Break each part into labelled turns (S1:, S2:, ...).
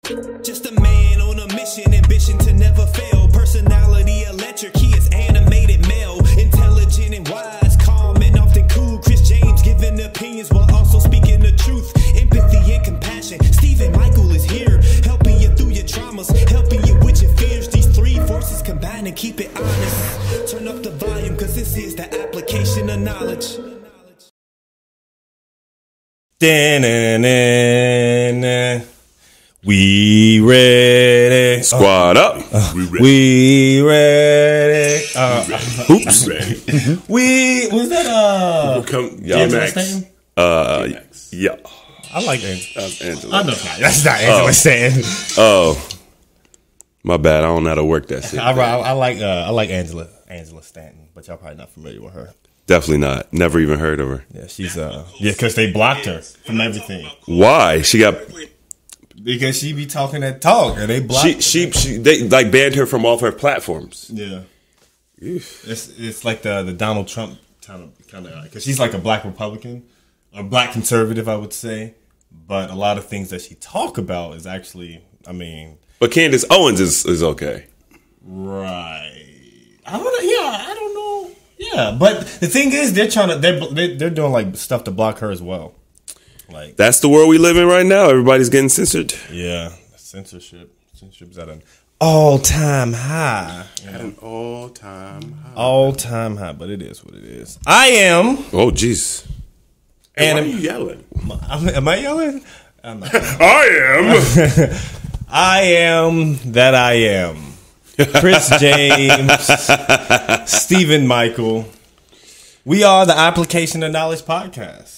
S1: Just a man on a mission, ambition to never fail. Personality electric, he is animated male. Intelligent and wise, calm and often cool. Chris James giving opinions while also speaking the truth. Empathy and compassion. Stephen Michael is here, helping you through your traumas, helping you with your fears. These three forces combine and keep it honest. Turn up the volume, cause this is the application of knowledge.
S2: We ready.
S3: Squad up.
S2: We ready.
S3: Oops.
S2: We was that
S3: DMX. Yeah.
S2: I like Angela.
S3: Angela.
S2: I know that's not Angela Stanton.
S3: Oh, my bad. I don't know how to work that shit.
S2: I like Angela Stanton, but y'all probably not familiar with her.
S3: Definitely not. Never even heard of her.
S2: Yeah, she's because they blocked her from everything.
S3: Why? She got.
S2: Because she be talking that talk, and they blocked.
S3: They like banned her from all of her platforms.
S2: Yeah, it's like the Donald Trump kind of because she's like a black Republican or black conservative, I would say. But a lot of things that she talk about is actually,
S3: But Candace Owens is okay,
S2: right? I don't know. Yeah, but the thing is, they're doing like stuff to block her as well. Like
S3: that's the world we live in right now. Everybody's getting censored.
S2: Yeah, censorship's at an all-time high.
S4: At an all-time high.
S2: All-time high, but it is what it is. I am.
S3: Oh, jeez.
S4: Hey, why are you yelling?
S2: Am I yelling? I'm not.
S3: I am.
S2: I am that I am. Chris James, Stephen Michael. We are the Application of Knowledge podcast.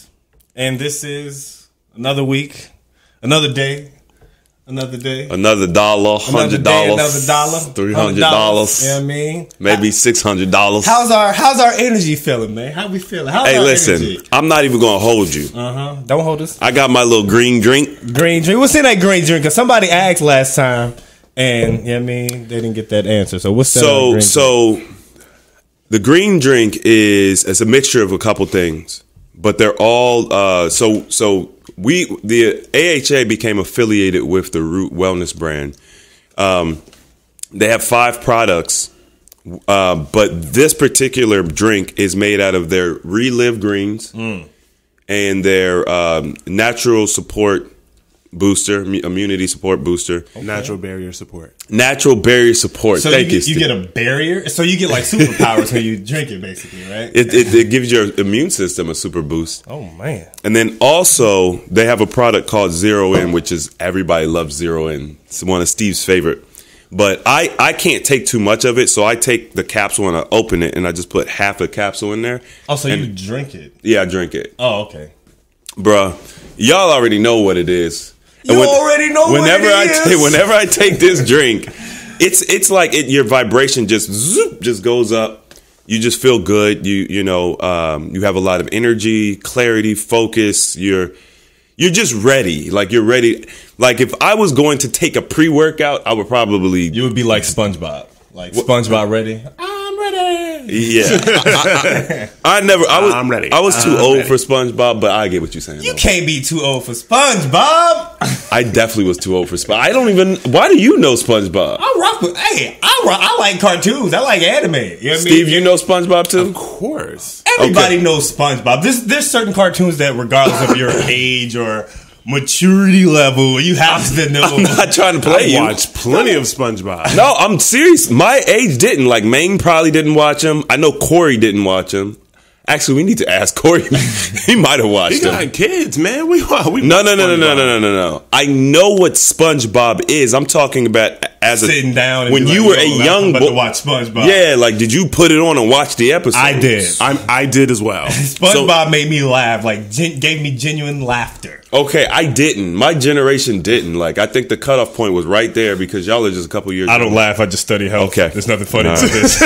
S2: And this is another week, another day, another day.
S3: Another dollar, $100,
S2: another day, another dollar,
S3: $300.
S2: You know what I mean?
S3: Maybe $600.
S2: How's our energy feeling, man? How we feeling? How's our
S3: listen,
S2: energy?
S3: I'm not even gonna hold you.
S2: Don't hold us.
S3: I got my little green drink.
S2: Green drink. What's in that green drink? Because somebody asked last time, and they didn't get that answer. So what's that?
S3: So the green drink is a mixture of a couple things. But they're all the AHA became affiliated with the Root Wellness brand. They have 5 products, but this particular drink is made out of their Relive greens and their natural support booster, immunity support booster.
S4: Okay. Natural barrier support.
S3: Natural barrier support.
S2: So
S3: Thank you.
S2: You get a barrier. So you get like superpowers when you drink it, basically, right?
S3: It gives your immune system a super boost.
S2: Oh man!
S3: And then also they have a product called Zero In, which is everybody loves Zero In. It's one of Steve's favorite. But I can't take too much of it, so I take the capsule and I open it and I just put half the capsule in there.
S2: Oh, so you drink it?
S3: Yeah, I drink it.
S2: Oh, okay.
S3: Bruh, y'all already know what it is.
S2: Already know
S3: whenever
S2: what it is.
S3: Whenever I take this drink, it's like your vibration just goes up. You just feel good. You have a lot of energy, clarity, focus. You're just ready. Like you're ready. Like if I was going to take a pre-workout, I would probably.
S2: You would be like SpongeBob. Like SpongeBob ready. I'm ready.
S3: Yeah, I'm ready. I was too old for SpongeBob, but I get what you're saying.
S2: You can't be too old for SpongeBob.
S3: I definitely was too old for SpongeBob. I don't even. Why do you know SpongeBob?
S2: I like cartoons. I like anime. You know what
S3: Steve,
S2: I mean?
S3: you know SpongeBob too?
S4: Of course.
S2: Everybody knows SpongeBob. There's certain cartoons that, regardless of your age or maturity level, you have to know.
S3: I'm not trying to play you.
S4: I watched plenty of SpongeBob.
S3: No, I'm serious. My age didn't. Like, Maine probably didn't watch him. I know Corey didn't watch him. Actually, we need to ask Corey. He might have watched him.
S4: He got kids, man. We
S3: No. I know what SpongeBob is. I'm talking about as
S2: sitting down and
S3: when you were a young
S2: boy to watch SpongeBob.
S3: Yeah, like did you put it on and watch the episode?
S2: I did.
S4: I did as well.
S2: SpongeBob made me laugh. Like gave me genuine laughter.
S3: Okay, I didn't. My generation didn't. Like, I think the cutoff point was right there because y'all are just a couple years.
S2: I don't laugh. I just study health.
S3: Okay,
S2: there's nothing funny to this.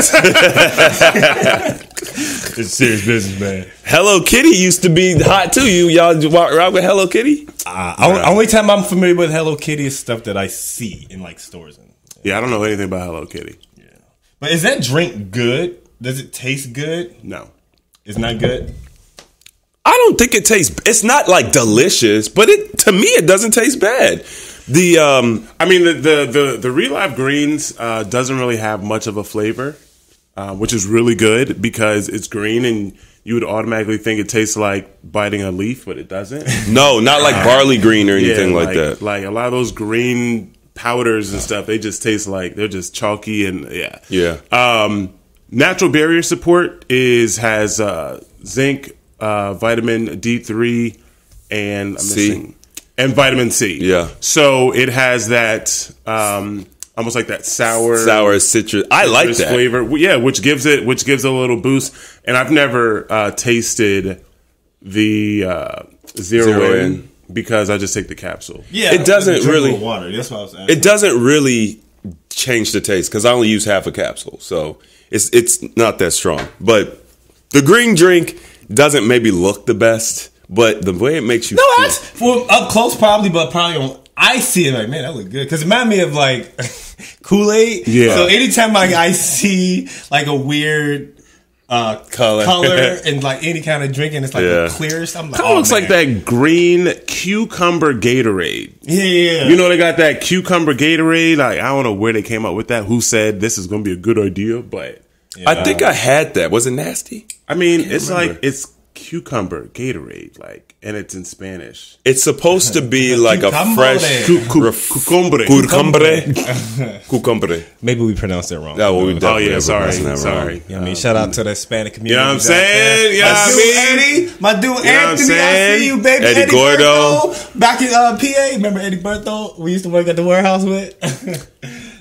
S2: It's serious business, man.
S3: Hello Kitty used to be hot too. Y'all walk around with Hello Kitty?
S2: Only time I'm familiar with Hello Kitty is stuff that I see in like stores.
S4: Yeah, I don't know anything about Hello Kitty.
S2: Yeah, but is that drink good? Does it taste good?
S4: No,
S2: it's not good.
S3: I don't think it tastes. It's not like delicious, but to me it doesn't taste bad.
S4: I mean, the Relive Greens doesn't really have much of a flavor, which is really good because it's green and you would automatically think it tastes like biting a leaf, but it doesn't.
S3: No, not like barley green or anything like that.
S4: Like a lot of those green powders and stuff, they just taste like they're just chalky and
S3: Yeah.
S4: Natural barrier support has zinc, vitamin D3, and and vitamin C.
S3: Yeah.
S4: So it has that almost like that sour
S3: citrus. I like that
S4: flavor. Yeah, which gives it a little boost. And I've never tasted the Zero In because I just take the capsule.
S2: Yeah,
S3: it doesn't really
S2: water. That's what I was asking.
S3: It doesn't really change the taste because I only use half a capsule, so it's not that strong. But the green drink doesn't maybe look the best, but the way it makes you feel.
S2: That's for up close probably, but probably on. I see it like, man, that look good because it reminds me of like Kool-Aid.
S4: Yeah.
S2: So anytime like I see like a weird color and like any kind of drink and it's like the clearest, I'm like,
S4: Kind of looks like that green cucumber Gatorade.
S2: Yeah.
S4: You know, they got that cucumber Gatorade. Like, I don't know where they came up with that. Who said this is going to be a good idea? But
S3: I think I had that. Was it nasty?
S4: I mean, it's remember. Like it's cucumber Gatorade, like, and it's in Spanish.
S3: It's supposed to be like a fresh
S4: cucumbre.
S3: Cucumbre.
S2: Maybe we pronounced it wrong.
S4: Sorry.
S2: You know what I mean, shout out to the Hispanic community.
S4: You know what I'm saying?
S2: My dude Anthony, I see you, baby.
S3: Eddie Gordo.
S2: Back in PA. Remember Eddie Bertho? We used to work at the warehouse with.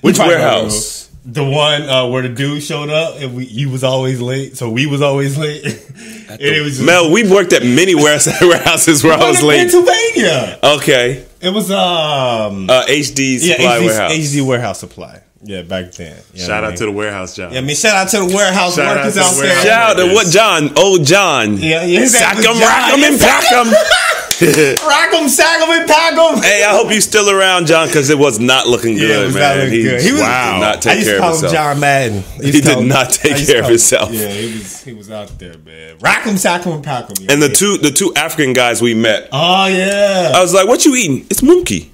S3: Which warehouse?
S2: The one where the dude showed up and you was always late, so we was always late. And it was just,
S3: Mel, we worked at many warehouses where I was late.
S2: Pennsylvania.
S3: Okay.
S2: It was
S3: HD Supply Warehouse.
S2: HD Warehouse Supply. Yeah, back then.
S4: Shout out to the warehouse, John.
S2: Yeah, I mean, shout out to the warehouse workers out there.
S3: Shout out to what John? Old John.
S2: Yeah.
S3: Sack 'em, rack 'em, and pack 'em.
S2: Rock 'em, sack 'em, and pack 'em.
S3: Hey, I hope you still around, John, because it was not looking good,
S2: it was
S3: man.
S2: Not looking good. He was,
S3: did not take care of himself.
S2: I used to call him John Madden.
S3: He did not take care of himself.
S2: Yeah, he was out there, man. Rock 'em, sack 'em, and pack 'em.
S3: And the two African guys we met.
S2: Oh yeah.
S3: I was like, "What you eating?" It's monkey.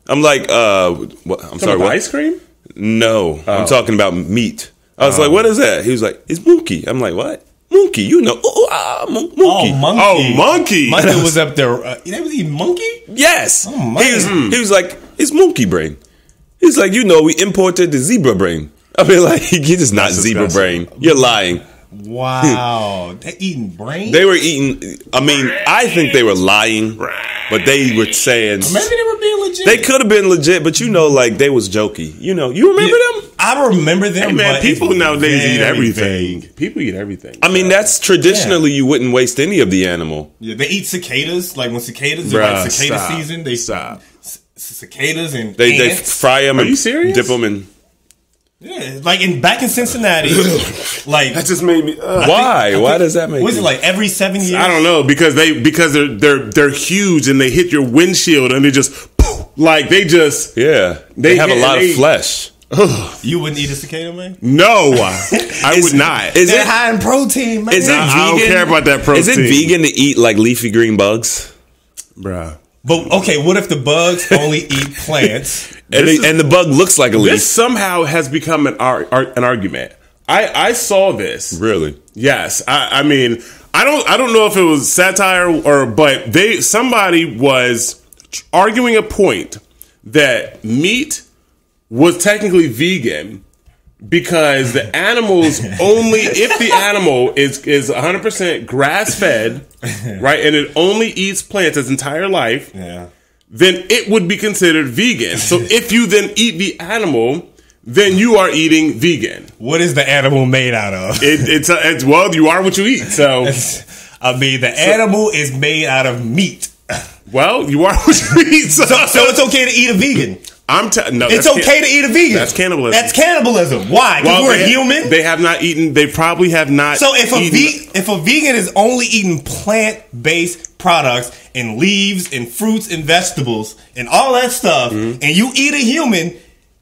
S3: I'm like, what? I'm sorry, what?
S4: Ice cream?
S3: No, I'm talking about meat. I was like, "What is that?" He was like, "It's monkey." I'm like, "What?" Monkey, you know, monkey.
S2: Oh,
S4: monkey.
S2: My dude was up there. They was eating monkey.
S3: Yes.
S2: Oh, man.
S3: He was like, it's monkey brain. He's like, we imported the zebra brain. I mean, like, you're just not zebra brain. You're lying.
S2: Wow, they eating brain.
S3: They were eating. I mean, I think they were lying, but they were saying
S2: maybe they were being legit.
S3: They could have been legit, but like they was jokey. You remember them?
S2: I remember them.
S4: Hey, man,
S2: but
S4: people nowadays eat everything.
S2: Vague.
S4: People eat everything.
S3: I mean, that's traditionally you wouldn't waste any of the animal.
S2: Yeah, they eat cicadas. Like when cicadas are like cicada season, they cicadas and
S3: they fry them.
S4: Are you serious?
S3: Dip them in.
S2: Yeah, like back in Cincinnati, like
S4: that just made me.
S3: Why? Why does that make?
S2: Was it like every 7 years?
S4: I don't know because they're huge and they hit your windshield and they just like they
S3: have a lot of flesh.
S2: You wouldn't eat a cicada, man?
S4: No, I would not.
S2: Is it high in protein, man?
S3: Is it vegan?
S4: I don't care about that protein.
S3: Is it vegan to eat like leafy green bugs,
S4: bruh?
S2: But okay, what if the bugs only eat plants
S3: and the bug looks like a leaf?
S4: This somehow has become an argument. I saw this.
S3: Really?
S4: Yes. I mean, I don't know if it was satire but somebody was arguing a point that meat was technically vegan because the animals only if the animal is 100% grass fed, right, and it only eats plants its entire life, then it would be considered vegan. So if you then eat the animal, then you are eating vegan.
S2: What is the animal made out of?
S4: It's well, you are what you eat. So
S2: I mean, the animal is made out of meat.
S4: Well, you are what you eat. So
S2: it's okay to eat a vegan.
S4: No,
S2: it's okay to eat a vegan.
S4: That's cannibalism.
S2: That's cannibalism. Why? Because we're human.
S4: They have not eaten. They probably have not.
S2: So if a vegan is only eating plant-based products and leaves and fruits and vegetables and all that stuff, and you eat a human,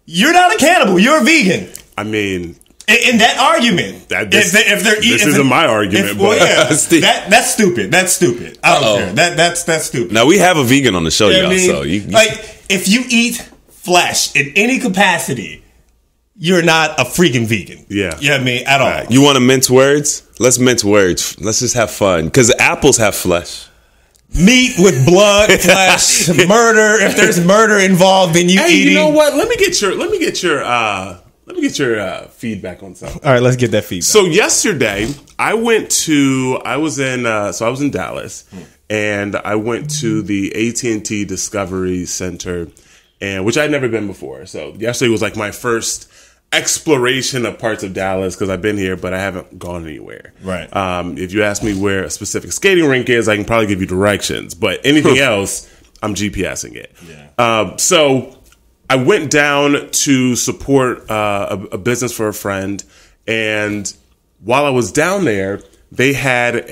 S2: you're not a cannibal. You're a vegan.
S4: I mean,
S2: In that argument,
S4: This isn't my argument, but
S3: Steve.
S2: that's stupid. That's stupid. I don't care. That's stupid.
S3: Now we have a vegan on the show,
S2: You know
S3: y'all.
S2: what I mean?
S3: So you
S2: like if you eat flesh in any capacity, you're not a freaking vegan.
S4: Yeah.
S2: You know what I mean? At all.
S4: Right.
S3: you want to mince words? Let's mince words. Let's just have fun because apples have flesh.
S2: Meat with blood, flesh, murder. If there's murder involved, then you
S4: hey,
S2: eating.
S4: you know what? Let me get your feedback on something.
S2: All right, let's get that feedback.
S4: So yesterday, I was in Dallas, and I went to the AT&T Discovery Center, and which I'd never been before. So yesterday was like my first exploration of parts of Dallas because I've been here, but I haven't gone anywhere.
S2: Right.
S4: If you ask me where a specific skating rink is, I can probably give you directions. But anything else, I'm GPSing it.
S2: Yeah.
S4: So I went down to support a business for a friend, and while I was down there, they had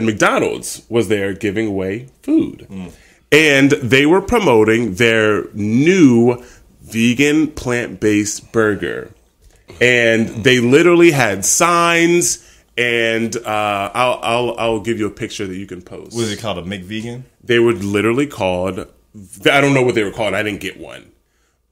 S4: McDonald's was there giving away food, and they were promoting their new vegan plant-based burger, and they literally had signs. And I'll give you a picture that you can post.
S2: What is it called? A McVegan?
S4: They were literally called. I don't know what they were called. I didn't get one.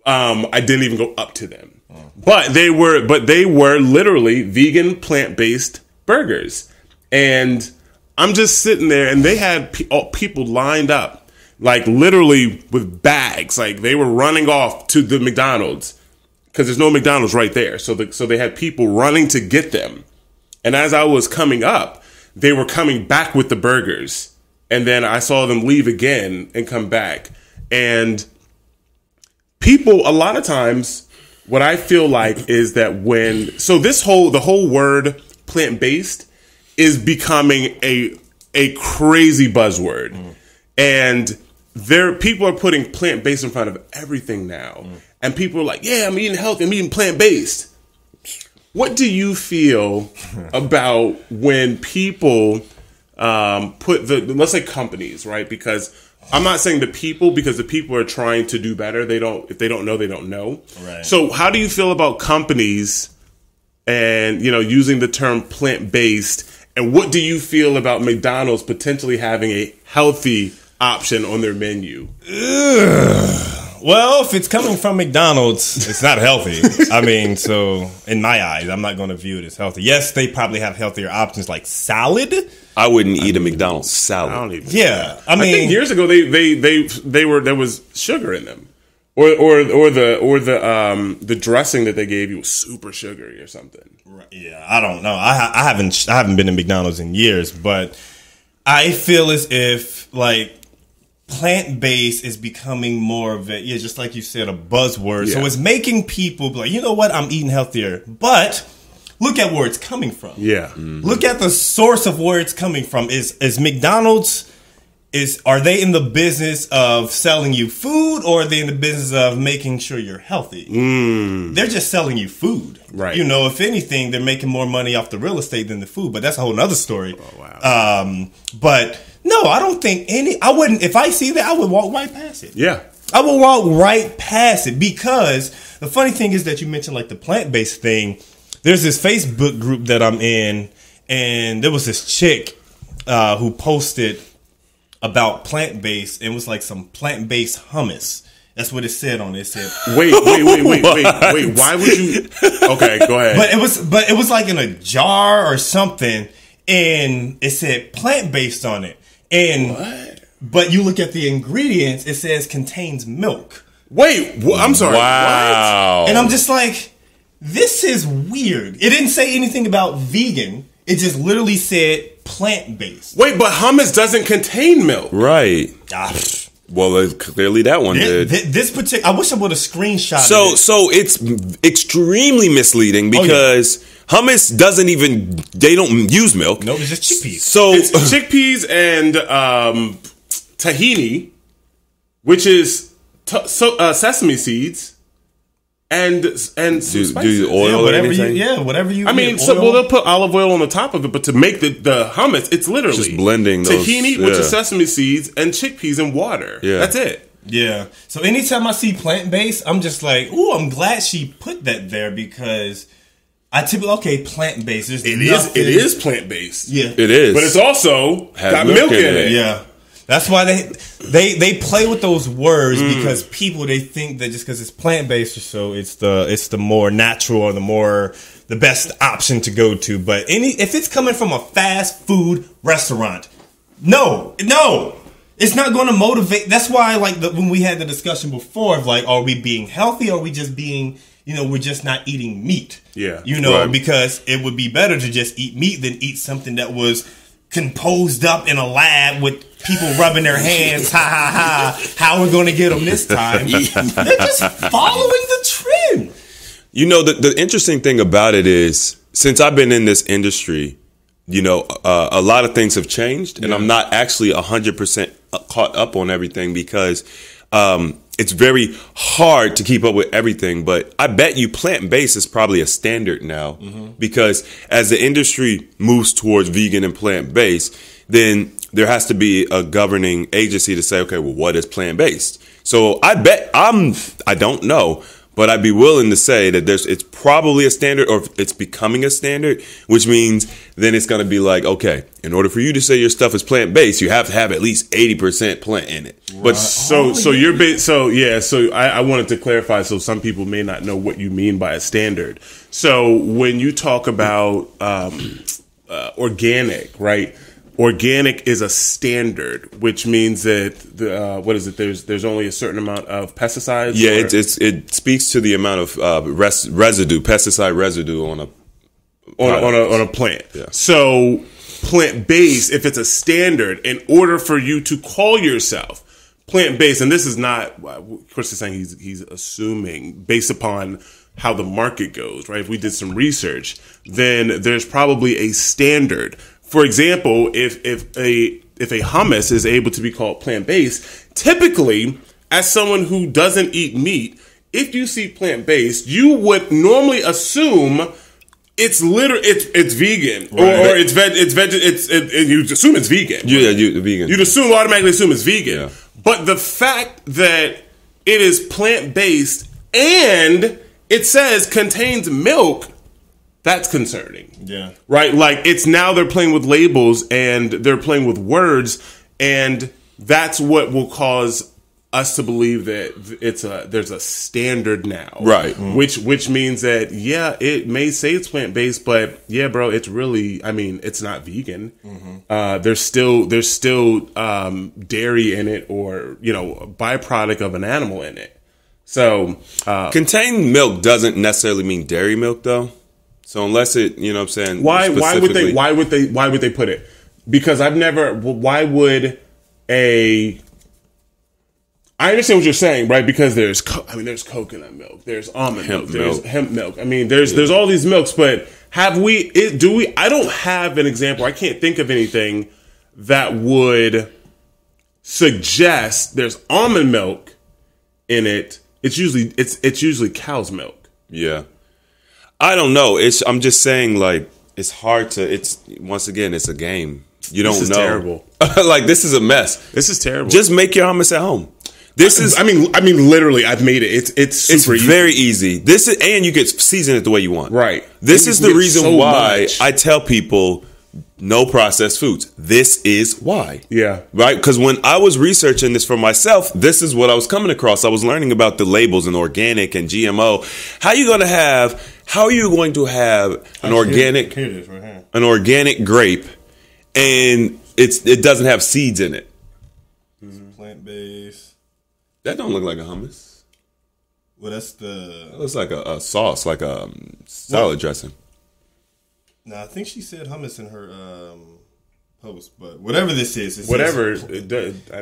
S4: I didn't even go up to them. But they were literally vegan plant-based burgers. And I'm just sitting there, and they had people lined up, like literally with bags, like they were running off to the McDonald's because there's no McDonald's right there. So they had people running to get them. And as I was coming up, they were coming back with the burgers. And then I saw them leave again and come back. And people, a lot of times, what I feel like is that the whole word plant-based is becoming a crazy buzzword. And people are putting plant-based in front of everything now. And people are like, yeah, I'm eating healthy, I'm eating plant-based. What do you feel about when people put let's say companies, right? Because I'm not saying the people, because the people are trying to do better. If they don't know, they don't know.
S2: Right.
S4: So how do you feel about companies and, using the term plant-based? And what do you feel about McDonald's potentially having a healthy option on their menu?
S2: Well, if it's coming from McDonald's, it's not healthy. I mean, so in my eyes, I'm not going to view it as healthy. Yes, they probably have healthier options like salad.
S3: I wouldn't eat a McDonald's salad.
S4: I don't even.
S2: Yeah,
S4: I think years ago there was sugar in them, or the dressing that they gave you was super sugary or something.
S2: Yeah, I don't know. I haven't been to McDonald's in years, but I feel as if like plant-based is becoming more of a, just like you said, a buzzword.
S4: Yeah.
S2: So it's making people be like, you know what, I'm eating healthier. But look at where it's coming from.
S4: Yeah.
S2: Look at the source of where it's coming from. Is McDonald's, are they in the business of selling you food, or are they in the business of making sure you're healthy? They're just selling you food.
S4: Right.
S2: If anything, they're making more money off the real estate than the food, but that's a whole nother story.
S4: Oh, wow.
S2: But no, I don't think I wouldn't, if I see that, I would walk right past it.
S4: Yeah.
S2: I will walk right past it, because the funny thing is that you mentioned like the plant-based thing. There's this Facebook group that I'm in, and there was this chick who posted about plant-based, and it was like some plant-based hummus. That's what it said on it. It said,
S4: wait. Why would you? Okay, go ahead.
S2: But it was like in a jar or something, and it said plant-based on it. And
S4: what?
S2: But you look at the ingredients, it says contains milk.
S4: Wait, I'm sorry.
S3: Wow.
S2: What? And I'm just like, this is weird. It didn't say anything about vegan. It just literally said plant-based.
S4: Wait, but hummus doesn't contain milk.
S3: Right. Well, clearly that one did.
S2: This particular, I wish I would have screenshot it.
S3: So it's extremely misleading because hummus they don't use milk.
S2: No, it's just chickpeas.
S3: So
S4: It's chickpeas and tahini, which is sesame seeds. And some spices.
S3: do oil or
S2: whatever
S3: anything?
S2: whatever you.
S4: I mean, they'll put olive oil on the top of it, but to make the hummus, it's literally
S3: Just blending those,
S4: tahini, which
S3: yeah.
S4: is sesame seeds, and chickpeas and water.
S3: Yeah.
S4: That's it.
S2: Yeah. So anytime I see plant-based, I'm just like, ooh, I'm glad she put that there, because I typically plant based.
S4: It is plant based.
S2: Yeah,
S3: It is.
S4: But it's also
S3: Has
S4: got milk in it.
S2: yeah. That's why they play with those words because people they think that just because it's plant based or so it's the more natural or the best option to go to. But if it's coming from a fast food restaurant, no, it's not going to motivate. That's why when we had the discussion before of like, are we being healthy or are we just being, we're just not eating meat?
S4: Yeah.
S3: Right.
S2: Because it would be better to just eat meat than eat something that was composed up in a lab with people rubbing their hands. Ha ha ha! How we're going to get them this time? They're just following the trend.
S3: The interesting thing about it is, since I've been in this industry, a lot of things have changed, and I'm not actually 100% caught up on everything because it's very hard to keep up with everything. But I bet you plant-based is probably a standard now because as the industry moves towards vegan and plant-based, then there has to be a governing agency to say, okay, well, what is plant-based? So I bet I don't know, but I'd be willing to say that it's probably a standard or it's becoming a standard, which means then it's going to be like, okay, in order for you to say your stuff is plant-based, you have to have at least 80% plant in it.
S4: But so I wanted to clarify so some people may not know what you mean by a standard. So when you talk about organic, right? Organic is a standard, which means that there's only a certain amount of pesticides.
S3: Yeah, it speaks to the amount of pesticide residue on a
S4: plant.
S3: Yeah.
S4: So plant-based, if it's a standard, in order for you to call yourself plant-based, and this is not, Chris is saying he's assuming based upon how the market goes, right? If we did some research, then there's probably a standard. For example, if a hummus is able to be called plant-based, typically, as someone who doesn't eat meat, if you see plant-based, you would normally assume it's vegan or you assume it's vegan.
S3: Yeah, vegan.
S4: You'd automatically assume it's vegan.
S3: Yeah.
S4: But the fact that it is plant-based and it says contains milk, that's concerning.
S2: Yeah.
S4: Right? Like they're playing with labels and they're playing with words, and that's what will cause us to believe that there's a standard now.
S3: Right.
S4: Which means that it may say it's plant-based, but bro, it's really, it's not vegan. There's still dairy in it or, a byproduct of an animal in it. So
S3: contained milk doesn't necessarily mean dairy milk though. So unless it, what I'm saying,
S4: why would they put it? Because why would I understand what you're saying, right? Because there's coconut milk, there's almond milk, there's hemp milk. There's all these milks, but I don't have an example. I can't think of anything that would suggest there's almond milk in it. It's usually cow's milk.
S3: Yeah. I don't know. I'm just saying, like, it's hard to. Once again, it's a game. You don't know.
S4: This is terrible.
S3: Like, this is a mess.
S4: This is terrible.
S3: Just make your hummus at home.
S4: Literally, I've made it. It's super easy.
S3: Very easy. And you get season it the way you want.
S4: Right.
S3: This is the reason why I tell people no processed foods. This is why. Yeah. Right? Because when I was researching this for myself, this is what I was coming across. I was learning about the labels and organic and GMO. How are you going to have an organic grape and it doesn't have seeds in it?
S2: Plant-based.
S3: That don't look like a hummus.
S2: Well, that
S3: looks like a sauce, like a salad dressing.
S2: No, I think she said hummus in her post, but whatever this is, it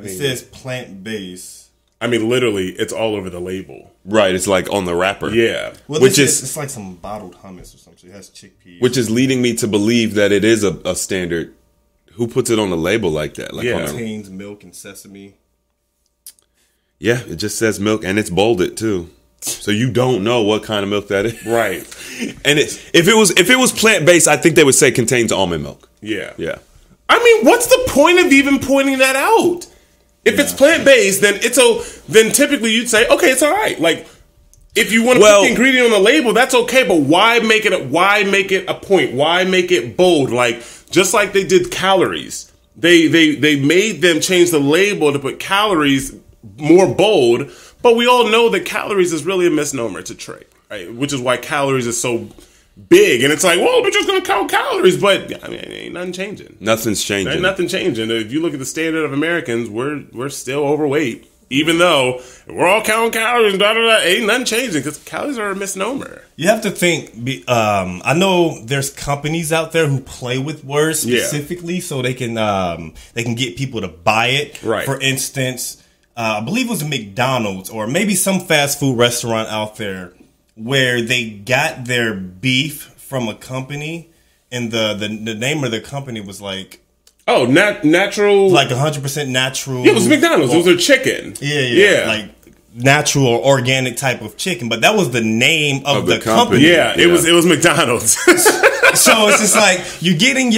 S2: says plant-based.
S4: Literally, it's all over the label.
S3: Right, it's like on the wrapper.
S4: Yeah.
S2: Well, it's like some bottled hummus or something. It has chickpeas.
S3: Which is leading me to believe that it is a standard. Who puts it on the label like that? Like
S2: contains milk and sesame.
S3: Yeah, it just says milk, and it's bolded too. So you don't know what kind of milk that is.
S4: Right.
S3: And if it was plant-based, I think they would say contains almond milk.
S4: Yeah.
S3: Yeah.
S4: What's the point of even pointing that out? If it's plant-based, then typically you'd say, okay, it's all right. Like, If you want to put the ingredient on the label, that's okay. But why make it a point? Why make it bold? Like just like they did calories, they made them change the label to put calories more bold. But we all know that calories is really a misnomer. It's a trick, right? Which is why calories is so big. And it's like, well, we're just going to count calories. But I mean, ain't nothing changing.
S3: Nothing's changing.
S4: Ain't nothing changing. If you look at the standard of Americans, we're still overweight. Even though we're all counting calories, ain't nothing changing because calories are a misnomer.
S2: You have to think. I know there's companies out there who play with words specifically so they can get people to buy it.
S4: Right.
S2: For instance, I believe it was McDonald's or maybe some fast food restaurant out there where they got their beef from a company and the name of the company was like.
S4: Oh, natural.
S2: Like 100% natural.
S4: Yeah, it was McDonald's. It was their chicken.
S2: Yeah. Like natural or organic type of chicken. But that was the name of the company.
S4: Yeah, it was McDonald's.
S2: So it's just like you're getting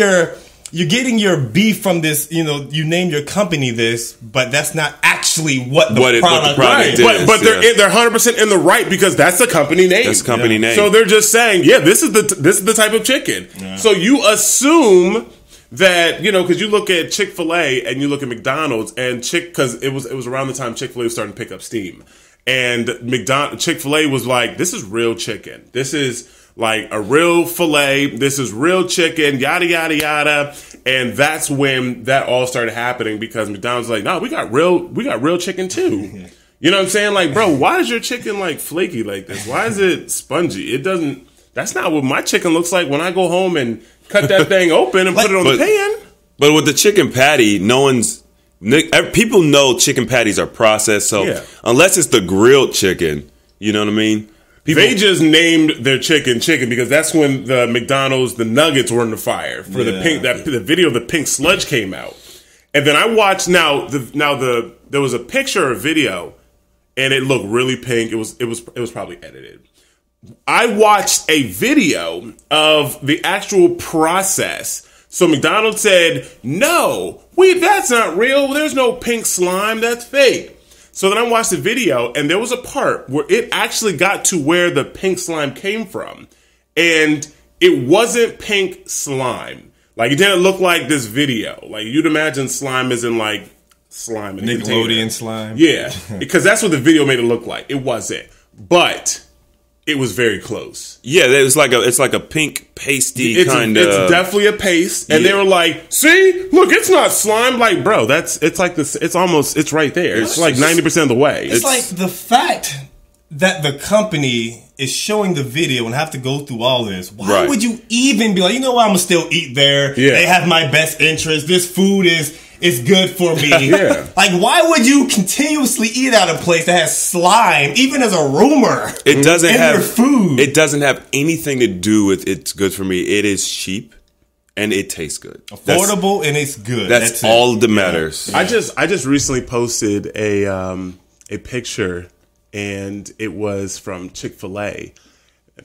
S2: your beef from this, you name your company this, but that's not actually what the product is.
S4: But they're 100% in the right because that's the company name.
S3: That's the company name.
S4: So they're just saying, this is the type of chicken. Yeah. So you assume that, because you look at Chick-fil-A and you look at McDonald's and because it was around the time Chick-fil-A was starting to pick up steam. And Chick-fil-A was like, this is real chicken. This is like a real filet. This is real chicken, yada, yada, yada. And that's when that all started happening because McDonald's was like, no, we got real chicken too. You know what I'm saying? Like, bro, why is your chicken like flaky like this? Why is it spongy? That's not what my chicken looks like when I go home and cut that thing open and put it on the pan.
S3: But with the chicken patty, people know chicken patties are processed. So unless it's the grilled chicken, you know what I mean?
S4: They just named their chicken because that's when the McDonald's, the nuggets were in the fire for the pink. The video of the pink sludge came out, and then I watched. There was a picture or video, and it looked really pink. It was probably edited. I watched a video of the actual process. So McDonald's said, no, that's not real. There's no pink slime. That's fake. So then I watched the video and there was a part where it actually got to where the pink slime came from. And it wasn't pink slime. Like it didn't look like this video. Like you'd imagine slime isn't like slime. In
S2: Nickelodeon slime.
S4: Yeah, because that's what the video made it look like. It wasn't. But it was very close.
S3: Yeah, it's like a pink pasty kind of.
S4: It's definitely a paste, and they were like, "See, look, it's not slime." Like, bro, it's like this. It's right there. It's like 90% of the way.
S2: It's like the fact that the company is showing the video and have to go through all this. Why would you even be like, you know what? I'm gonna still eat there. Yeah. They have my best interest. This food is good for me.
S4: Yeah.
S2: Like, why would you continuously eat at a place that has slime, even as a rumor?
S3: It doesn't
S2: in your food.
S3: It doesn't have anything to do with it's good for me. It is cheap and it tastes good.
S2: Affordable and it's good.
S3: That's all that matters.
S4: Yeah. I just recently posted a picture and it was from Chick-fil-A.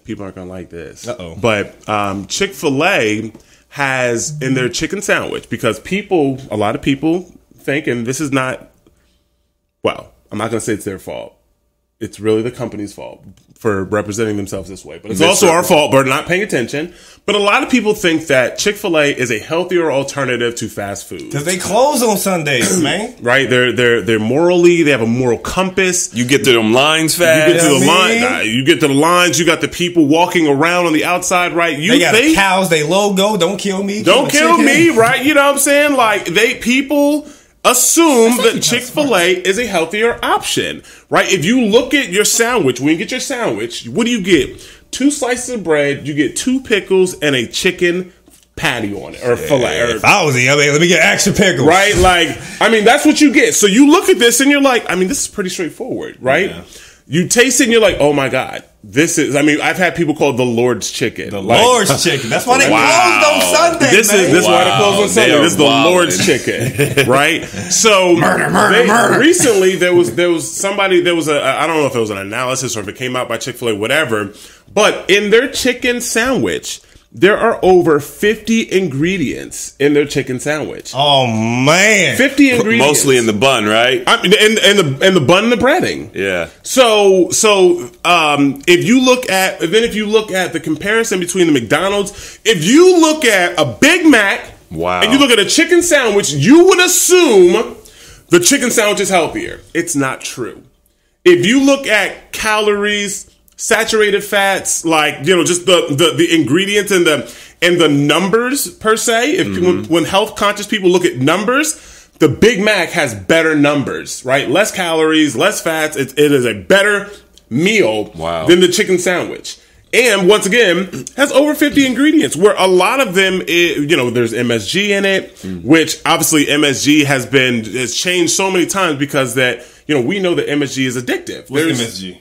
S4: People aren't gonna like this. But Chick-fil-A has in their chicken sandwich, because a lot of people think, and this is not, well, I'm not going to say it's their fault. It's really the company's fault for representing themselves this way. But it's also our fault for not paying attention. But a lot of people think that Chick-fil-A is a healthier alternative to fast food.
S2: Because they close on Sundays, man.
S4: Right? They're morally, they have a moral compass.
S3: You get to them lines fast.
S4: You get to the lines. You got the people walking around on the outside, right?
S2: They got cows, they logo, don't kill me.
S4: Don't kill me, right? You know what I'm saying? Like, people assume that Chick-fil-A is a healthier option, right? If you look at your sandwich, when you get your sandwich, what do you get? 2 slices of bread, you get 2 pickles, and a chicken patty on it, or filet.
S2: If I was let me get extra pickles.
S4: Right? Like, I mean, that's what you get. So you look at this and you're like, I mean, this is pretty straightforward, right? Yeah. You taste it and you're like, oh my God. I've had people call it the Lord's chicken.
S2: The Lord's chicken. That's why they closed on Sunday.
S4: This is why they closed on Sunday. This is the Lord's chicken, right? So murder. Recently, there was somebody. I don't know if it was an analysis or if it came out by Chick-fil-A, whatever. But in their chicken sandwich, there are over 50 ingredients in their chicken sandwich.
S2: Oh man,
S4: 50 ingredients,
S3: Mostly in the bun, right?
S4: I mean, and the bun and the breading.
S3: Yeah.
S4: So if you look at the comparison between the McDonald's, if you look at a Big Mac,
S3: Wow.
S4: and you look at a chicken sandwich, you would assume the chicken sandwich is healthier. It's not true. If you look at calories, saturated fats, like, you know, just the ingredients and the numbers per se, when health conscious people look at numbers, the Big Mac has better numbers, right? Less calories, less fats. It is a better meal than the chicken sandwich. And once again, has over 50 ingredients, where a lot of them, you know, there's MSG in it, which obviously MSG has changed so many times because that, you know, we know that MSG is addictive.
S2: What's MSG?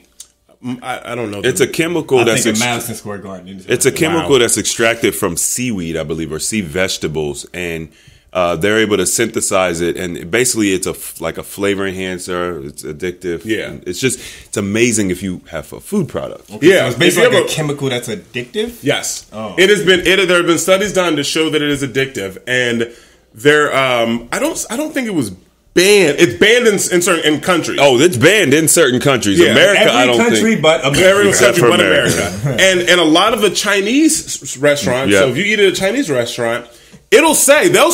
S4: I don't know.
S3: It's a chemical
S2: I
S3: that's
S2: think Madison Square Garden.
S3: it's a chemical that's extracted from seaweed, I believe, or sea vegetables, and they're able to synthesize it, and basically it's like a flavor enhancer. It's addictive.
S4: Yeah,
S3: it's amazing if you have a food product.
S2: Okay, yeah, so it's basically like a chemical that's addictive.
S4: Yes, it has been. There have been studies done to show that it is addictive, and there. I don't think it was banned. It's banned in certain countries.
S3: Oh, it's banned in certain countries.
S4: Yeah.
S3: America,
S2: Every
S3: I don't
S2: country
S3: think.
S2: but America.
S4: Every country but
S3: America.
S4: America. And a lot of the Chinese restaurants.
S3: Yeah.
S4: So if you eat at a Chinese restaurant, they'll say no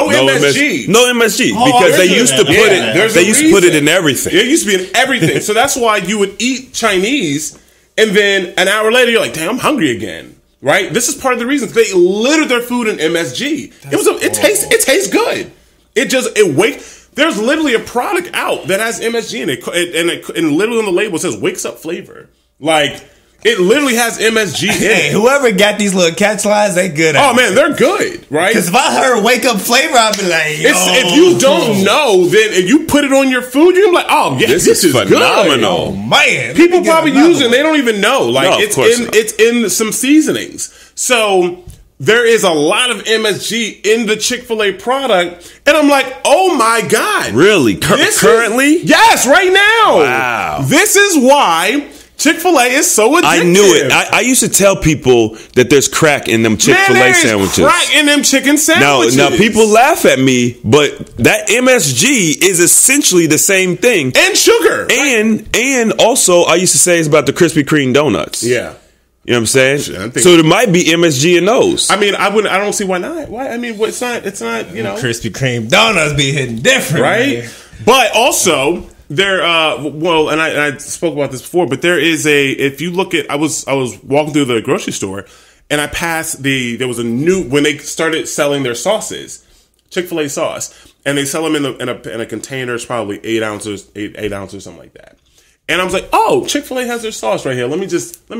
S4: MSG.
S3: No MSG
S2: Oh,
S3: because they used to put
S4: Yeah,
S3: it.
S4: there's
S3: They
S4: a
S3: used to put it
S4: reason.
S3: in everything.
S4: It used to be in everything. So that's why you would eat Chinese, and then an hour later you're like, "Damn, I'm hungry again." Right? This is part of the reason they littered their food in MSG. It tastes good. There's literally a product out that has MSG in it, and literally on the label it says "wakes up flavor." Like, it literally has MSG in
S2: Hey,
S4: it.
S2: whoever got these little catch lines, they good at
S4: Oh man, they're good, right?
S2: Because if I heard wake up flavor, I'd be like, yo.
S4: If you don't know, then if you put it on your food, you're gonna be like, oh yeah, this is
S3: phenomenal.
S2: Oh, man.
S4: People probably use it and they don't even know. Like,
S3: No, of course not.
S4: it's in some seasonings. So there is a lot of MSG in the Chick-fil-A product, and I'm like, oh my God.
S3: Really? Currently?
S4: Yes, right now.
S3: Wow.
S4: This is why Chick-fil-A is so addictive.
S3: I knew it. I used to tell people that there's crack in them Chick-fil-A sandwiches.
S4: Crack in them chicken sandwiches.
S3: Now people laugh at me, but that MSG is essentially the same thing.
S4: And sugar.
S3: And also, I used to say it's about the Krispy Kreme donuts.
S4: Yeah.
S3: You know what I'm saying?
S4: Sure,
S3: So there might be MSG in those.
S4: I mean, I don't see why not. Why? I mean, it's not, you know.
S2: Krispy Kreme donuts be hitting different.
S4: Right?
S2: Man.
S4: But also, there, and I spoke about this before, but there is if you look at, I was walking through the grocery store, and I passed there was when they started selling their sauces, Chick-fil-A sauce, and they sell them in a container. It's probably 8 ounces, something like that. And I was like, oh, Chick-fil-A has their sauce right here. Let me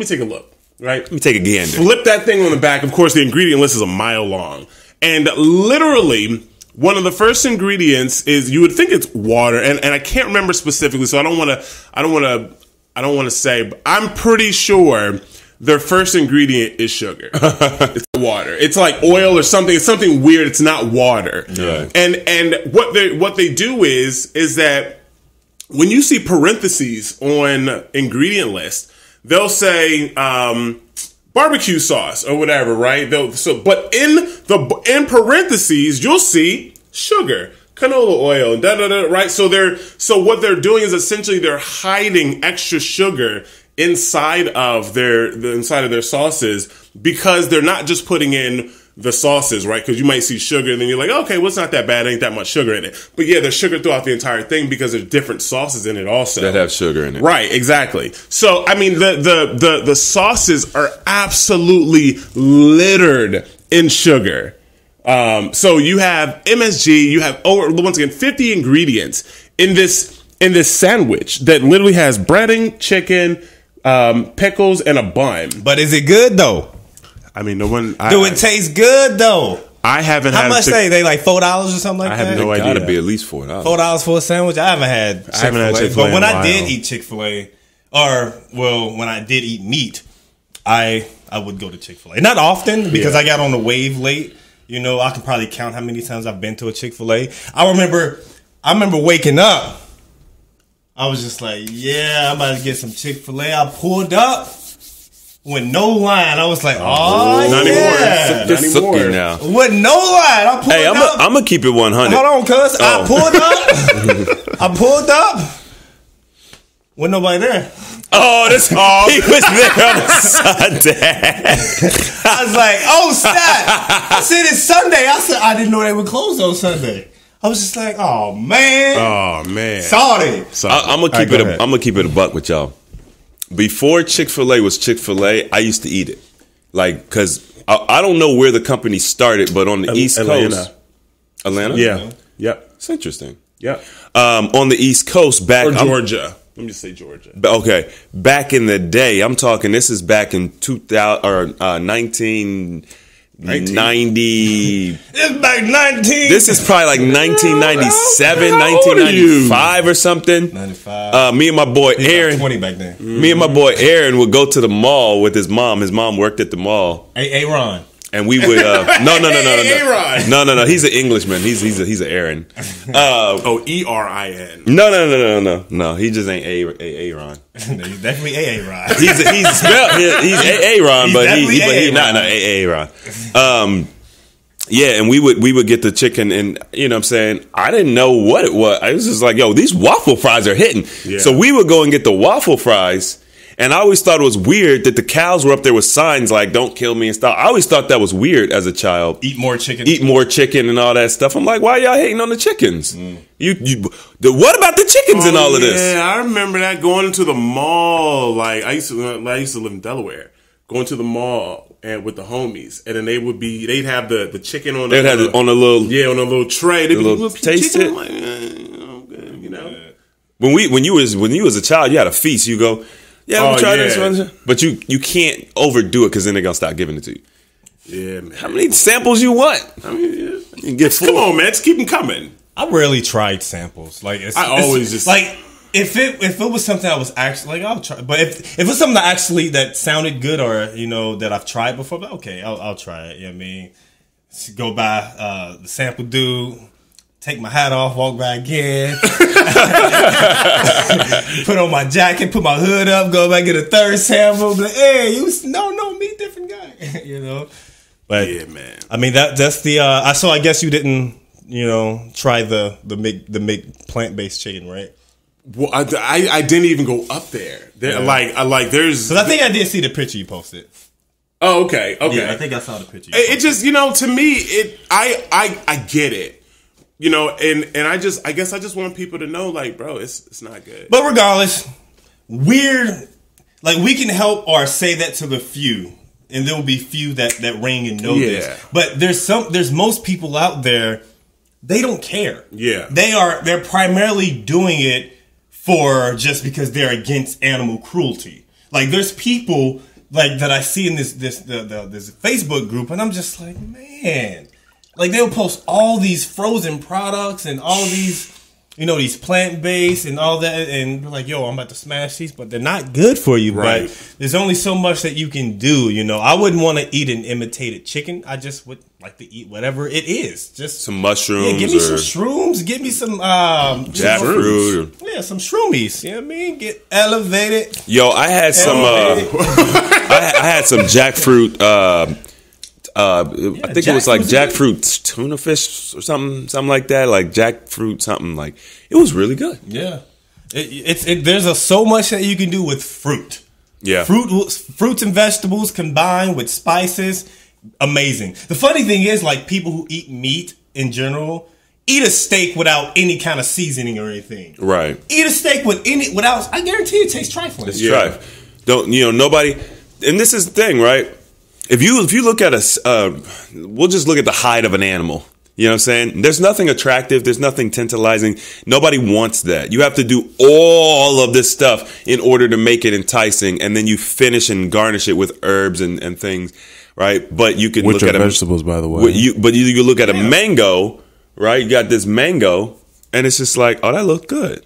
S4: take a look. Right?
S3: Let me take a gander.
S4: Flip that thing on the back. Of course, the ingredient list is a mile long. And literally, one of the first ingredients is, you would think it's water, and I can't remember specifically, so I don't want to say, but I'm pretty sure their first ingredient is sugar. It's water. It's like oil or something. It's something weird. It's not water.
S3: Right.
S4: And what they do is that when you see parentheses on ingredient lists, they'll say barbecue sauce or whatever, right? But in parentheses, you'll see sugar, canola oil, and right? So what they're doing is essentially they're hiding extra sugar inside of their sauces, because they're not just putting in the sauces, right? Because you might see sugar and then you're like, okay, well, it's not that bad. Ain't that much sugar in it. But yeah, there's sugar throughout the entire thing because there's different sauces in it also.
S3: That have sugar in it.
S4: Right, exactly. So, I mean, the sauces are absolutely littered in sugar. So you have MSG, you have once again 50 ingredients in this sandwich that literally has breading, chicken, pickles, and a bun.
S2: But is it good though?
S4: I mean,
S2: Do it taste good though?
S4: I haven't had.
S2: How much they like $4 or something like that?
S4: I have no idea.
S3: Gotta be at least $4.
S2: $4 for a sandwich. I haven't had Chick-fil-A.
S4: Chick-fil-A
S2: But when
S4: in a
S2: I did
S4: while.
S2: eat Chick-fil-A, when I did eat meat, I would go to Chick-fil-A. Not often, because I got on the wave late. You know, I can probably count how many times I've been to a Chick-fil-A. I remember waking up. I was just like, yeah, I'm about to get some Chick-fil-A. I pulled up. with no line. I was like, oh,
S4: Not
S2: yeah.
S3: It's
S4: anymore.
S3: Sookie now.
S2: With no line. I pulled
S3: Hey,
S2: up.
S3: I'm gonna keep it 100.
S2: Hold on, cuz.
S3: Oh.
S2: I pulled up. With nobody there.
S3: Oh, this he was there on a Sunday.
S2: I was like, oh, snap. I said it's Sunday. I said, I didn't know they would close on Sunday. I was just like, oh, man.
S4: Oh man,
S2: Sorry.
S3: I'm gonna keep
S2: go
S3: it.
S2: ahead.
S3: I'm gonna keep it a buck with y'all. Before Chick-fil-A was Chick-fil-A, I used to eat it, like because I don't know where the company started, but on the East Coast, Atlanta.
S4: Yeah. Yep.
S3: It's interesting.
S4: Yep.
S3: On the East Coast, back
S4: Or Georgia. Let me just say Georgia.
S3: Okay, back in the day, I'm talking. This is back in 2000 or 1990.
S2: It's back 19.
S3: This is probably like 1997,
S4: How old are you?
S3: 1995 or something.
S2: 95.
S3: Me and my boy Aaron.
S2: 20 back then.
S3: Me and my boy Aaron would go to the mall with his mom. His mom worked at the mall,
S2: Hey, Ron.
S3: and we would. No.
S4: Aaron.
S3: No. He's an Englishman. He's an Aaron.
S4: Oh, ERIN.
S3: No. He just ain't Aaron.
S2: He's definitely Ron.
S3: He's spelled he's Aaron, but he
S2: definitely
S3: not Aaron. Yeah, and we would get the chicken, and you know what I'm saying, I didn't know what it was. I was just like, yo, these waffle fries are hitting.
S4: Yeah.
S3: So we would go and get the waffle fries. And I always thought it was weird that the cows were up there with signs like "Don't kill me" and stuff. I always thought that was weird as a child.
S2: Eat more chicken.
S3: Eat more chicken and all that stuff. I'm like, why y'all hating on the chickens? What about the chickens and all of this?
S4: Yeah, I remember that going into the mall. Like I used to live in Delaware. Going to the mall and with the homies, and then they'd have the chicken on.
S3: They'd have it on a little
S4: on a little tray. They'd be
S3: little taste
S4: chicken.
S3: it.
S4: I'm like, good, you know.
S3: When you was a child, you had a feast. You go, yeah, I'm try this one, but you can't overdo it because then they're gonna stop giving it to you.
S4: Yeah, man.
S3: How many samples you want?
S4: I mean,
S3: You can get
S4: come on, man. Just keep them coming.
S2: I rarely tried samples. Like
S4: I always just
S2: like if it was something I was actually like I'll try. But if it's something that sounded good or that I've tried before, but okay, I'll try it. You know what I mean? Go by the sample dude. Take my hat off, walk back again. Put on my jacket, put my hood up, go back, get a third sample. But hey, me, different guy. But
S4: yeah, man.
S2: I mean that's the. I guess you didn't try the McPlant plant-based chicken, right?
S4: Well, I didn't even go up there.
S2: Yeah.
S4: There's.
S2: Because I think I did see the picture you posted.
S4: Oh, okay.
S2: Yeah, I think I saw the picture.
S4: It just to me I get it. And I guess I just want people to know, like, bro, it's not good.
S2: But regardless, weird. Like, we can help or say that to the few, and there will be few that ring and know this. But there's most people out there, they don't care.
S4: Yeah,
S2: they're primarily doing it for just because they're against animal cruelty. Like, there's people like that I see in this Facebook group, and I'm just like, man. Like, they'll post all these frozen products and all these, these plant-based and all that. And they're like, yo, I'm about to smash these, but they're not good for you.
S4: Right.
S2: But there's only so much that you can do, I wouldn't want to eat an imitated chicken. I just would like to eat whatever it is. Just
S3: some mushrooms.
S2: Yeah, give me some shrooms. Give me some
S3: jackfruit.
S2: Yeah, some shroomies. You know what I mean? Get elevated.
S3: Yo, I had some I had some jackfruit I think it was like jackfruit tuna fish or something like that. Like jackfruit something, like it was really good.
S2: Yeah, there's so much that you can do with fruit.
S3: Yeah,
S2: fruits and vegetables combined with spices, amazing. The funny thing is, like, people who eat meat in general eat a steak without any kind of seasoning or anything.
S3: Right.
S2: Eat a steak without. I guarantee it tastes trifling.
S3: It's trifling. Don't nobody? And this is the thing, right? If you look at we'll just look at the hide of an animal. You know what I'm saying? There's nothing attractive. There's nothing tantalizing. Nobody wants that. You have to do all of this stuff in order to make it enticing, and then you finish and garnish it with herbs and things, right? But you can
S4: look at vegetables, by the way. You
S3: look at a mango, right? You got this mango, and it's just like, oh, that looked good.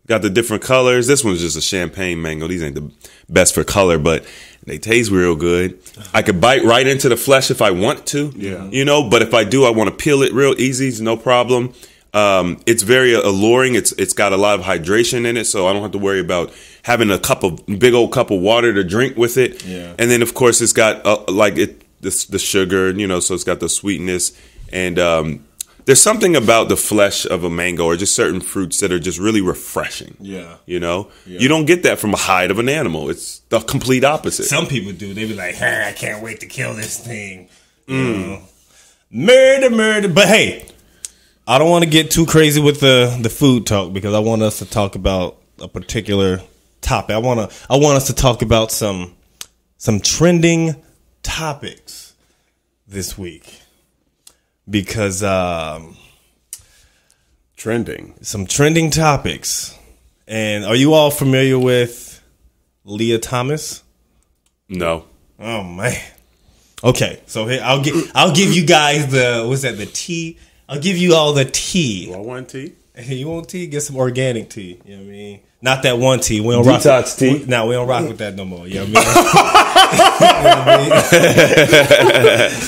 S3: Got the different colors. This one's just a champagne mango. These ain't the best for color, but they taste real good. I could bite right into the flesh if I want to. Yeah. But if I do, I want to peel it real easy. It's no problem. It's very alluring. It's got a lot of hydration in it, so I don't have to worry about having a big old cup of water to drink with it.
S2: Yeah.
S3: And then of course it's got the sugar, you know, so it's got the sweetness. And there's something about the flesh of a mango or just certain fruits that are just really refreshing.
S2: Yeah.
S3: You know,
S2: Yeah.
S3: you don't get that from a hide of an animal. It's the complete opposite.
S2: Some people do. They be like, hey, I can't wait to kill this thing. You know? Murder. But hey, I don't want to get too crazy with the food talk because I want us to talk about a particular topic. I want us to talk about some trending topics this week because
S4: Trending.
S2: some trending topics. And are you all familiar with Leah Thomas?
S3: No.
S2: Oh man. Okay, so here I'll give you guys the tea. I'll give you all the tea.
S4: Do I want tea?
S2: Hey, you want tea? Get some organic tea. You know what I mean? Not that one tea. We don't
S3: Detox tea.
S2: No, we don't rock with that no more. You know what I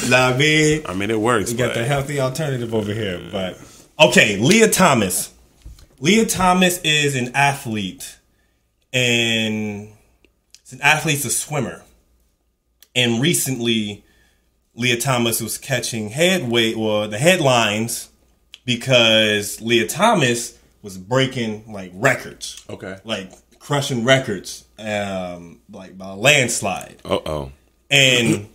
S2: mean? Nah, I mean,
S4: I mean, it works.
S2: we got
S4: but
S2: the healthy alternative over here. But okay, Leah Thomas. Leah Thomas is an athlete, and she's a swimmer. And recently, Leah Thomas was catching the headlines because Leah Thomas was breaking like records.
S4: Okay.
S2: Like crushing records, like by a landslide.
S3: Uh-oh.
S2: And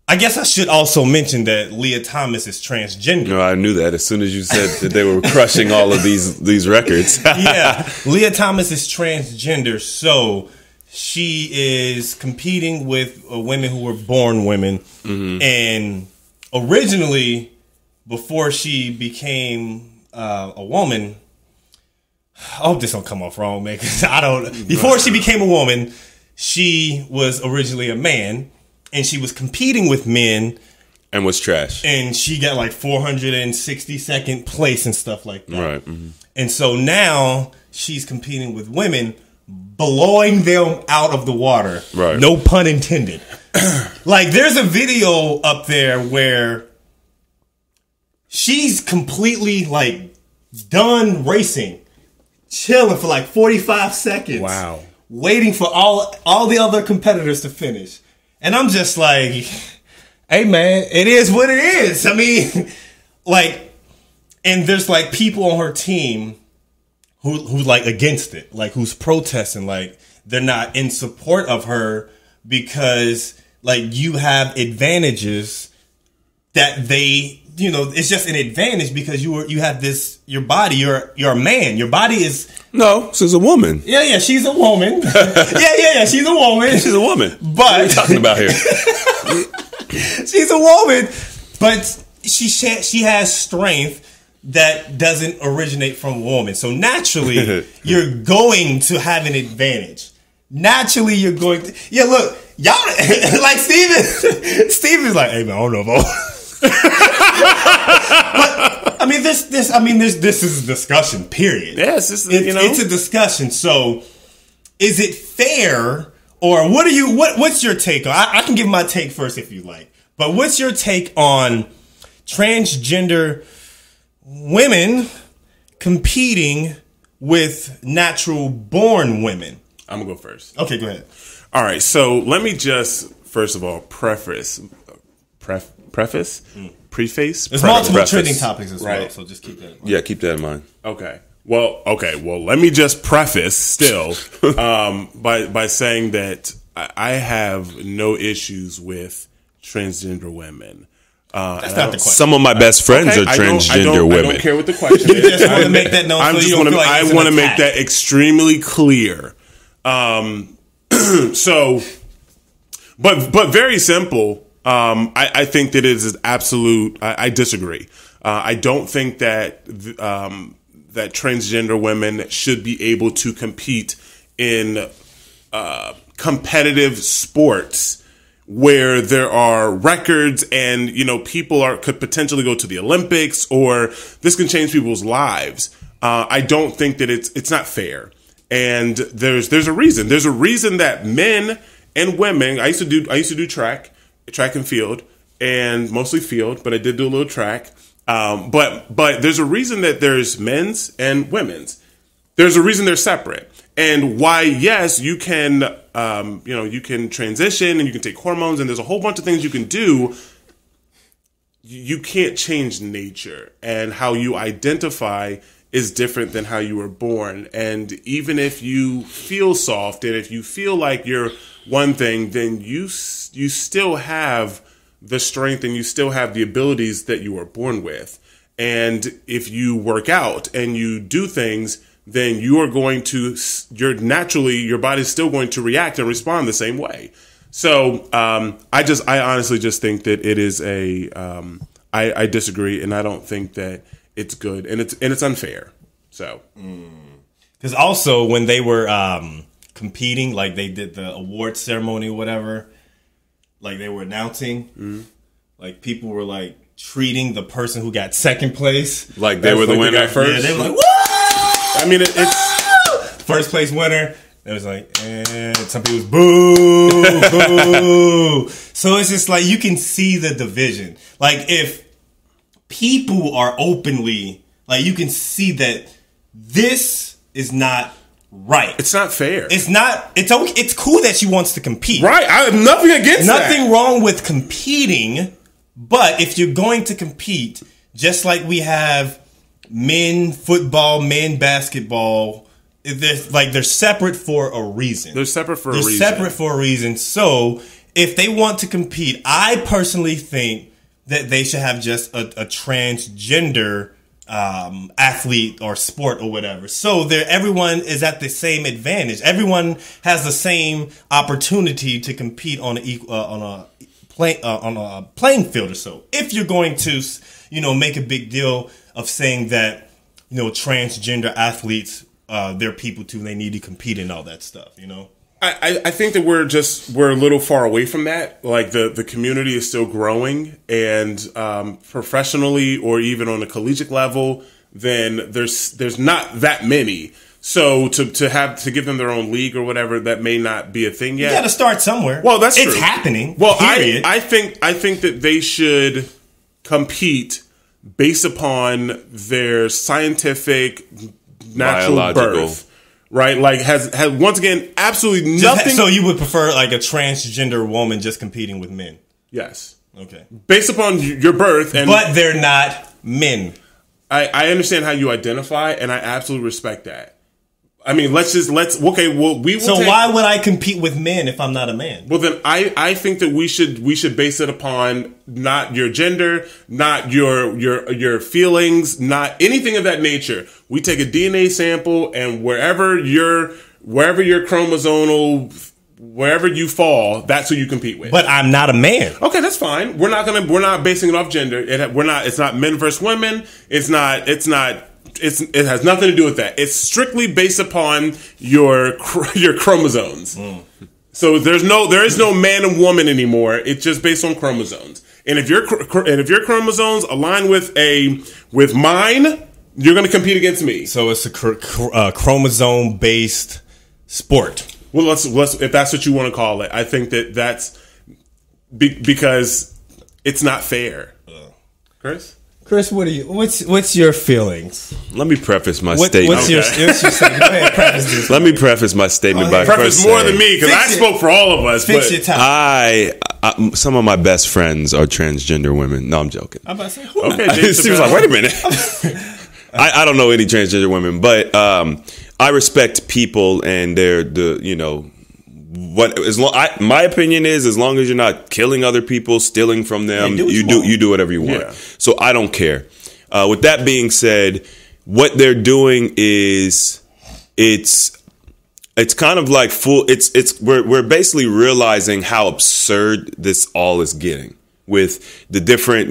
S2: I guess I should also mention that Leah Thomas is transgender.
S3: No, I knew that as soon as you said that they were crushing all of these records.
S2: Yeah, Leah Thomas is transgender, so she is competing with women who were born women. Mm-hmm. And originally, before she became a woman, I hope this don't come off wrong, man, because I don't. Before she became a woman, she was originally a man, and she was competing with men.
S3: And was trash.
S2: And she got like 462nd place and stuff like that.
S3: Right. Mm-hmm.
S2: And so now she's competing with women, blowing them out of the water.
S3: Right.
S2: No pun intended. Like there's a video up there where she's completely like done racing, chilling for like 45 seconds.
S4: Wow.
S2: Waiting for all the other competitors to finish. And I'm just like, hey man, it is what it is. I mean, like, and there's like people on her team who's like against it, like who's protesting, like they're not in support of her because like you have advantages that they, you know, it's just an advantage because you have this, your body, you're a man, your body is.
S3: No, she's a woman.
S2: Yeah, she's a woman. yeah, she's a woman.
S3: She's a woman.
S2: But
S3: what are you talking about here?
S2: She's a woman, but she has strength that doesn't originate from a woman. So naturally, you're going to have an advantage. Naturally, you're going to. Yeah, look, y'all like Steven's like, hey man, I don't know about. But I mean, this is a discussion. Period.
S4: Yes,
S2: It's a discussion. So, is it fair, or what's your take on? I can give my take first if you like. But what's your take on transgender women competing with natural born women?
S4: I'm gonna go first.
S2: Okay, go ahead.
S4: All right, so let me just first of all preface.
S2: There's multiple trending topics as well,
S4: Right.
S2: so just keep that in mind.
S3: Yeah, keep that in mind.
S4: Okay. Well, let me just preface still by saying that I have no issues with transgender women.
S2: That's not the question.
S3: Some of my best friends are transgender women.
S4: I don't care what the question is.
S2: just want to make that known. So you don't feel like
S4: I
S2: it's an
S4: want to make
S2: attack.
S4: that extremely clear. So, but very simple. I think that it is absolute. I disagree. I don't think that that transgender women should be able to compete in competitive sports where there are records and people could potentially go to the Olympics, or this can change people's lives. I don't think that it's not fair. And there's a reason. There's a reason that men and women. I used to do track and field, and mostly field, but I did do a little track. But there's a reason that there's men's and women's. There's a reason they're separate. And why, yes, you can, you can transition and you can take hormones and there's a whole bunch of things you can do. You can't change nature, and how you identify is different than how you were born. And even if you feel soft and if you feel like you're one thing, then you still have the strength and you still have the abilities that you were born with. And if you work out and you do things, then your body's still going to react and respond the same way. So I honestly just think that it is I disagree, and I don't think that it's good, and it's unfair. So
S2: because also when they were competing, like they did the award ceremony or whatever, like they were announcing, like people were like treating the person who got second place
S3: like they were the winner
S2: at first. Yeah, they were like, "Woo!"
S4: I mean, it's
S2: first place winner. It was like, some people was boo, boo. So it's just like you can see the division. Like if people are openly, like you can see that this is not right.
S4: It's not fair.
S2: It's not. It's okay. It's cool that she wants to compete.
S4: Right. I have nothing against that.
S2: Nothing wrong with competing, but if you're going to compete, just like we have men football, men basketball. They're separate for a reason.
S4: They're separate for a reason.
S2: So if they want to compete, I personally think that they should have just a transgender athlete or sport or whatever. So everyone is at the same advantage. Everyone has the same opportunity to compete on a playing field or so. If you're going to, make a big deal of saying that, transgender athletes. They're people too. They need to compete and all that stuff.
S4: I think that we're a little far away from that. Like the community is still growing, and professionally or even on a collegiate level, then there's not that many. So to give them their own league or whatever, that may not be a thing yet.
S2: You got to start somewhere.
S4: Well, that's true.
S2: It's happening.
S4: Well,
S2: period.
S4: I think that they should compete based upon their scientific. Natural
S3: biological
S4: birth, right? Like has once again absolutely nothing.
S2: So you would prefer like a transgender woman just competing with men?
S4: Yes.
S2: Okay.
S4: Based upon your birth,
S2: but they're not men.
S4: I understand how you identify, and I absolutely respect that. I mean, we will.
S2: So why would I compete with men if I'm not a man?
S4: Well, then I think that we should base it upon not your gender, not your feelings, not anything of that nature. We take a DNA sample, and wherever your chromosomal, wherever you fall, that's who you compete with.
S2: But I'm not a man.
S4: Okay, that's fine. We're not basing it off gender. It's not men versus women. It has nothing to do with that. It's strictly based upon your chromosomes. So there is no man and woman anymore. It's just based on chromosomes. And if your chromosomes align with mine, you're going to compete against me.
S2: So it's a chromosome based sport.
S4: Well, let's if that's what you want to call it. I think that's because it's not fair.
S2: Chris, what's your feelings?
S3: Let me preface my statement.
S2: What's your statement? Go ahead, preface this.
S3: Let me preface my statement by
S4: preface
S3: first
S4: more
S3: saying,
S4: than me because I spoke for all of us.
S2: Fix your time.
S3: Some of my best friends are transgender women. No, I'm joking.
S2: I'm about to say,
S4: okay,
S3: she was like, wait a minute. I don't know any transgender women, but I respect people and my opinion is, as long as you're not killing other people, stealing from them, you do whatever you want.
S4: Yeah.
S3: So I don't care. With that being said, what they're doing is it's kind of like we're basically realizing how absurd this all is getting with the different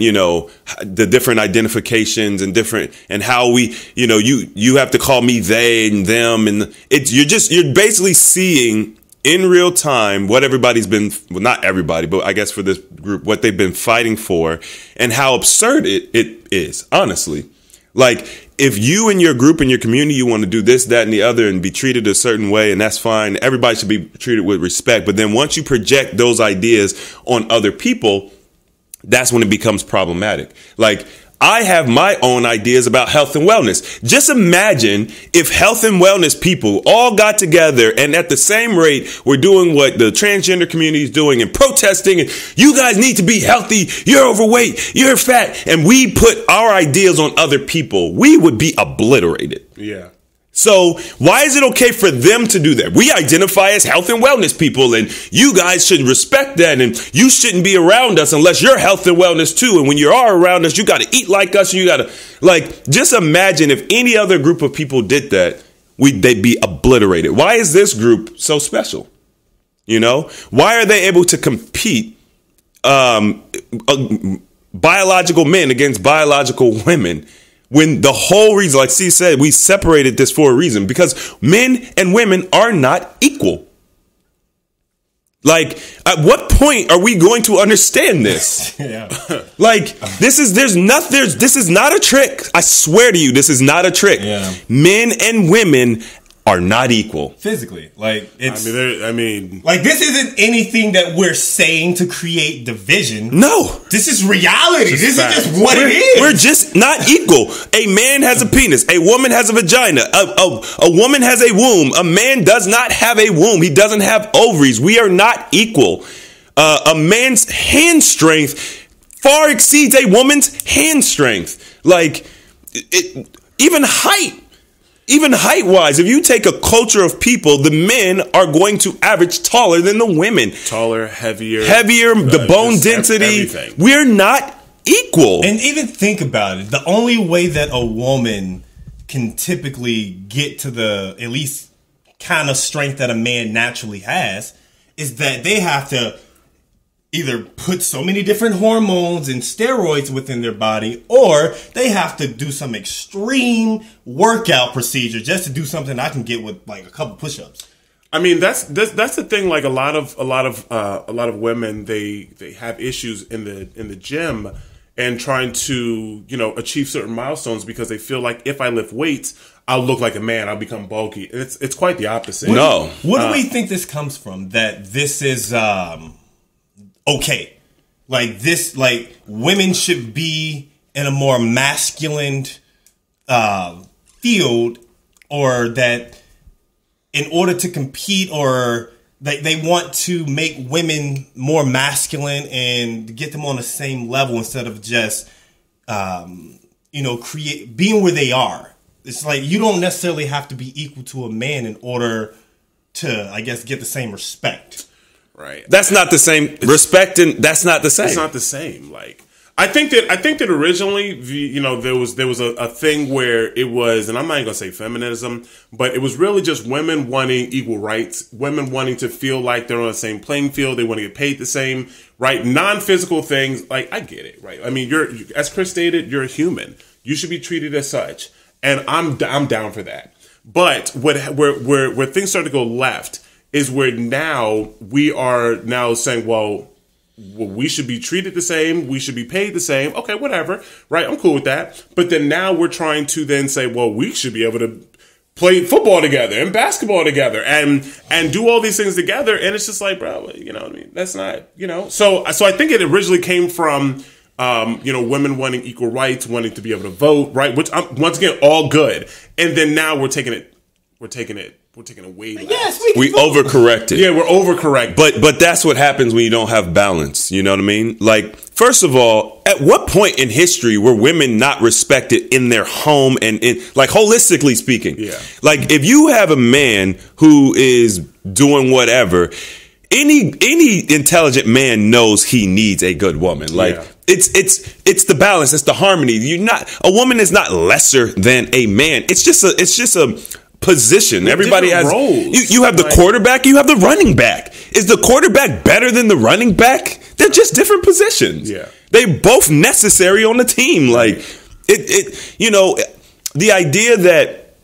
S3: identifications and how we, you have to call me they and them, and you're basically seeing in real time what everybody's been, well, not everybody, but I guess for this group, what they've been fighting for and how absurd it is, honestly. Like, if you and your group and your community, you want to do this, that, and the other and be treated a certain way, and that's fine. Everybody should be treated with respect. But then once you project those ideas on other people, that's when it becomes problematic. Like, I have my own ideas about health and wellness. Just imagine if health and wellness people all got together and at the same rate were doing what the transgender community is doing and protesting, and you guys need to be healthy, you're overweight, you're fat, and we put our ideas on other people. We would be obliterated.
S4: Yeah.
S3: So why is it okay for them to do that? We identify as health and wellness people, and you guys should respect that, and you shouldn't be around us unless you're health and wellness too. And when you are around us, you got to eat like us, and you got to, just imagine if any other group of people did that, they'd be obliterated. Why is this group so special? You know, why are they able to compete biological men against biological women? When the whole reason, like C said, we separated this for a reason, because men and women are not equal. Like, at what point are we going to understand this?
S2: Yeah.
S3: Like, this is not a trick. I swear to you, this is not a trick.
S2: Yeah.
S3: Men and women are not equal.
S2: Physically. Like, it's.
S4: Like,
S2: this isn't anything that we're saying to create division.
S3: No.
S2: This is reality. This is
S4: facts.
S2: just what it is.
S3: We're just not equal. A man has a penis. A woman has a vagina. A woman has a womb. A man does not have a womb. He doesn't have ovaries. We are not equal. A man's hand strength far exceeds a woman's hand strength. Like, even height. Even height-wise, if you take a culture of people, the men are going to average taller than the women.
S4: Taller, heavier,
S3: the bone density.
S4: Everything.
S3: We're not equal.
S2: And even think about it. The only way that a woman can typically get to the at least kind of strength that a man naturally has is that they have to either put so many different hormones and steroids within their body, or they have to do some extreme workout procedure just to do something I can get with like a couple push-ups.
S4: I mean, that's the thing. Like a lot of women, they have issues in the gym and trying to, achieve certain milestones because they feel like if I lift weights, I'll look like a man. I'll become bulky. It's quite the opposite.
S3: No.
S2: What do we think this comes from? That this is okay. Like this, like women should be in a more masculine field, or that in order to compete, or they want to make women more masculine and get them on the same level instead of just, being where they are. It's like you don't necessarily have to be equal to a man in order to, I guess, get the same respect.
S4: Right.
S3: That's not the same. Respect, and that's not the same.
S4: It's not the same. Like I think that originally, there was a thing where it was, and I'm not even gonna say feminism, but it was really just women wanting equal rights, women wanting to feel like they're on the same playing field, they want to get paid the same, right? Non-physical things. Like I get it, right? I mean, as Chris stated, you're a human. You should be treated as such, and I'm down for that. But where things start to go left is where now we are now saying, well, we should be treated the same. We should be paid the same. Okay, whatever. Right. I'm cool with that. But then now we're trying to then say, well, we should be able to play football together and basketball together and do all these things together. And it's just like, bro, you know what I mean? That's not, So I think it originally came from, women wanting equal rights, wanting to be able to vote. Right. Which once again, all good. And then now we're taking it way less.
S2: Yes,
S3: we overcorrected.
S4: Yeah, we're overcorrected.
S3: But that's what happens when you don't have balance. You know what I mean? Like, first of all, at what point in history were women not respected in their home and like holistically speaking?
S4: Yeah.
S3: Like if you have a man who is doing whatever, any intelligent man knows he needs a good woman. Like it's the balance, it's the harmony. A woman is not lesser than a man. It's just a position. Everybody has roles. You have the quarterback, you have the running back. Is the quarterback better than the running back? They're just different positions.
S4: Yeah.
S3: They're both necessary on the team. Like the idea that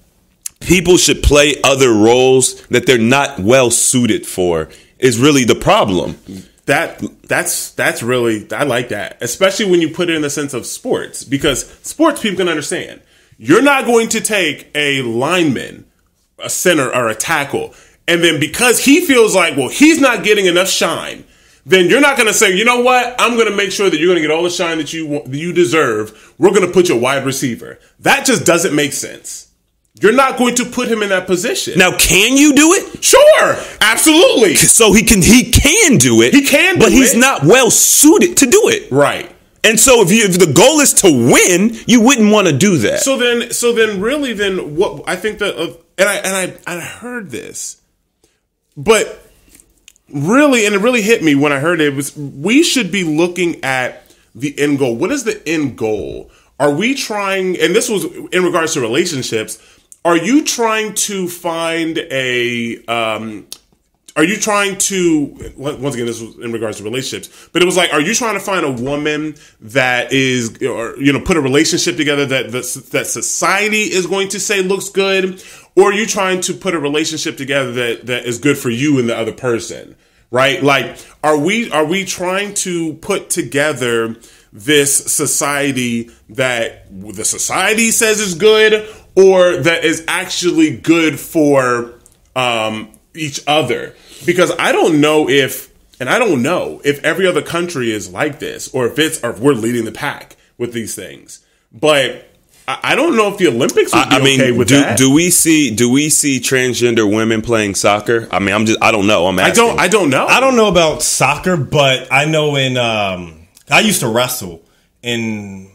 S3: people should play other roles that they're not well suited for is really the problem.
S4: That's really, I like that. Especially when you put it in the sense of sports, because sports people can understand. You're not going to take a lineman, a center, or a tackle, and then because he feels like, well, he's not getting enough shine, then you're not going to say, you know what, I'm going to make sure that you're going to get all the shine that you deserve. We're going to put you a wide receiver. That just doesn't make sense. You're not going to put him in that position.
S3: Now, can you do it?
S4: Sure, absolutely.
S3: So he can do it.
S4: He can do
S3: but he's
S4: it.
S3: not well suited to do it.
S4: Right.
S3: And so if the goal is to win, you wouldn't want to do that.
S4: So then really what I think that and I heard this, but really, and it really hit me when I heard it, was we should be looking at the end goal. What is the end goal? Are we trying, and this was in regards to relationships, are you trying to find are you trying to, once again, this was in regards to relationships, but it was like, are you trying to find a woman that is, or, put a relationship together that society is going to say looks good? Or are you trying to put a relationship together that is good for you and the other person? Right? Like, are we trying to put together this society that the society says is good, or that is actually good for, each other? Because I don't know if every other country is like this, or if we're leading the pack with these things. But I don't know if the Olympics would be okay with that.
S3: Do we see transgender women playing soccer? I mean, I don't know. I'm asking.
S4: I don't know.
S2: I don't know about soccer, but I know I used to wrestle, and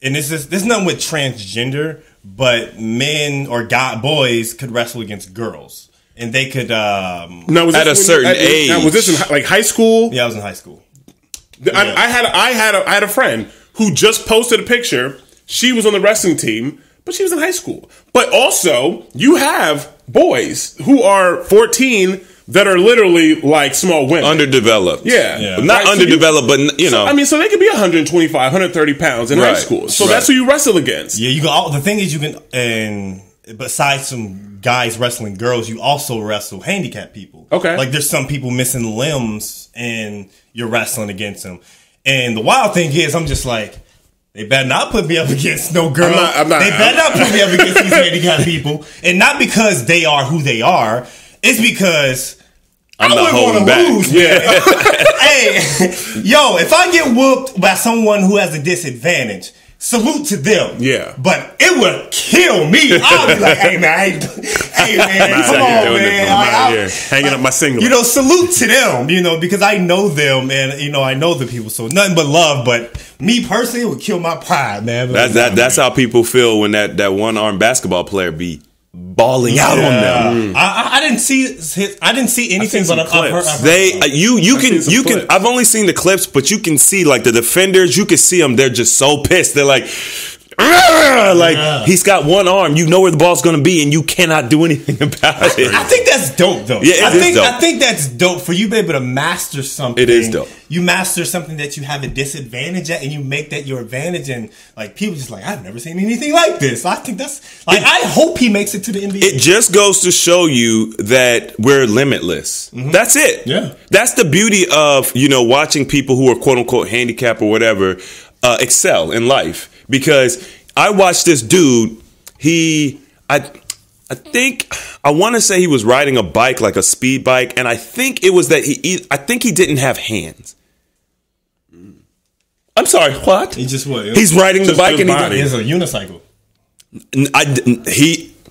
S2: this is nothing with transgender, but men or boys could wrestle against girls. And they could
S3: now, at a certain age.
S4: Now, was this in like high school?
S2: Yeah, I was in high school.
S4: I had a friend who just posted a picture. She was on the wrestling team, but she was in high school. But also, you have boys who are 14 that are literally like small women,
S3: underdeveloped.
S4: Yeah.
S3: Not underdeveloped, but
S4: so they could be 125, 130 pounds in high school. So that's who you wrestle against.
S2: Yeah, you can. The thing is, you can, and besides some guys wrestling girls, you also wrestle handicapped people.
S4: Okay.
S2: Like there's some people missing limbs and you're wrestling against them. And the wild thing is, I'm just like, they better not put me up against no girl. They better not put me up against these handicapped people. And not because they are who they are. It's because
S3: I wouldn't want to lose.
S4: Yeah.
S2: Hey, yo, if I get whooped by someone who has a disadvantage, salute to them.
S4: Yeah.
S2: But it would kill me. I'll be like, hey, man, come on, man.
S4: I'm out hanging up my singlet.
S2: Salute to them, because I know them and, I know the people. So nothing but love. But me personally, it would kill my pride, man.
S3: That's how people feel when that one-armed basketball player be balling out on them.
S2: I didn't see anything, but I've heard.
S3: I've only seen the clips, but you can see like the defenders. You can see them. They're just so pissed. They're like, he's got one arm. You know where the ball's going to be, and you cannot do anything about it.
S2: I think that's dope, though.
S3: Yeah, it is dope.
S2: I think that's dope for you to be able to master something.
S3: It is dope.
S2: You master something that you have a disadvantage at, and you make that your advantage. And like people just like, I've never seen anything like this. I think that's like, I hope he makes it to the NBA.
S3: It just goes to show you that we're limitless. Mm-hmm. That's it.
S2: Yeah,
S3: that's the beauty of watching people who are quote unquote handicapped or whatever excel in life. Because I watched this dude. I think I want to say he was riding a bike, like a speed bike, and I think it was that I think he didn't have hands. I'm sorry, what?
S2: He just what?
S3: He's riding the bike and
S2: he has a unicycle.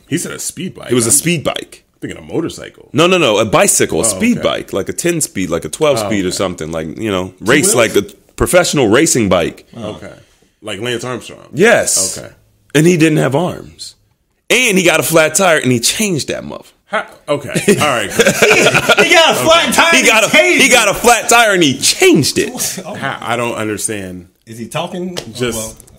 S4: He said a speed bike.
S3: It was a speed bike.
S4: I'm thinking a motorcycle.
S3: No, a bicycle, a speed bike, like a 10 speed, like a 12 speed or something, like race, like a professional racing bike.
S4: Okay, like Lance Armstrong.
S3: Yes.
S4: Okay,
S3: and he didn't have arms, and he got a flat tire, and he changed that muff.
S4: Okay, all right.
S2: He got a flat tire.
S3: He got a flat tire, and he changed it.
S4: I don't understand.
S2: Is he talking?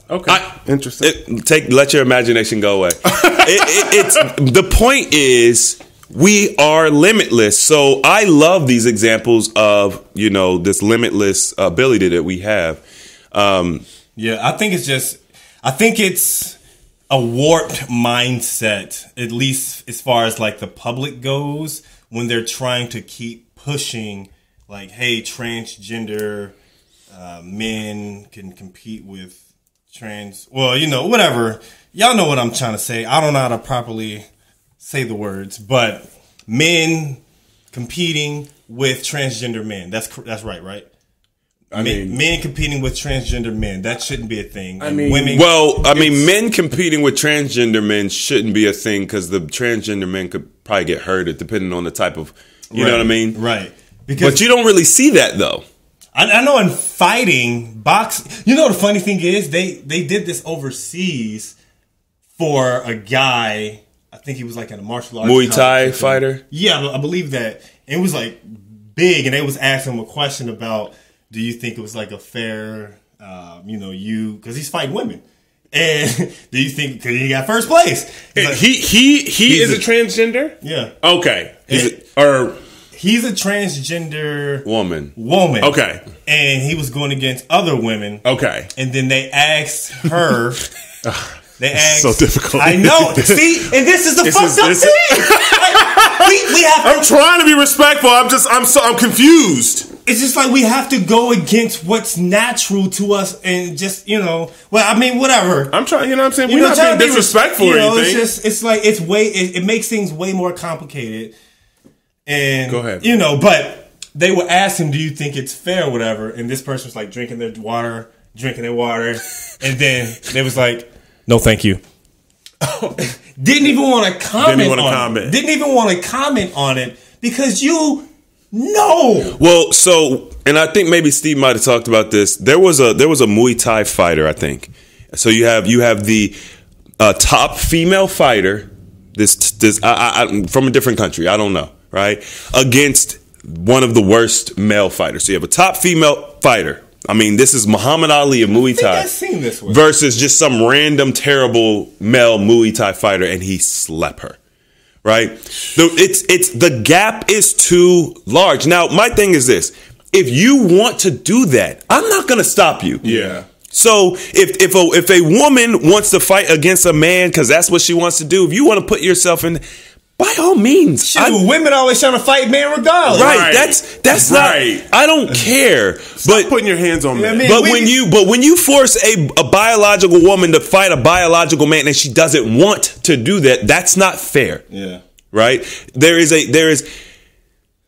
S4: Okay. Interesting.
S3: Let your imagination go away. The point is, we are limitless. So I love these examples of this limitless ability that we have.
S2: I think it's a warped mindset, at least as far as like the public goes, when they're trying to keep pushing like, hey, transgender men can compete with whatever. Y'all know what I'm trying to say. I don't know how to properly say the words, but men competing with transgender men. That's right?
S4: I mean,
S2: men competing with transgender men. That shouldn't be a thing.
S4: I
S2: And
S4: mean-
S2: women.
S3: Men competing with transgender men shouldn't be a thing because the transgender men could probably get hurt depending on the type of, you know what I mean?
S2: Right. Because
S3: But you don't really see that though.
S2: I know in fighting, you know the funny thing is they did this overseas for a guy. I think he was like in a martial arts
S3: Muay Thai
S2: competition.
S3: fighter?
S2: Yeah, I believe that. It was like big, and they was asking him a question about, do you think it was like a fair, because he's fighting women, and do you think because he got first place? He's like,
S4: he is a transgender.
S2: yeah,
S4: Okay,
S2: He's a transgender
S3: Woman.
S4: Okay.
S2: and he was going against other women.
S4: Okay.
S2: And then they asked her. They asked.
S4: So difficult.
S2: I know. See, and this is the fucked up
S4: this-
S2: thing. Like, we have.
S4: I'm trying to be respectful. I'm confused.
S2: It's just like we have to go against what's natural to us, and just Well, I mean, whatever.
S4: I'm trying. You know what I'm saying?
S2: You
S4: We're
S2: know,
S4: not
S2: trying
S4: being
S2: to be
S4: disrespectful or anything.
S2: It's like it's way. It makes things way more complicated. And
S4: Go ahead.
S2: But they would ask him, "Do you think it's fair, or whatever?" And this person was like drinking their water, and then they was like, "No, thank you." Didn't even want to comment. Didn't even want to comment on it because you know.
S3: Well, and I think maybe Steve might have talked about this. There was a Muay Thai fighter, I think. So you have the top female fighter, this from a different country, I don't know, right? Against one of the worst male fighters. So you have a top female fighter. I mean, this is Muhammad Ali of Muay Thai
S2: I've seen this one.
S3: versus just some random terrible male Muay Thai fighter, and he slept her. Right? The gap is too large. Now, my thing is this: if you want to do that, I'm not going to stop you.
S4: Yeah.
S3: So if a woman wants to fight against a man because that's what she wants to do, if you want to put yourself in, by all means.
S2: Shoot, women always trying to fight men regardless.
S3: Right. That's
S4: Right.
S3: not. I don't care.
S4: Stop putting your hands on men.
S2: I mean,
S3: But when you force a biological woman to fight a biological man and she doesn't want to do that, that's not fair.
S2: Yeah.
S3: Right? There is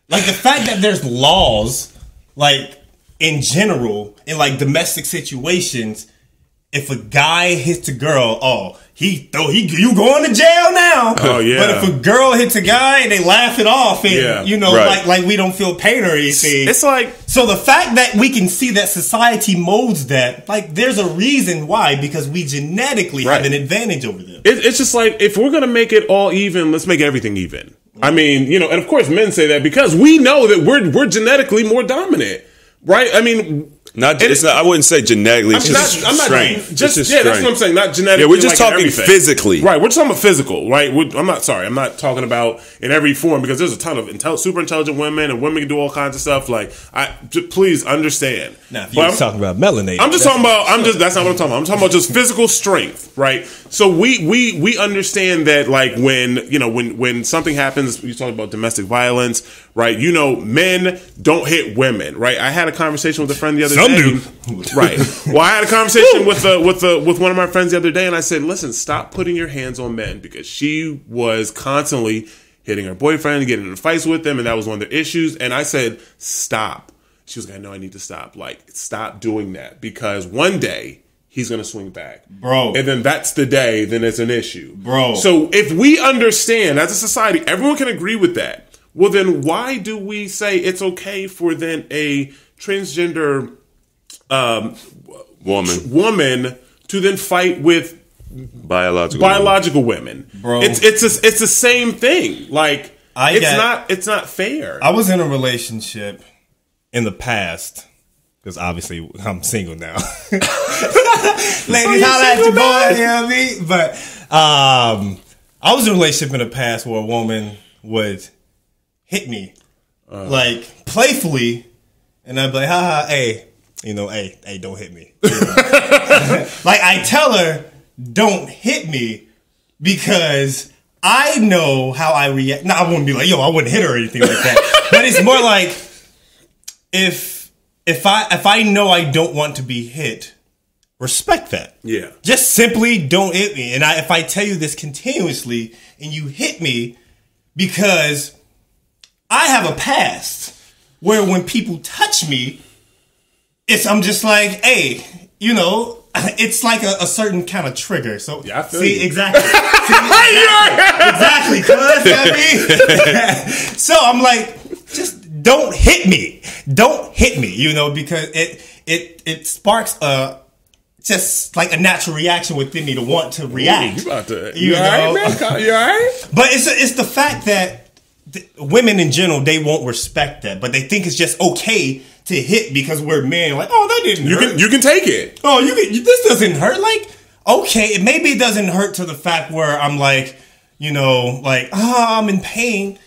S2: Like the fact that there's laws, like in general, in like domestic situations, if a guy hits a girl, you going to jail now.
S4: Oh, yeah.
S2: But if a girl hits a guy, they laugh it off, and
S3: Right.
S2: like we don't feel pain or anything.
S4: It's like,
S2: So the fact that we can see that society molds that, like, there's a reason why, because we genetically have
S4: Right.
S2: an advantage over them.
S4: it's just like, if we're gonna make it all even, let's make everything even. I mean, and of course men say that because we know that we're genetically more dominant, right? I mean,
S3: I wouldn't say genetically. It's just strength. It's just
S4: that's what I'm
S3: strength.
S4: saying. Not genetically.
S3: Yeah, we're just
S4: like in
S3: talking
S4: everything.
S3: physically.
S4: Right, we're just talking about physical, right? I'm not talking about in every form because there's a ton of super intelligent women and women can do all kinds of stuff. Like, please understand.
S2: Now, if you're talking about melanated,
S4: I'm just talking about. That's not what I'm talking about. I'm talking about just physical strength, right? So we understand that, like, when something happens, you talk about domestic violence, right? Men don't hit women, right? I had a conversation with a friend the other
S2: Some
S4: day.
S2: do.
S4: Right. Well, I had a conversation with one of my friends the other day, and I said, "Listen, stop putting your hands on men," because she was constantly hitting her boyfriend, getting in fights with them, and that was one of the issues. And I said, "Stop." She was like, "No, I need to stop. Like, stop doing that because one day he's gonna swing back,
S2: bro.
S4: And then that's the day. Then it's an issue,
S2: bro.
S4: So if we understand as a society, everyone can agree with that. Well, then why do we say it's okay for then a transgender woman to then fight with biological women?
S2: Bro,
S4: it's the same thing. Like, it's not fair.
S2: I was in a relationship in the past because obviously I'm single now. Ladies, holla at your boy. You know what I mean? But I was in a relationship in the past where a woman would hit me like playfully, and I'd be like, haha, hey, hey, don't hit me. Like, I tell her, don't hit me because I know how I react. Now, I wouldn't be like, I wouldn't hit her or anything like that. But it's more like, if I know I don't want to be hit, respect that.
S4: Yeah.
S2: Just simply don't hit me. And if I tell you this continuously and you hit me because I have a past where when people touch me, I'm just like, hey, it's like a certain kind of trigger. So
S4: yeah, I feel
S2: see,
S4: you.
S2: exactly. Exactly. So I'm like, just don't hit me. Don't hit me, because it sparks just like a natural reaction within me to want to react.
S4: You about to?
S2: You
S4: all right, man? You all right?
S2: But it's the fact that women in general, they won't respect that, but they think it's just okay to hit because we're men. Like, oh, that didn't hurt.
S4: You can take it.
S2: Oh, this doesn't hurt. Like, okay, maybe it doesn't hurt to the fact where I'm like, I'm in pain.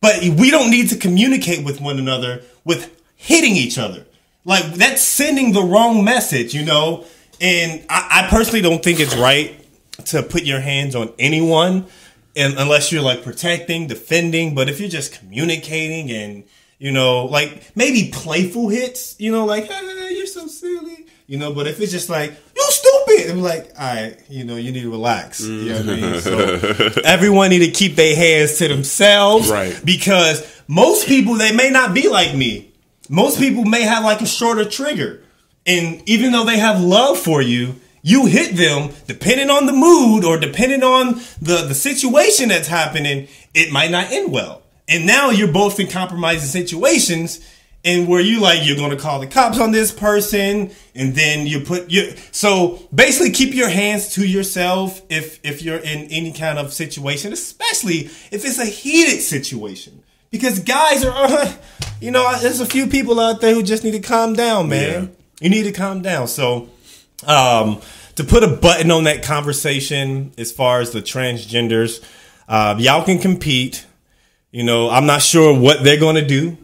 S2: But we don't need to communicate with one another with hitting each other. Like, that's sending the wrong message, And I personally don't think it's right to put your hands on anyone. And unless you're like protecting, defending, but if you're just communicating and, like maybe playful hits, like, hey, you're so silly, but if it's just like, you stupid, I'm like, all right, you need to relax. You know what I mean? So everyone need to keep their hands to themselves.
S4: Right.
S2: Because most people, they may not be like me. Most people may have like a shorter trigger. And even though they have love for you, you hit them, depending on the mood or depending on the situation that's happening, it might not end well. And now you're both in compromising situations, and where you're going to call the cops on this person, and then so basically keep your hands to yourself if you're in any kind of situation, especially if it's a heated situation. Because guys are, there's a few people out there who just need to calm down, man. Yeah. You need to calm down. So, to put a button on that conversation as far as the transgenders, y'all can compete. I'm not sure what they're going to do.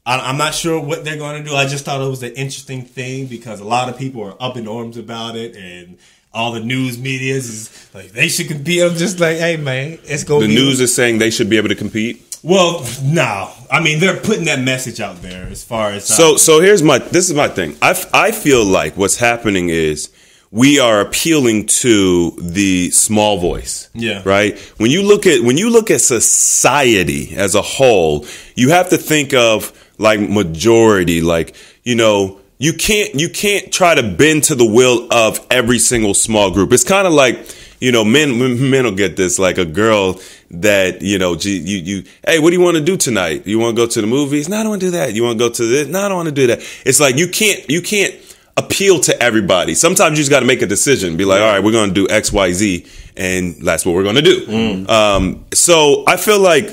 S2: I'm not sure what they're going to do. I just thought it was an interesting thing because a lot of people are up in arms about it, and all the news media is like, they should compete. I'm just like, hey, man, it's going to be...
S3: The news is saying they should be able to compete?
S2: Well, no. I mean, they're putting that message out there as far as...
S3: So this is my thing. I feel like what's happening is we are appealing to the small voice.
S2: Yeah.
S3: Right? When you look at society as a whole, you have to think of like majority, like, you can't try to bend to the will of every single small group. It's kind of like, men will get this, like a girl that, hey, what do you want to do tonight? You want to go to the movies? No, I don't want to do that. You want to go to this? No, I don't want to do that. It's like, you can't appeal to everybody. Sometimes you just got to make a decision. Be like, all right, we're going to do X, Y, Z, and that's what we're going to do. So I feel like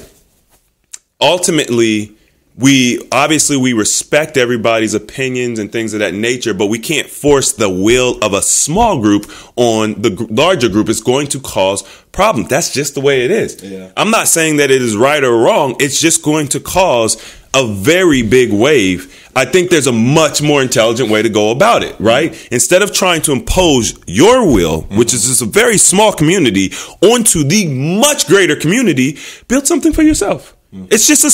S3: ultimately we respect everybody's opinions and things of that nature, but we can't force the will of a small group on the larger group. It's going to cause problems. That's just the way it is.
S2: Yeah.
S3: I'm not saying that it is right or wrong. It's just going to cause a very big wave. I think there's a much more intelligent way to go about it, right? Instead of trying to impose your will, which is just a very small community, onto the much greater community, build something for yourself. It's just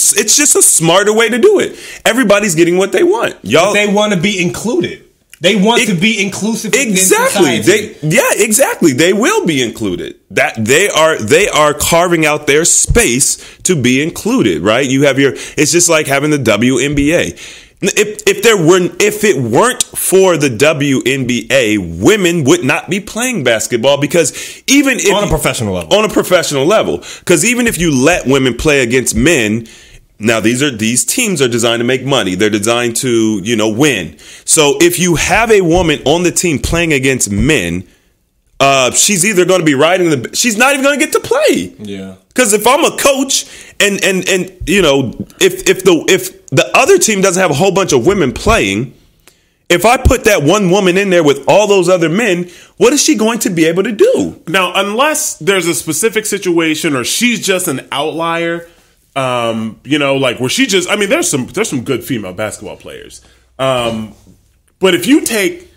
S3: a smarter way to do it. Everybody's getting what they want. Y'all,
S2: they want to be included. They want to be inclusive.
S3: Exactly. Exactly. They will be included. That they are carving out their space to be included, right? You have it's just like having the WNBA. If it weren't for the WNBA, women would not be playing basketball, because even if
S2: on a professional level,
S3: because even if you let women play against men, now these teams are designed to make money. They're designed to, win. So if you have a woman on the team playing against men, she's either going to be she's not even going to get to play.
S2: Yeah.
S3: Because if I'm a coach and if the other team doesn't have a whole bunch of women playing, if I put that one woman in there with all those other men, what is she going to be able to do?
S4: Now, unless there's a specific situation or she's just an outlier, like where she just, there's some good female basketball players. But if you take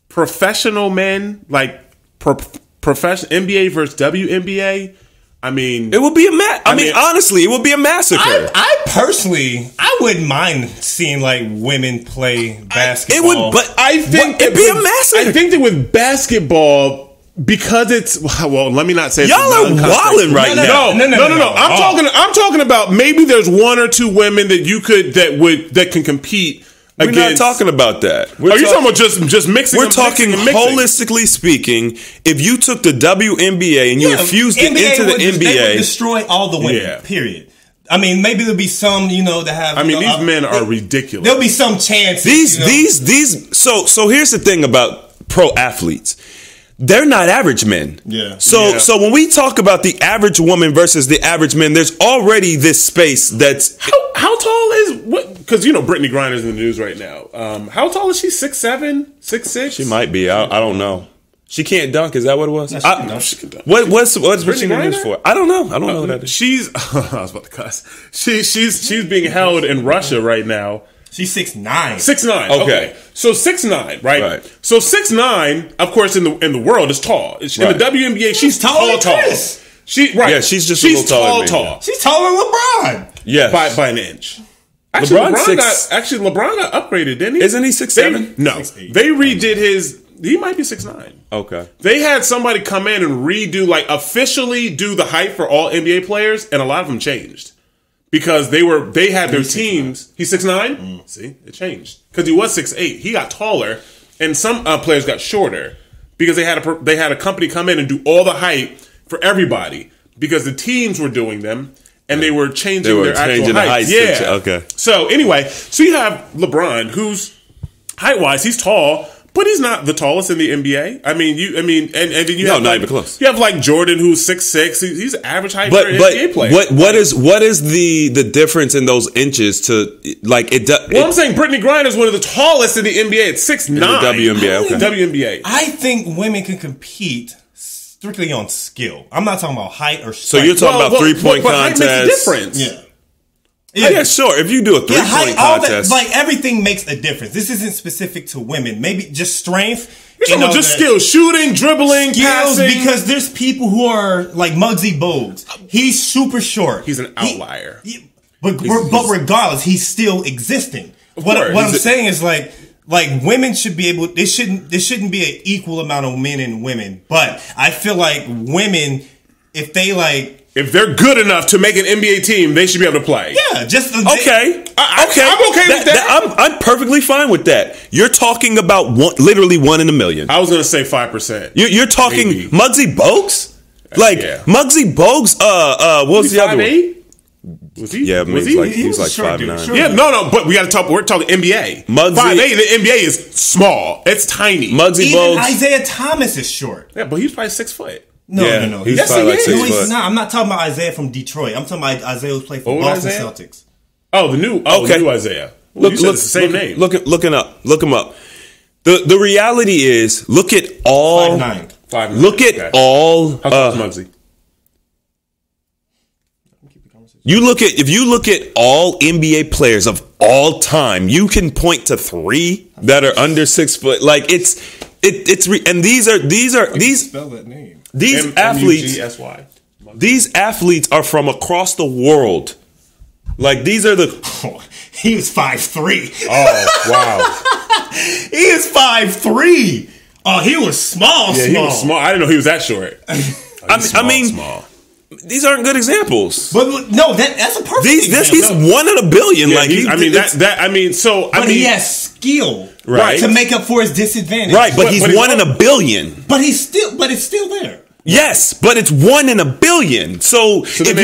S4: professional men, like professional NBA versus WNBA,
S3: it would be honestly, it would be a massacre.
S2: I personally, I wouldn't mind seeing like women play basketball.
S3: It would, but I think
S4: it'd be a massacre. I think that with basketball, because it's well. Let me not say
S3: Y'all are
S4: it's a
S3: wilding right now.
S4: No. I'm talking about maybe there's one or two women that can compete.
S3: We're not talking about that.
S4: Are you talking about just mixing?
S3: We're talking holistically speaking. If you took the WNBA and you infused it into the NBA,
S2: they would destroy all the women.
S4: Yeah.
S2: Period. I mean, maybe there'll be some, that have.
S4: I mean, these men are ridiculous.
S2: There'll be some chances.
S3: These. So here's the thing about pro athletes. They're not average men.
S2: Yeah.
S3: So when we talk about the average woman versus the average man, there's already this space that's
S4: how tall is what? Because Brittany Griner's in the news right now. How tall is she? 6'7", 6'6"?
S3: She might be. I don't know. She can't dunk. Is that what it was?
S4: No, she can dunk.
S3: What's Brittany
S4: Griner?
S3: news for? I don't know. I don't know what that is.
S4: She's. I was about to cuss. She's being held in Russia right now.
S2: She's 6'9".
S4: 6'9". Okay. So 6'9", right? So 6'9", of course, in the world is tall. In the WNBA, she's tall.
S3: Yeah, she's just a little taller than me.
S4: Tall.
S2: She's taller than LeBron.
S3: Yeah,
S4: by an inch. Actually, LeBron got upgraded, didn't he?
S3: Isn't he 6'7"?
S4: No,
S2: 6'8".
S4: they redid his. He might be 6'9".
S3: Okay.
S4: They had somebody come in and officially do the height for all NBA players, and a lot of them changed. Because they had their teams. He's 6'9". See, it changed because he was 6'8". He got taller, and some players got shorter because they had a company come in and do all the height for everybody because the teams were doing them and they were changing their actual heights. Yeah.
S3: Okay.
S4: So anyway, you have LeBron, who's height wise, he's tall. But he's not the tallest in the NBA. I mean, and then you have
S3: not even close.
S4: You have like Jordan, who's 6'6". He's average height
S3: but,
S4: for an
S3: but
S4: NBA player.
S3: What is the difference in those inches to like it?
S4: Well, I'm saying Brittany Griner is one of the tallest in the NBA at 6'9".
S3: The WNBA, okay.
S4: WNBA.
S2: I think women can compete strictly on skill. I'm not talking about height or strength.
S3: So you're talking about 3-point
S4: contest.
S3: contest.
S4: Height makes a difference.
S3: Yeah, sure. If you do a 3-point contest,
S2: everything makes a difference. This isn't specific to women. Maybe just strength.
S4: You're talking about just skills, shooting, dribbling, passing.
S2: Because there's people who are like Muggsy Bogues. He's super short.
S4: He's an outlier.
S2: But regardless, he's still existing. What I'm saying is like women should be able. There shouldn't be an equal amount of men and women. But I feel like women, if they're good enough to make an NBA team, they should be able to play. Yeah, just
S3: okay.
S4: I'm okay with that.
S3: I'm perfectly fine with that. You're talking about literally 1 in a million.
S4: I was going to say 5%.
S3: You're talking maybe. Muggsy Bogues? Muggsy Bogues. What was the other one?
S4: Was he?
S3: Yeah,
S4: was
S3: he was like 5'9".
S4: Sure. Yeah, no, but we got to talk. We're talking NBA. 5'8". The NBA is small. It's tiny.
S3: Muggsy Bogues.
S2: Isaiah Thomas is short.
S4: Yeah, but he's probably 6 foot.
S2: No.
S3: He's probably like 6 foot.
S2: I'm not talking about Isaiah from Detroit. I'm talking about Isaiah who's played for Boston Celtics.
S4: Oh, the new Isaiah. Well, look, it's the same name.
S3: Look him up. The reality is, look at all.
S4: 5'9".
S3: Look at all.
S4: How tall is Muggsy?
S3: If you look at all NBA players of all time, you can point to 3 that are under 6 foot. Like and these
S2: spell that name.
S3: These athletes.
S4: M-U-G-S-Y.
S3: These athletes are from across the world. Like these are
S2: he was 5'3".
S4: Oh wow.
S2: He is 5'3". Oh, he was small.
S4: Yeah, he was small. I didn't know he was that short.
S3: I mean, these aren't good examples.
S2: But no, that's a perfect example.
S3: He's 1 in a billion.
S2: Yeah,
S3: he
S2: has skill,
S3: right,
S2: to make up for his disadvantage.
S3: Right, but he's 1 in a billion.
S2: But it's still there.
S3: Yes, but it's 1 in a billion. So if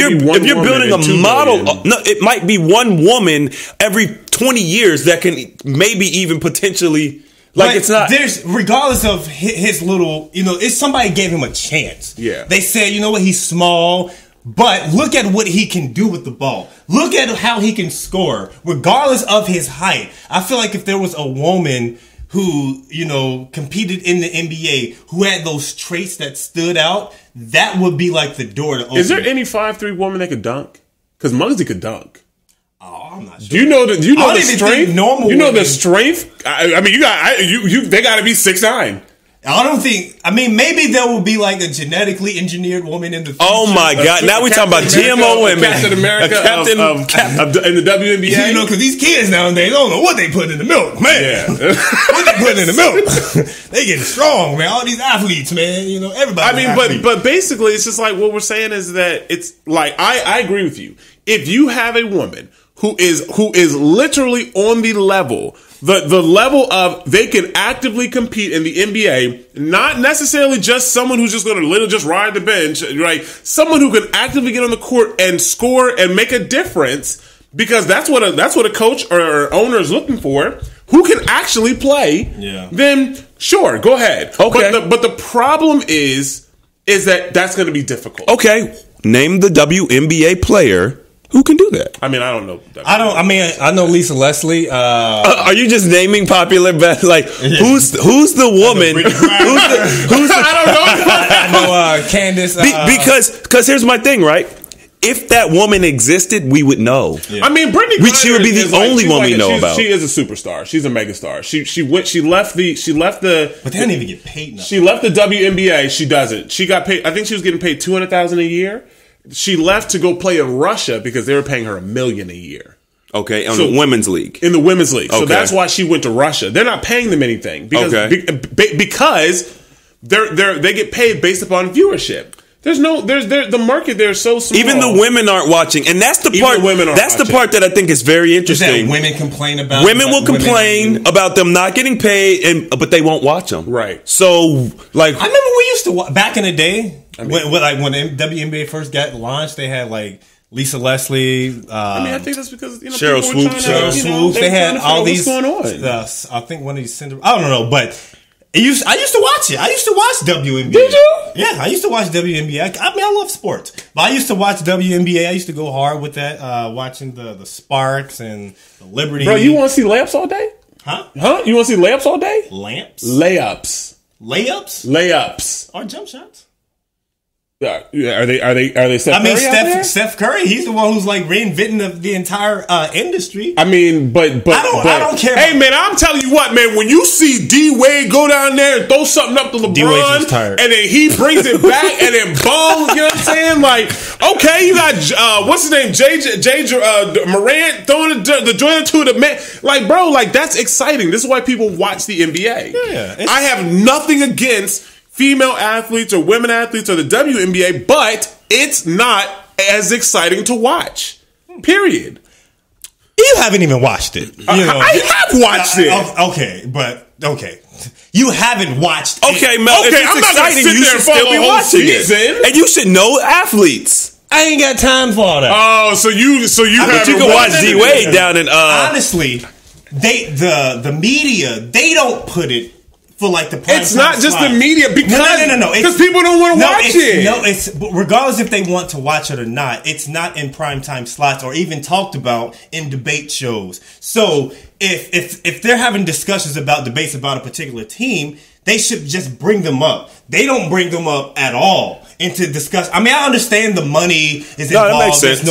S3: you're building a model, no, it might be one woman every 20 years that can maybe even potentially. Like, it's not.
S2: There's, regardless of his little, if somebody gave him a chance.
S4: Yeah.
S2: They said, you know what, he's small, but look at what he can do with the ball. Look at how he can score, regardless of his height. I feel like if there was a woman who, competed in the NBA, who had those traits that stood out, that would be like the door to open.
S4: Is there any 5'3" woman that could dunk? Because Muggsy could dunk.
S2: Oh, I'm not sure.
S4: Do you know the strength?
S2: Normal.
S4: You know the strength. I mean, they got to be 6'9".
S2: I don't think. I mean, maybe there will be like a genetically engineered woman in the future.
S3: Oh my God! Now we're talking about GMO women.
S4: Captain America in the WNBA.
S2: You know, because these kids nowadays don't know what they put in the milk, man.
S4: Yeah.
S2: What they put in the milk? They getting strong, man. All these athletes, man. You know, everybody.
S4: I mean, but basically, it's just like what we're saying is that it's like I agree with you. If you have a woman who is literally on the level. The level of they can actively compete in the NBA, not necessarily just someone who's just going to literally just ride the bench, right? Someone who can actively get on the court and score and make a difference, because that's what a coach or owner is looking for. Who can actually play?
S2: Yeah.
S4: Then sure, go ahead.
S3: Okay.
S4: But the problem is that's going to be difficult.
S3: Okay, name the WNBA player who can do that.
S4: I mean, I don't know.
S2: I know Lisa Leslie.
S3: Are you just naming popular? Like who's the woman? Who's the,
S4: I don't know.
S2: I know Candace.
S3: Because here's my thing, right? If that woman existed, we would know.
S4: Yeah. I mean, Brittany Griner
S3: she would be the only one we know about.
S4: She is a superstar. She's a megastar. She left the.
S2: But they don't even get paid now.
S4: She left the WNBA. She doesn't. She got paid. I think she was getting paid $200,000 a year. She left to go play in Russia because they were paying her $1 million a year.
S3: Okay, on the women's league.
S4: In the women's league. So
S3: okay.
S4: that's why she went to Russia. They're not paying them anything because they get paid based upon viewership. The market there is so small.
S3: Even the women aren't watching, and that's the part. The part that I think is very interesting.
S2: Women complain about.
S3: Women will complain about them not getting paid, but they won't watch them.
S4: Right.
S3: So, like,
S2: I remember we used to watch back in the day when WNBA first got launched. They had like Lisa Leslie.
S4: I think that's because
S3: Cheryl
S2: Swoops. They had all these.
S4: What's going on?
S2: I think one of these. I don't know, but. I used to watch it. I used to watch WNBA.
S4: Did you?
S2: Yeah, I used to watch WNBA. I mean, I love sports, but I used to watch WNBA. I used to go hard with that, watching the Sparks and the Liberty.
S4: Bro, you want to see layups all day?
S2: Huh?
S4: You want to see layups all day?
S2: Lamps?
S4: Layups.
S2: Or jump shots?
S4: Are they Steph Curry?
S2: Steph Curry, he's the one who's like reinventing the entire industry.
S4: I mean, but
S2: I don't care.
S4: Hey man, I'm telling you what, man. When you see D Wade go down there and throw something up to LeBron, and then he brings it back and then boom, you know what I'm saying? Like, okay, you got what's his name, J. Morant throwing the joint to the man. Like, bro, like that's exciting. This is why people watch the NBA.
S2: Yeah,
S4: I have nothing against female athletes or women athletes or the WNBA, but it's not as exciting to watch. Period.
S2: You haven't even watched it.
S4: I have watched it.
S2: Okay. You haven't watched it.
S3: Okay, Mel, if it's
S4: I'm
S3: exciting,
S4: not
S3: you should still be watching it. And you should know athletes.
S2: I ain't got time for all that.
S4: Oh, so you
S3: but you can watch D-Wade down in...
S2: Honestly, the media, they don't put it for like the prime.
S4: It's not just the media because
S2: no.
S4: Because people don't want to watch it.
S2: No, it's regardless if they want to watch it or not. It's not in primetime slots or even talked about in debate shows. So if they're having discussions about debates about a particular team, they should just bring them up. They don't bring them up at all into discuss. I mean, I understand the money is involved.
S3: That makes sense.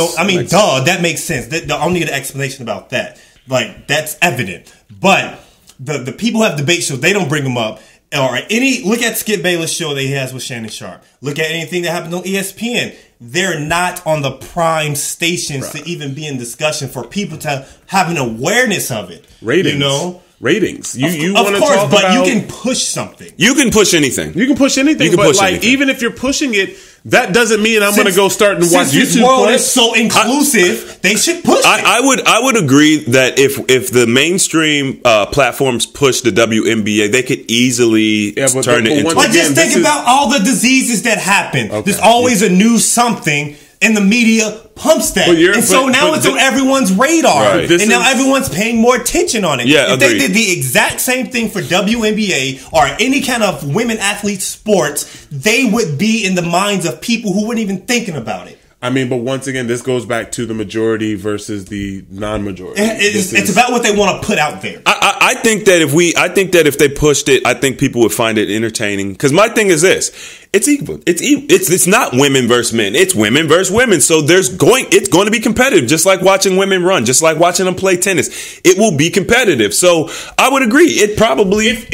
S2: That makes sense. I don't need an explanation about that. Like that's evident, but. The people have debate shows, they don't bring them up. Or look at Skip Bayless show that he has with Shannon Sharp. Look at anything that happens on ESPN. They're not on the prime stations to even be in discussion for people to have an awareness of it.
S4: Ratings.
S2: You know?
S4: Ratings. You
S2: of
S4: want to
S2: course,
S4: talk
S2: but
S4: about,
S2: you can push something.
S3: You can push anything.
S4: Even if you're pushing it, that doesn't mean I'm going to go start and watch YouTube.
S2: This world is so inclusive, they should push it.
S3: I would agree that if the mainstream platforms push the WNBA, they could easily turn it into.
S2: But just think about all the diseases that happen. Okay. There's always a new something. And the media pumps that. Now it's on everyone's radar. Right. And now everyone's paying more attention on it.
S3: Yeah,
S2: if they did the exact same thing for WNBA or any kind of women athlete sports, they would be in the minds of people who weren't even thinking about it.
S4: I mean, but once again, this goes back to the majority versus the non-majority.
S2: It's about what they want to put out there.
S3: I think that if they pushed it, I think people would find it entertaining. Because my thing is this: It's equal. It's not women versus men. It's women versus women. So it's going to be competitive, just like watching women run, just like watching them play tennis. It will be competitive. So I would agree. It probably
S4: if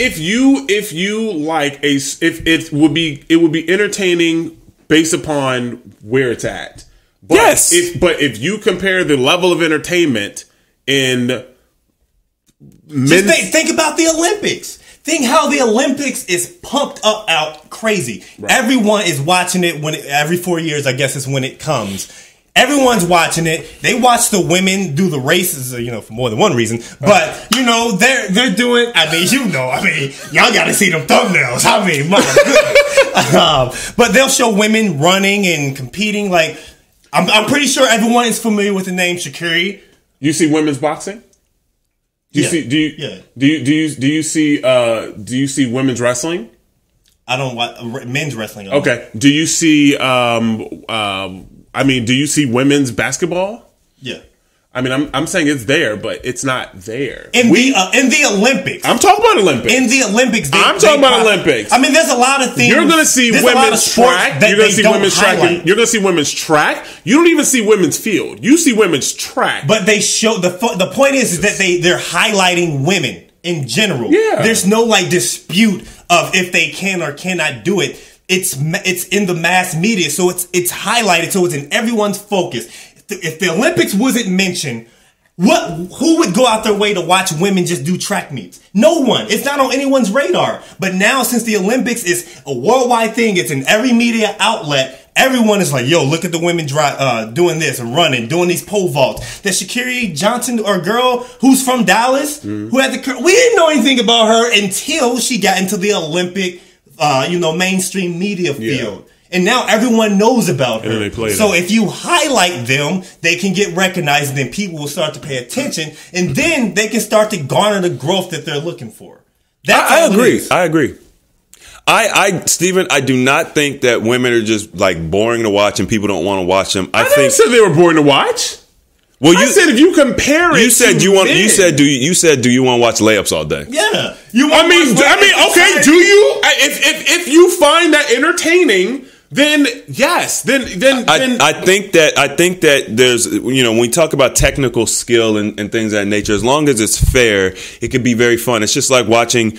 S4: it would be entertaining based upon where it's at. But
S3: yes.
S4: If you compare the level of entertainment in
S2: Just think about the Olympics. Think how the Olympics is pumped up out crazy. Right. Everyone is watching it every 4 years, I guess, is when it comes. Everyone's watching it. They watch the women do the races, for more than one reason. But, they're doing, y'all got to see them thumbnails. My goodness. But they'll show women running and competing. Like, I'm pretty sure everyone is familiar with the name Sha'Carri.
S4: You see women's boxing? Do you see women's wrestling?
S2: I don't watch men's wrestling.
S4: Okay. Do you see do you see women's basketball?
S2: Yeah.
S4: I'm saying it's there, but it's not there.
S2: In the Olympics.
S4: I'm talking about Olympics.
S2: In the Olympics.
S4: Olympics.
S2: There's a lot of things.
S4: You're going to see women's track. You're going to see women's track. You're going to see women's track. You don't even see women's field. You see women's track.
S2: But they show the point is that they're highlighting women in general.
S4: Yeah.
S2: There's no dispute of if they can or cannot do it. It's in the mass media, so it's highlighted, so it's in everyone's focus. If the Olympics wasn't mentioned, who would go out their way to watch women just do track meets? No one. It's not on anyone's radar. But now, since the Olympics is a worldwide thing, it's in every media outlet. Everyone is like, yo, look at the women doing this and running, doing these pole vaults. That Sha'Carri Johnson, or girl who's from Dallas, who had we didn't know anything about her until she got into the Olympic, mainstream media field. Yeah. And now everyone knows about her. So if you highlight them, they can get recognized, and then people will start to pay attention, and then they can start to garner the growth that they're looking for.
S3: I agree. Stephen, I do not think that women are just boring to watch and people don't want to watch them.
S4: I think said they were boring to watch.
S3: Well,
S4: you said if you compare it,
S3: you said do you want to watch layups all day?
S2: Yeah.
S4: Okay. Do you? If you find that entertaining, then yes. Then
S3: I think that there's when we talk about technical skill and things of that nature, as long as it's fair, it could be very fun. It's just like watching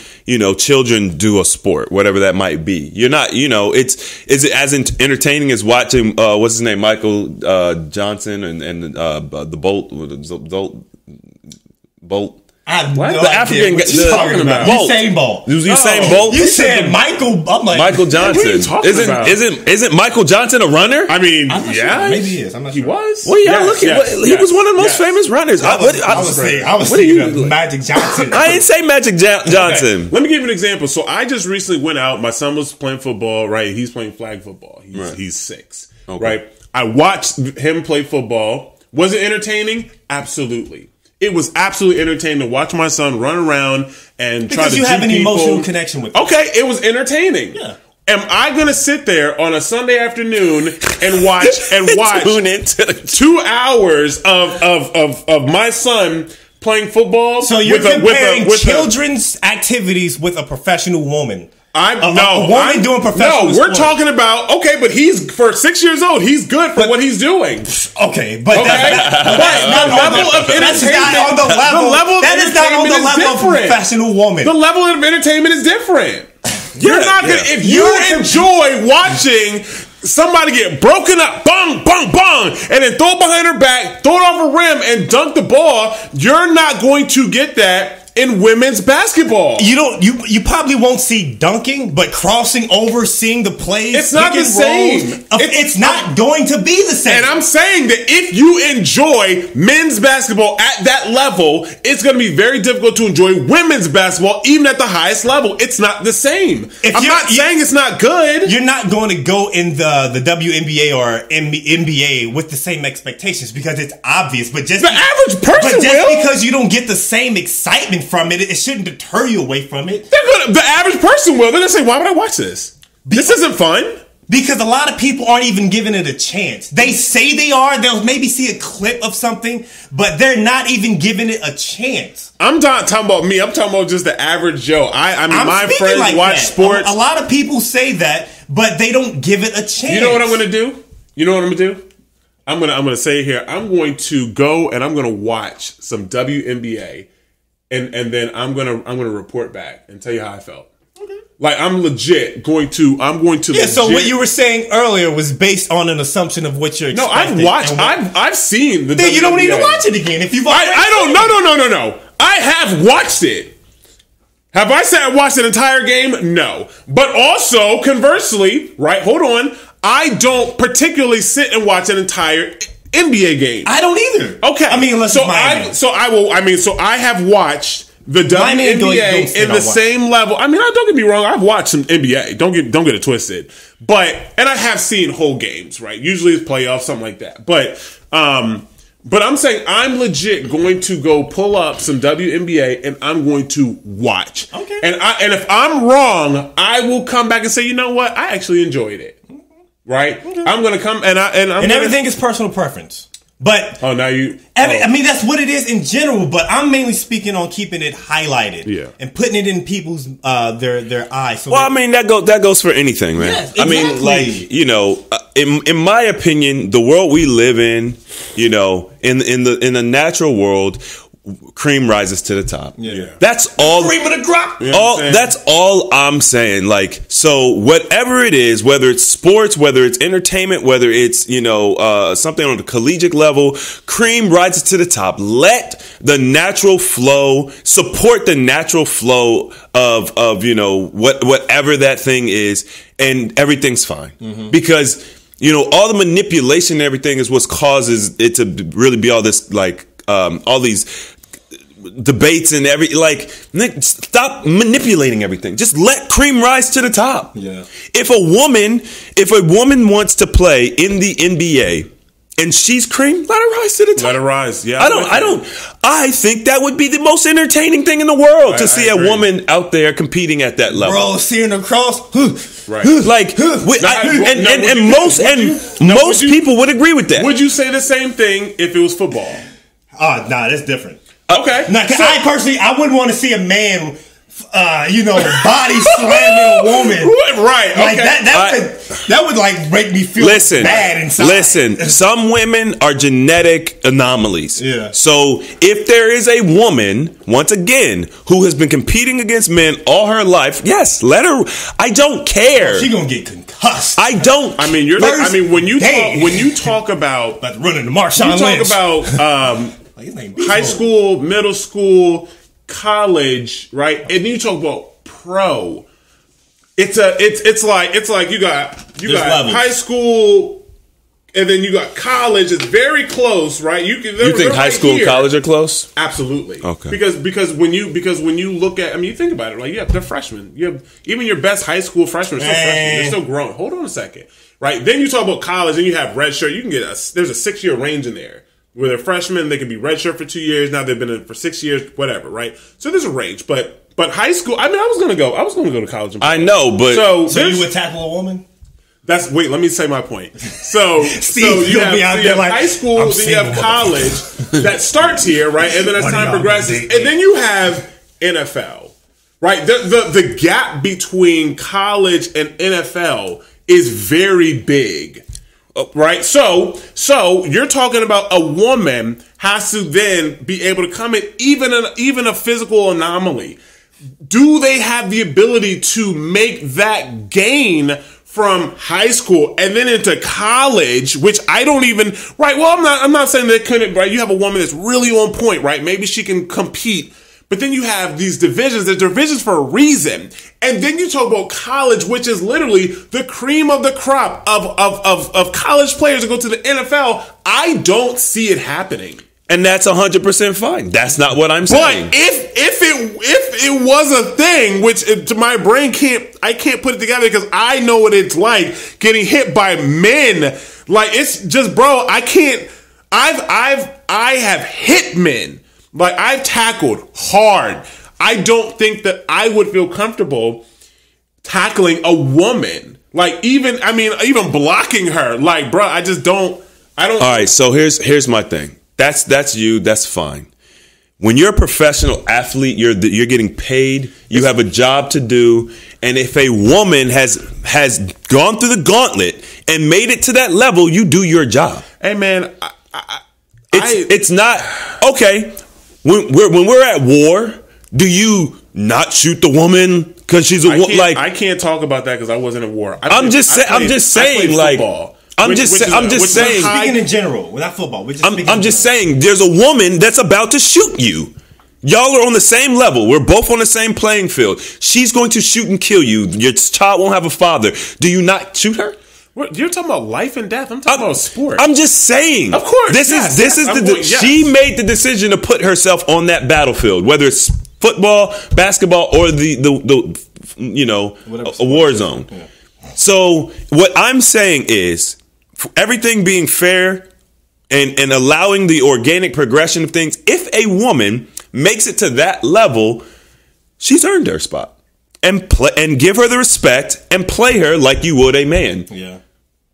S3: children do a sport, whatever that might be. You're not it's as entertaining as watching what's his name, Michael Johnson and the Bolt.
S2: The African guy, Usain Bolt.
S3: Usain Bolt.
S2: You said Michael. I'm like
S3: Michael Johnson. Isn't Michael Johnson a runner?
S4: Maybe
S2: he is. I'm not sure.
S4: He was.
S3: Well, he was one of the most famous runners.
S2: I was thinking of Magic Johnson.
S3: I didn't say Magic Johnson.
S4: Okay. Let me give you an example. So I just recently went out. My son was playing football. Right, he's playing flag football. He's 6. Okay. Right. I watched him play football. Was it entertaining? Absolutely. It was absolutely entertaining to watch my son run around and try to
S2: because you have an emotional connection with him.
S4: Okay, it was entertaining.
S2: Yeah.
S4: Am I going to sit there on a Sunday afternoon and watch
S3: tune into
S4: 2 hours of my son playing football?
S2: So you're comparing children's activities with a professional woman.
S4: A
S2: woman doing professional
S4: No, we're talking about, but he's, for 6 years old, he's good for what he's doing.
S2: Okay, but
S4: the level of entertainment
S2: of a professional woman.
S4: The level of entertainment is different. You're not gonna, if you enjoy watching somebody get broken up, bong, bong, bong, and then throw it behind her back, throw it off a rim, and dunk the ball, you're not going to get that in women's basketball.
S2: You probably won't see dunking, but crossing over, seeing the plays.
S4: It's not the same.
S2: It's not going to be the same.
S4: And I'm saying that if you enjoy men's basketball at that level, it's going to be very difficult to enjoy women's basketball even at the highest level. It's not the same. I'm not saying it's not good.
S2: You're not going to go in the WNBA or NBA with the same expectations because it's obvious. But just
S4: the average person
S2: because you don't get the same excitement from it shouldn't deter you away from it.
S4: The average person will. They're going to say, why would I watch this? This isn't fun.
S2: Because a lot of people aren't even giving it a chance. They say they are. They'll maybe see a clip of something, but they're not even giving it a chance.
S4: I'm not talking about me. I'm talking about just the average Joe. My friends watch sports.
S2: A lot of people say that, but they don't give it a chance.
S4: You know what I'm going to do? I'm gonna say it here. I'm going to go and I'm going to watch some WNBA, and then I'm gonna report back and tell you how I felt. Okay. Like I'm going to.
S2: Yeah. So what you were saying earlier was based on an assumption of what you're expecting.
S4: No, I've seen the.
S2: Then
S4: WNBA.
S2: You don't need to watch it again if you've.
S4: I don't. No. I have watched it. Have I said I watched an entire game? No. But also, conversely, right? Hold on. I don't particularly sit and watch an entire NBA game.
S2: I don't either.
S4: Okay.
S2: I mean, unless
S4: I have watched the WNBA in the same level. I mean, don't get me wrong. I've watched some NBA. Don't get it twisted. And I have seen whole games, right? Usually it's playoffs, something like that. But I'm saying I'm legit going to go pull up some WNBA and I'm going to watch.
S2: Okay.
S4: And if I'm wrong, I will come back and say, you know what? I actually enjoyed it. Right? Okay. I'm going to come and
S2: everything is personal preference. But
S4: I
S2: mean, that's what it is in general. But I'm mainly speaking on keeping it highlighted, and putting it in people's their eyes. So
S3: well, I mean that goes for anything, man.
S2: Yes,
S3: exactly. I mean, like in my opinion, the world we live in, in the natural world, cream rises to the top.
S2: Yeah.
S3: That's all.
S2: Cream of the crop.
S3: That's all I'm saying. Like, so whatever it is, whether it's sports, whether it's entertainment, whether it's, something on the collegiate level, cream rises to the top. Let the natural flow, support the natural flow of whatever that thing is, and everything's fine. Mm-hmm. Because, all the manipulation and everything is what causes it to really be all this, like, all these debates and stop manipulating everything. Just let cream rise to the top.
S2: Yeah.
S3: If a woman wants to play in the NBA and she's cream, let her rise to the top.
S4: Let her rise. Yeah.
S3: I think that would be the most entertaining thing in the world to see a woman out there competing at that level.
S2: Bro, seeing her cross.
S4: Right.
S3: Most people would agree with that.
S4: Would you say the same thing if it was football?
S2: Nah, that's different.
S4: Okay.
S2: Now, I wouldn't want to see a man, body slamming a woman.
S4: Right.
S2: Like that would like make me feel bad inside.
S3: Listen, some women are genetic anomalies.
S2: Yeah.
S3: So if there is a woman, once again, who has been competing against men all her life, yes, let her. I don't care.
S2: She gonna get concussed.
S3: I don't.
S4: I mean, when you talk about
S2: running to Marshawn Lynch.
S4: Talk about high school, middle school, college, right? And then you talk about pro. It's like you got high school, and then you got college. It's very close, right? You
S3: think high school and college are close?
S4: Absolutely.
S3: Okay.
S4: Because when you look at, you think about it, like they're freshmen. You have even your best high school freshmen are still freshmen. They're still growing. Hold on a second, right? Then you talk about college, and you have redshirt. You can get there's a 6-year range in there. Where they're freshmen, they can be redshirt for 2 years. Now they've been in for 6 years, whatever, right? So there's a range, but high school. I mean, I was going to go to college.
S3: I know, but
S2: so you would tackle a woman?
S4: Let me say my point. So you have high school, then you have college that starts here, right? And then as time progresses, and then you have NFL, right? The gap between college and NFL is very big. Right, so you're talking about a woman has to then be able to come in, even a physical anomaly. Do they have the ability to make that gain from high school and then into college? Which I don't even. Right, well, I'm not saying they couldn't. Right, you have a woman that's really on point. Right, maybe she can compete. But then you have these divisions. There's divisions for a reason. And then you talk about college, which is literally the cream of the crop of college players that go to the NFL. I don't see it happening.
S3: And that's 100% fine. That's not what I'm saying.
S4: But if it was a thing, which to my brain I can't put it together because I know what it's like getting hit by men. Like it's just, bro, I can't. I have hit men. Like, I've tackled hard. I don't think that I would feel comfortable tackling a woman. Like, even blocking her. Like, bro, I don't. All
S3: right, so here's my thing. That's you. That's fine. When you're a professional athlete, you're getting paid. You have a job to do, And if a woman has gone through the gauntlet and made it to that level, you do your job.
S4: Hey, man,
S3: It's not okay. When we're at war, do you not shoot the woman because she's a woman? Like,
S4: I can't talk about that because I wasn't at war.
S3: I'm just saying, like, I'm just saying.
S2: Speaking in general, without football,
S3: I'm just saying, there's a woman that's about to shoot you. Y'all are on the same level. We're both on the same playing field. She's going to shoot and kill you. Your child won't have a father. Do you not shoot her?
S4: You're talking about life and death. I'm talking about sport.
S3: I'm just saying.
S4: Of course,
S3: she made the decision to put herself on that battlefield, whether it's football, basketball, or the a war zone. Yeah. So what I'm saying is, everything being fair and allowing the organic progression of things, if a woman makes it to that level, she's earned her spot. And give her the respect and play her like you would a man.
S2: Yeah,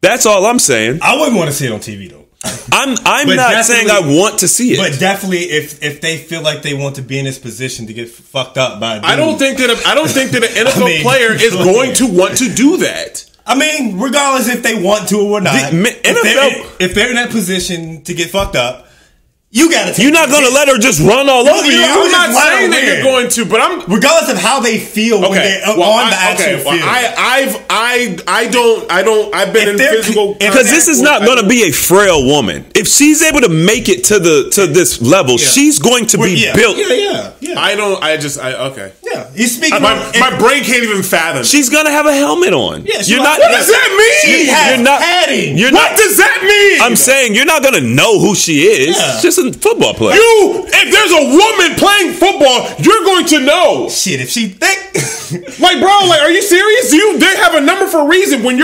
S3: that's all I'm saying.
S2: I wouldn't want to see it on TV though.
S3: I'm not saying I want to see it,
S2: but definitely if they feel like they want to be in this position to get fucked up by a dude,
S4: I don't think that an NFL player is going to want to do that.
S2: I mean, regardless if they want to or not, if they're in that position to get fucked up. You're
S3: not going to let her just run all over you.
S4: I'm not saying that you're going to, but I'm
S2: regardless of how they feel when they're on the actual field.
S4: I've been in physical
S3: because this is not going to be a frail woman. If she's able to make it to this level, she's going to be built.
S2: Yeah.
S4: Okay.
S2: Yeah, he's speaking.
S4: My brain can't even fathom.
S3: She's going to have a helmet on.
S2: Yeah,
S4: what does that mean?
S2: Padding.
S4: What does that mean?
S3: I'm saying you're not going to know who she is.
S2: Yeah.
S3: Just a football player.
S4: If there's a woman playing football, you're going to know.
S2: Shit, if she thick,
S4: like, bro, like, are you serious? They have a number for a reason. But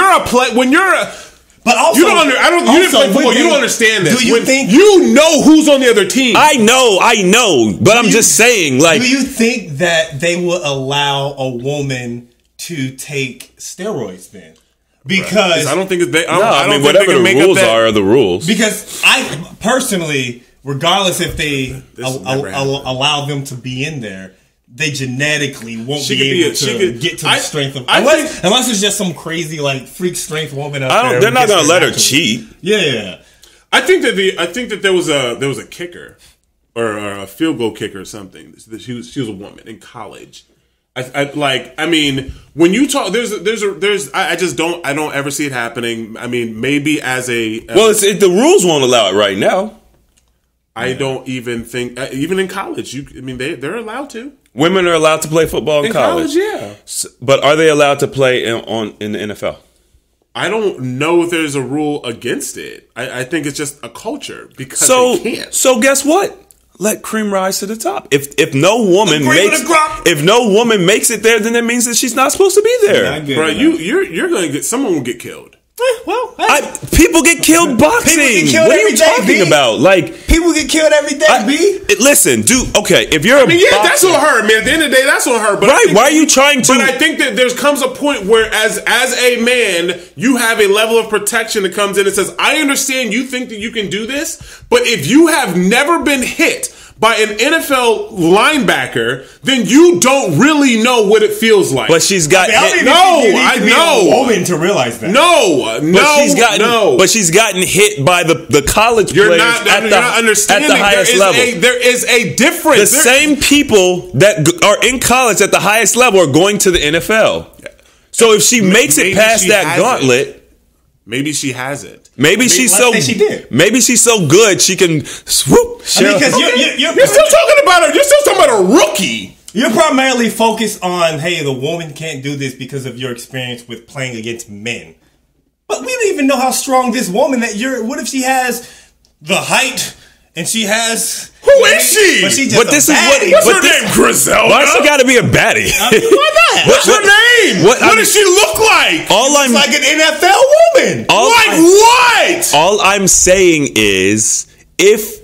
S4: also, you didn't play football. You don't understand this.
S2: Do you think
S4: you know who's on the other team?
S3: I know, but I'm just saying, like,
S2: do you think that they will allow a woman to take steroids then? Because
S4: I don't think it's.
S3: Whatever the rules are the rules.
S2: Because I personally, regardless if they allow them to be in there, they genetically won't be able to get to the strength of unless it's just some crazy like freak strength woman up there.
S3: They're not going to let her cheat.
S2: Yeah.
S4: I think that there was a kicker or a field goal kicker or something. She was a woman in college. I mean, when you talk, I don't ever see it happening. I mean, maybe as a
S3: the rules won't allow it right now.
S4: I don't even think, even in college, they're allowed to.
S3: Women are allowed to play football in college.
S4: Yeah.
S3: But are they allowed to play in the NFL?
S4: I don't know if there's a rule against it. I think it's just a culture because they can't.
S3: So guess what? Let cream rise to the top. If no woman makes it there, then that means that she's not supposed to be there.
S4: Bro, you're going to get, someone will get killed.
S3: People get killed boxing. What are you talking about? Like,
S2: people get killed every day.
S3: Listen, if you're
S4: that's on her, man. At the end of the day, that's on her. But
S3: why are you trying to?
S4: But I think that there comes a point where, as a man, you have a level of protection that comes in and says, "I understand you think that you can do this, but if you have never been hit by an NFL linebacker, then you don't really know what it feels like."
S3: But she's got hit.
S2: I know. A woman to realize that.
S3: But she's gotten hit by the college players at the highest level.
S4: There is a difference.
S3: The same people that are in college at the highest level are going to the NFL. So if she makes it past that gauntlet.
S4: Maybe she has it.
S3: Maybe she's so good she can swoop.
S2: Because
S4: you're still talking about her. You're still talking about a rookie.
S2: You're primarily focused on, hey, the woman can't do this because of your experience with playing against men. But we don't even know how strong this woman what if she has the height and she has...
S4: Who is she?
S2: But she just
S4: what's her name? Griselda?
S3: Why she got to be a baddie?
S2: Why not?
S4: What's her name? What does she look like?
S2: Like an NFL woman.
S4: What?
S3: All I'm saying is, is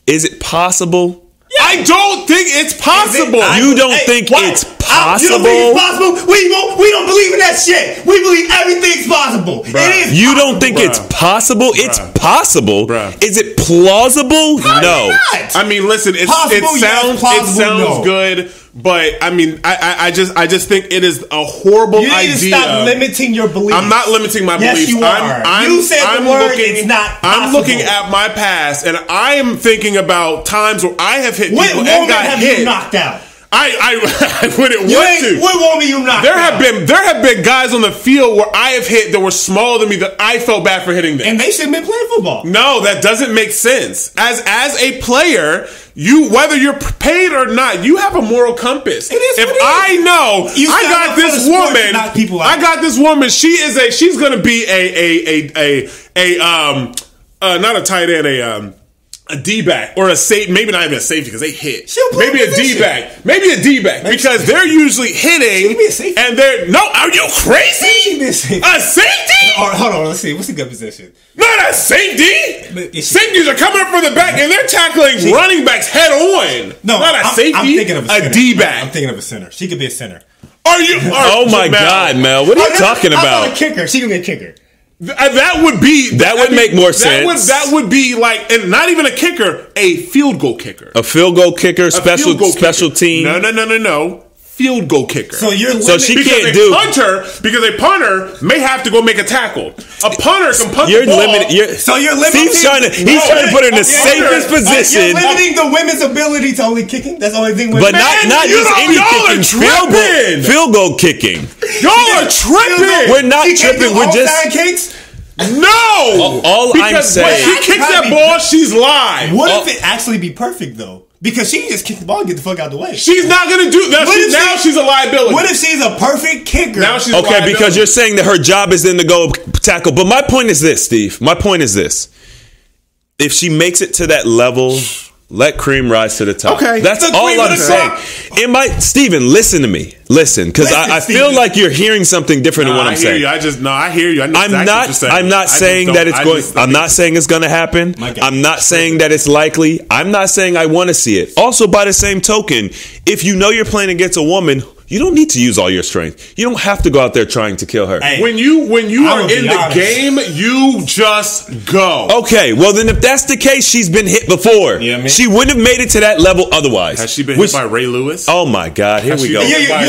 S3: it possible?
S4: I don't think it's possible.
S3: You don't think it's
S5: possible?
S2: You don't believe it's possible? We don't believe in that shit. We believe everything's possible. It is.
S3: You don't think it's possible? It's possible. Is it plausible? No.
S4: I mean, listen, it sounds good, but I mean, I just think it is a horrible idea.
S2: You need to stop limiting your beliefs.
S4: I'm not limiting my beliefs.
S2: Yes, you are. You said the word. It's not possible.
S4: I'm looking at my past, and I am thinking about times where I have hit people
S2: what woman
S4: and got
S2: have
S4: hit.
S2: you knocked out?
S4: I wouldn't want to.
S2: What woman you knocked out?
S4: There have been guys on the field where I have hit that were smaller than me that I felt bad for hitting them,
S2: and they shouldn't have been playing football.
S4: No, that doesn't make sense. As a player, whether you're paid or not, you have a moral compass.
S2: It is.
S4: If I know I got this woman, she's going to be not a tight end, a D-back or a safety, maybe not even a safety because they hit. Maybe a D-back. Maybe a D-back because they're usually hitting. And are you crazy? A safety?
S2: Hold on, let's see. What's a good position?
S4: Not a safety. Safeties are coming up from the back and they're tackling running backs head on. No, not a safety.
S2: I'm thinking of a
S4: D-back.
S2: I'm thinking of a center. She could be a center.
S3: Oh my God, Mel. What are you talking about?
S2: A kicker. She could be a kicker.
S4: That would
S3: make more sense.
S4: That would be like, and not even a kicker, a field goal kicker.
S3: A field goal kicker, special team.
S4: No. Field goal kicker.
S2: So
S3: she can't
S4: do because a punter may have to go make a tackle. A punter can punt the ball.
S2: You're limiting.
S3: He's trying to put her in the safest position.
S2: You're limiting the women's ability to only kicking. That's the only thing.
S3: But not just any kicking. Field goal kicking.
S4: Y'all are tripping.
S3: We're not tripping. We're just
S2: kicks.
S4: No.
S3: All I'm saying,
S4: when she kicks that ball, she's live.
S2: What if it actually be perfect though? Because she can just kick the ball and get the fuck out of the way.
S4: She's not going to do that. She's a liability.
S2: What if she's a perfect kicker?
S4: Now she's a
S3: liability. Because you're saying that her job is then to go tackle. But my point is this, Steve. My point is this. If she makes it to that level, let cream rise to the top.
S4: Okay.
S3: That's all I'm saying. Steven, listen to me. Listen, because I feel like you're hearing something different than what I'm saying.
S4: I hear you. I know exactly what you're saying.
S3: I'm not saying that it's going. I'm not saying it's going to happen. I'm not saying that it's likely. I'm not saying I want to see it. Also, by the same token, if you know you're playing against a woman, you don't need to use all your strength. You don't have to go out there trying to kill her.
S4: Hey, when you are in the game, you just go.
S3: Okay, well then if that's the case, she's been hit before. Yeah, she wouldn't have made it to that level otherwise.
S4: Has she been hit by Ray Lewis?
S3: Oh my God, here we go.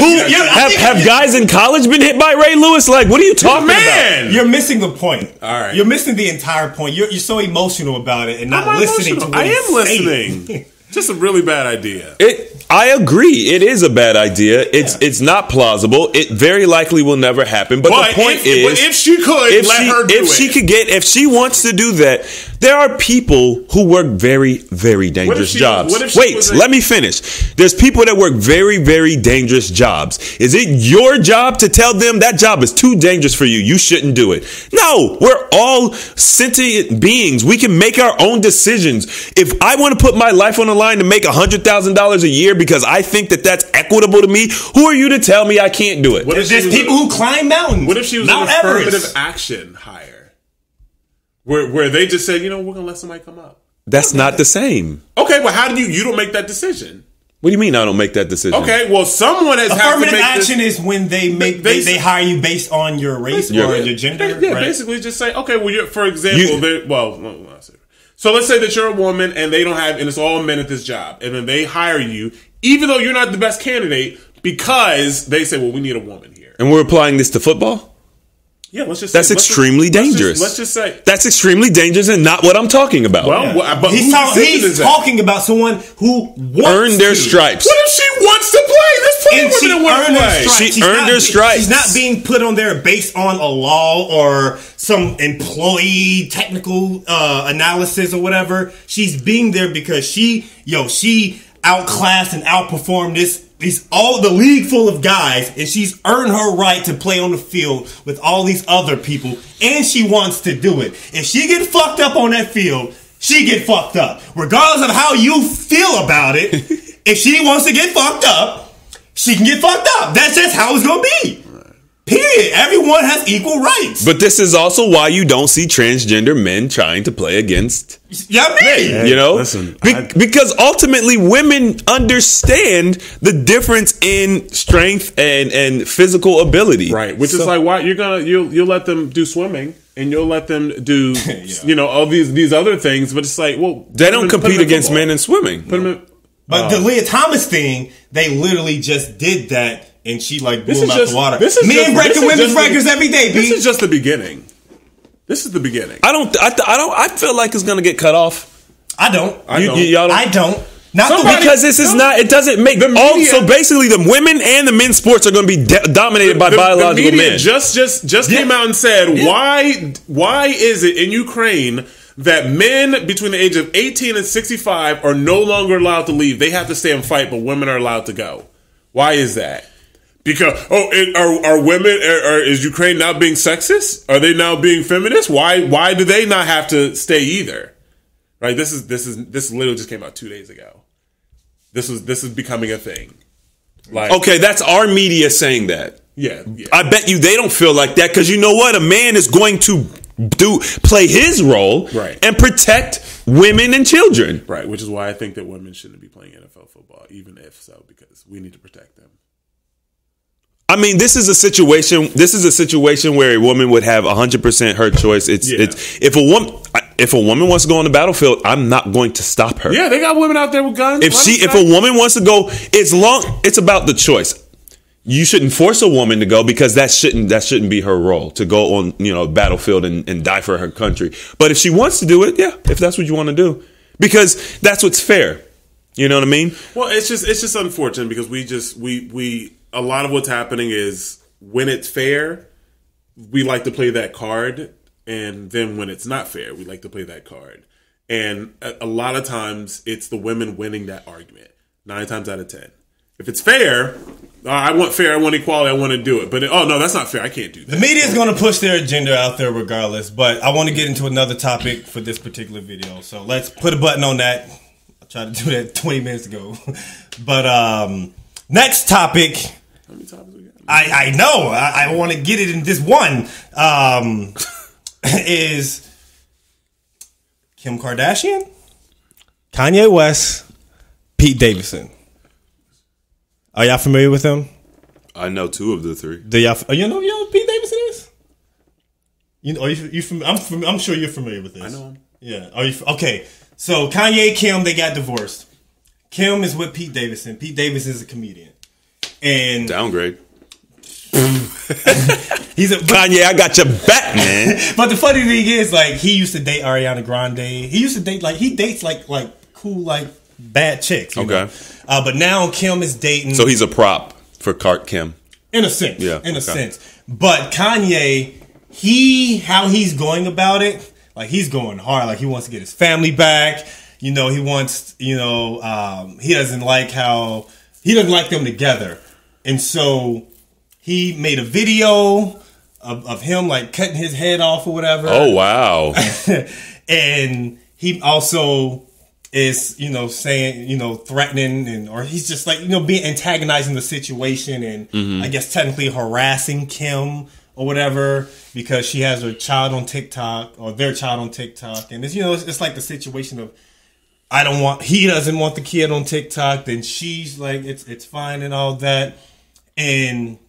S3: Have guys in college been hit by Ray Lewis? Like, what are you talking about?
S2: You're missing the point.
S4: All right.
S2: You're missing the entire point. You're so emotional about it and not listening to what
S4: I am listening. Just a really bad idea.
S3: I agree. It is a bad idea. It's not plausible. It very likely will never happen. But the point is,
S4: if she could,
S3: if she wants to do that, there are people who work very, very dangerous jobs. Let me finish. There's people that work very, very dangerous jobs. Is it your job to tell them that job is too dangerous for you? You shouldn't do it. No, we're all sentient beings. We can make our own decisions. If I want to put my life on the line to make $100,000 a year because I think that that's equitable to me, who are you to tell me I can't do it?
S2: There's people who climb mountains.
S4: What if she was an affirmative action hire? Where they just said, we're going to let somebody come up.
S3: That's not the same.
S4: Okay, well, how do you don't make that decision?
S3: What do you mean I don't make that decision?
S4: Okay, well, someone has
S2: affirmative action is when they hire you based on your race or your gender.
S4: Yeah, right? Basically just say, okay, well, for example, so let's say that you're a woman and they don't have, and it's all men at this job, and then they hire you, even though you're not the best candidate, because they say, well, we need a woman here.
S3: And we're applying this to football?
S4: Yeah, let's just
S3: say that's extremely dangerous.
S4: Let's just say
S3: that's extremely dangerous and not what I'm talking about.
S4: But
S2: he's talking about someone who
S3: earned their stripes.
S4: What if she wants to play? There's plenty of women that want to play.
S3: She earned her stripes.
S2: She's not being put on there based on a law or some employee technical analysis or whatever. She's being there because she outclassed and outperformed all the league full of guys, and she's earned her right to play on the field with all these other people, and she wants to do it. If she get fucked up on that field, she get fucked up. Regardless of how you feel about it, if she wants to get fucked up, she can get fucked up. That's just how it's going to be. Period. Everyone has equal rights.
S3: But this is also why you don't see transgender men trying to play against
S2: men.
S3: You know,
S4: listen,
S3: because ultimately women understand the difference in strength and physical ability.
S4: Right, which is like why you'll let them do swimming and you'll let them do all these other things, but it's like, well,
S3: they don't compete against men in swimming.
S2: But the Leah Thomas thing, they literally just did that, and she like blew him out the water. Men breaking women's records every day.
S4: This is just the beginning. This is the beginning.
S3: I feel like it's gonna get cut off.
S2: I don't.
S3: Y'all don't.
S2: I don't.
S3: Because this is not. It doesn't make the media. So basically, the women and the men's sports are going to be dominated by biological
S4: the media
S3: men.
S4: Just came out and said why is it in Ukraine that men between the age of 18 and 65 are no longer allowed to leave? They have to stay and fight, but women are allowed to go. Why is that? Because are women? Is Ukraine now being sexist? Are they now being feminist? Why do they not have to stay either? Right. This literally just came out 2 days ago. This is becoming a thing. Like,
S3: okay, that's our media saying that.
S4: Yeah.
S3: I bet you they don't feel like that, because you know what? A man is going to play his role,
S4: right,
S3: and protect women and children.
S4: Right, which is why I think that women shouldn't be playing NFL football, even if so, because we need to protect them.
S3: I mean, this is a situation where a woman would have 100% her choice. It's if a woman wants to go on the battlefield, I'm not going to stop her.
S4: Yeah, they got women out there with guns.
S3: If a woman wants to go, it's about the choice. You shouldn't force a woman to go, because that shouldn't be her role, to go on battlefield and die for her country. But if she wants to do it, yeah, if that's what you want to do, because that's what's fair. You know what I mean?
S4: Well, it's just unfortunate, because we a lot of what's happening is, when it's fair, we like to play that card, and then when it's not fair, we like to play that card. And a lot of times, it's the women winning that argument, 9 times out of 10. If it's fair, I want fair, I want equality, I want to do it. But no, that's not fair, I can't do that.
S2: The media is going to push their agenda out there regardless. But I want to get into another topic for this particular video. So let's put a button on that. I tried to do that 20 minutes ago. But next topic.
S4: How many topics we got?
S2: I know. I want to get it in this one. Is Kim Kardashian, Kanye West, Pete Davidson. Are y'all familiar with them?
S3: I know 2 of the 3.
S2: Do y'all? You know who Pete Davidson is? You know? I'm sure you're familiar with this.
S4: I know him.
S2: Yeah. Are you okay? So Kanye, Kim, they got divorced. Kim is with Pete Davidson. Pete Davidson is a comedian. And
S3: downgrade.
S2: He's
S3: Kanye, I got your back, man.
S2: But the funny thing is, like, he used to date Ariana Grande. He used to date he dates like cool, like, bad chicks. You know? But now Kim is dating.
S3: So he's a prop for Kim.
S2: In a sense.
S3: Yeah.
S2: In a sense. But Kanye, how he's going about it, like, he's going hard. Like, he wants to get his family back. He wants, he doesn't like them together. And so he made a video of him, like, cutting his head off or whatever.
S3: Oh, wow.
S2: And he also is, saying, threatening, or he's just like, being antagonizing the situation, and I guess technically harassing Kim or whatever, because she has her child on TikTok, or their child on TikTok. And it's, it's like the situation of, he doesn't want the kid on TikTok, then she's like, it's fine and all that. And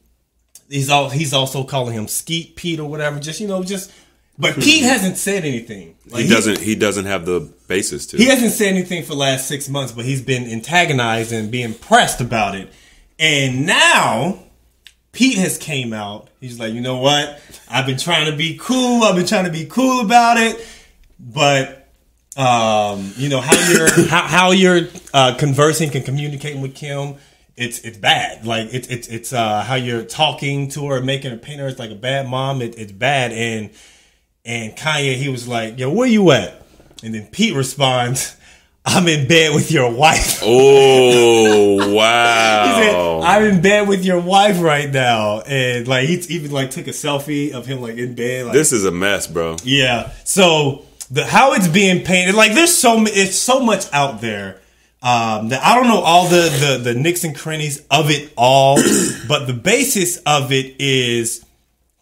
S2: he's also calling him Skeet Pete or whatever, but Pete hasn't said anything. Like,
S3: he doesn't have the basis to.
S2: He hasn't said anything for the last 6 months, but he's been antagonized and being pressed about it. And now Pete has came out. He's like, you know what? I've been trying to be cool. About it. But how you're conversing and communicating with Kim, it's bad. Like, it's how you're talking to her, making her paint her as like a bad mom. It's bad. And Kanye, he was like, yo, where you at? And then Pete responds, I'm in bed with your wife.
S3: Oh, wow.
S2: He said, I'm in bed with your wife right now. And like, he even like took a selfie of him like in bed. Like,
S3: this is a mess, bro.
S2: Yeah. So how it's being painted, like, it's so much out there. That I don't know all the nicks and crannies of it all, but the basis of it is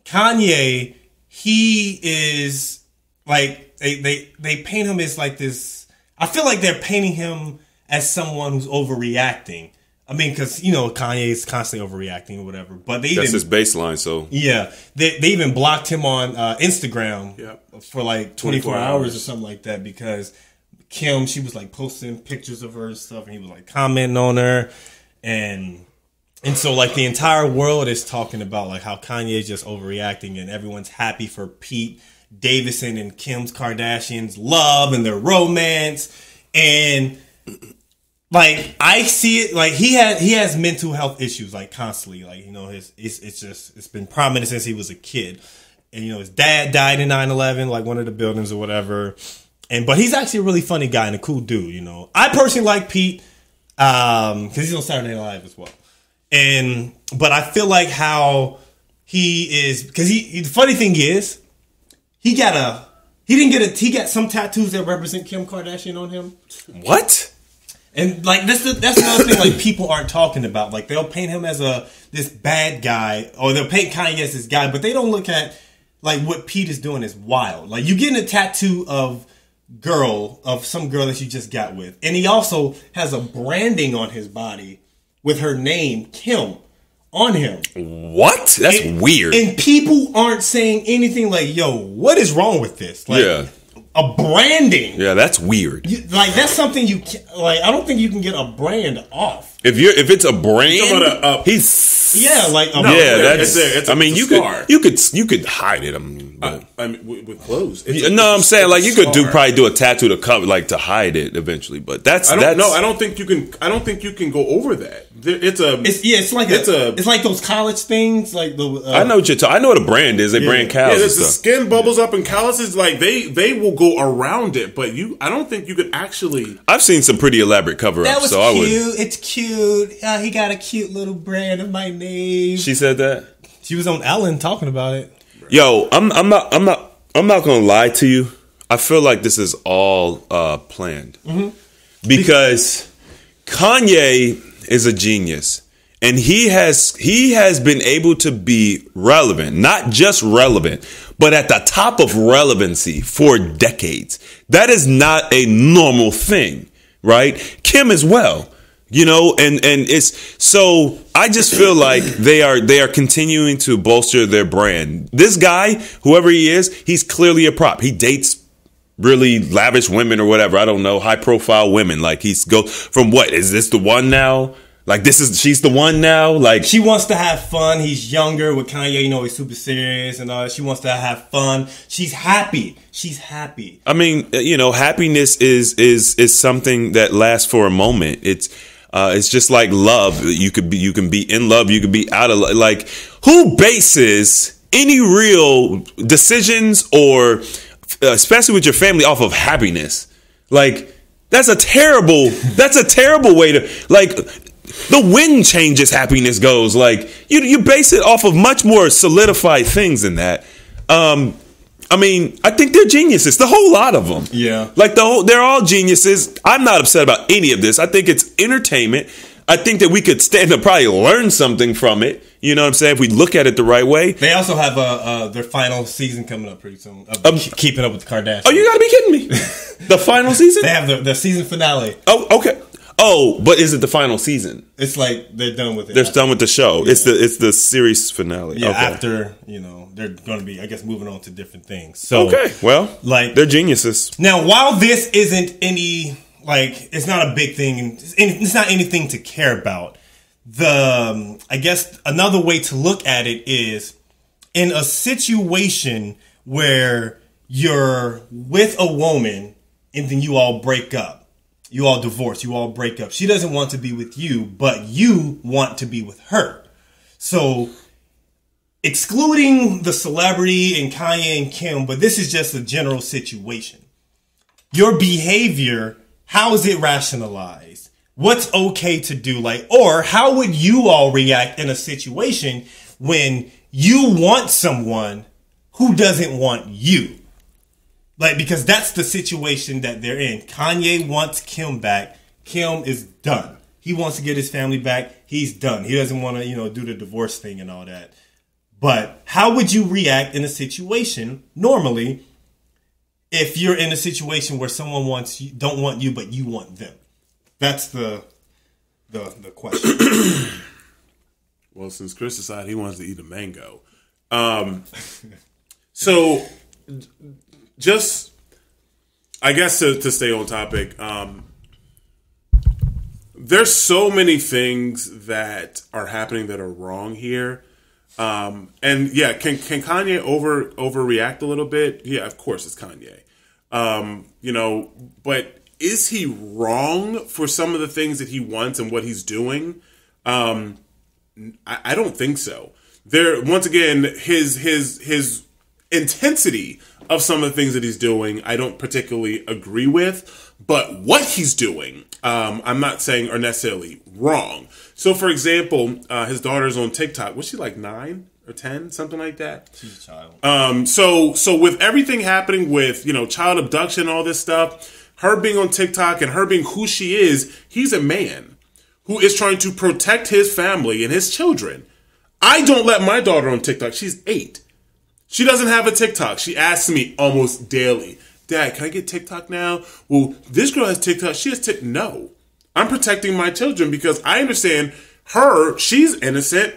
S2: Kanye, he is like they paint him as like this. I feel like they're painting him as someone who's overreacting. I mean, because Kanye is constantly overreacting or whatever. But
S3: that's his baseline. So
S2: yeah, they even blocked him on Instagram for like 24 hours or something like that because Kim, she was like posting pictures of her and stuff, and he was like commenting on her, and so like the entire world is talking about like how Kanye is just overreacting, and everyone's happy for Pete Davidson and Kim's Kardashian's love and their romance, and like I see it like he has mental health issues like constantly, like it's been prominent since he was a kid, and his dad died in 9/11, like one of the buildings or whatever. But he's actually a really funny guy and a cool dude, I personally like Pete because he's on Saturday Night Live as well. But I feel like how he is, because the funny thing is, he got some tattoos that represent Kim Kardashian on him.
S3: What?
S2: And like that's another thing like people aren't talking about. Like they'll paint him as this bad guy, or they'll paint Kanye as this guy, but they don't look at like what Pete is doing is wild. Like you getting a tattoo of some girl that you just got with, and he also has a branding on his body with her name Kim on him.
S3: What? That's weird.
S2: And people aren't saying anything like, "Yo, what is wrong with this?" Like, a branding.
S3: Yeah, that's weird.
S2: Like that's something you like. I don't think you can get a brand off.
S3: If it's a brand, he's
S2: like
S3: that's.
S4: It's
S3: I mean, you could hide it.
S4: I mean, with clothes.
S3: I'm saying like you could probably do a tattoo to cover, like to hide it eventually. But I
S4: don't think you can. I don't think you can go over that. It's like those college things. Like
S3: I know what you're talking. I know what a brand is. They brand cows.
S4: The skin bubbles up and calluses. Like they will go around it, but I don't think you could actually.
S3: I've seen some pretty elaborate cover ups.
S2: That was
S3: so
S2: cute.
S3: I would.
S2: It's cute. He got a cute little brand of my name.
S3: She said that.
S2: She was on Ellen talking about it.
S3: Yo, I'm not gonna lie to you. I feel like this is all planned because Kanye is a genius, and he has been able to be relevant, not just relevant, but at the top of relevancy for decades. That is not a normal thing, right? Kim as well. And it's so I just feel like they are continuing to bolster their brand. This guy, whoever he is, he's clearly a prop. He dates really lavish women or whatever. I don't know, high profile women. Like from what is this the one now? Like she's the one now. Like
S2: she wants to have fun. He's younger with Kanye. He's super serious and all. She wants to have fun. She's happy. I mean, happiness is something that lasts for a moment. It's just like love. You can be in love. You can be out of love. Like who bases any real decisions or especially with your family off of happiness? Like that's a terrible way to like. The wind changes, happiness goes. Like you base it off of much more solidified things than that. I mean, I think they're geniuses. The whole lot of them. Yeah.
S3: Like they're all geniuses. I'm not upset about any of this. I think it's entertainment. I think that we could stand to probably learn something from it. You know what I'm saying? If we look at it the right way.
S2: They also have their final season coming up pretty soon. Keeping Up with the Kardashians.
S3: Oh, you gotta be kidding me. The final season?
S2: They have the season finale.
S3: Oh, okay. Oh, but is it the final season?
S2: It's like they're done with it.
S3: They're done with the show. Yeah. It's the series finale.
S2: Yeah,
S3: okay.
S2: after, they're going to be, I guess, moving on to different things. So,
S3: okay, well, like they're geniuses.
S2: Now, while this isn't any, like, it's not a big thing, it's not anything to care about, I guess another way to look at it is in a situation where you're with a woman and then you all break up. You all divorce. You all break up. She doesn't want to be with you, but you want to be with her. So, excluding the celebrity and Kanye and Kim, but this is just a general situation. Your behavior, how is it rationalized? What's okay to do? Or how would you all react in a situation when you want someone who doesn't want you? Because that's the situation that they're in. Kanye wants Kim back. Kim is done. He wants to get his family back. He's done. He doesn't want to, do the divorce thing and all that. But how would you react in a situation normally if you're in a situation where someone don't want you, but you want them? That's the question.
S4: Well, since Chris decided he wants to eat a mango, so just I guess to stay on topic, there's so many things that are happening that are wrong here. And yeah, can Kanye overreact a little bit? Yeah, of course it's Kanye. But is he wrong for some of the things that he wants and what he's doing? I don't think so. Once again, his intensity of some of the things that he's doing, I don't particularly agree with. But what he's doing, I'm not saying are necessarily wrong. So, for example, his daughter's on TikTok. Was she like 9 or 10, something like that?
S2: She's a child.
S4: So with everything happening with child abduction, all this stuff, her being on TikTok and her being who she is, he's a man who is trying to protect his family and his children. I don't let my daughter on TikTok. She's 8. She doesn't have a TikTok. She asks me almost daily, Dad, can I get TikTok now? Well, this girl has TikTok. She has TikTok. No. I'm protecting my children because I understand she's innocent,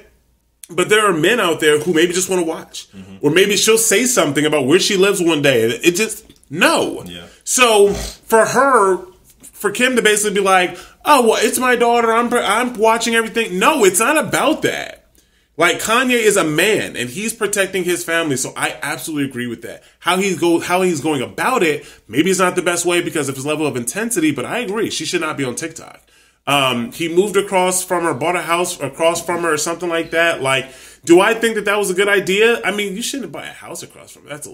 S4: but there are men out there who maybe just want to watch. Mm-hmm. Or maybe she'll say something about where she lives one day. It just, no. Yeah. So for Kim to basically be like, oh, well, it's my daughter. I'm watching everything. No, it's not about that. Like, Kanye is a man and he's protecting his family, so I absolutely agree with that. How he's going about it, maybe it's not the best way because of his level of intensity, but I agree. She should not be on TikTok. He moved across from her, bought a house across from her or something like that. Like, do I think that was a good idea? I mean, you shouldn't buy a house across from her. That's a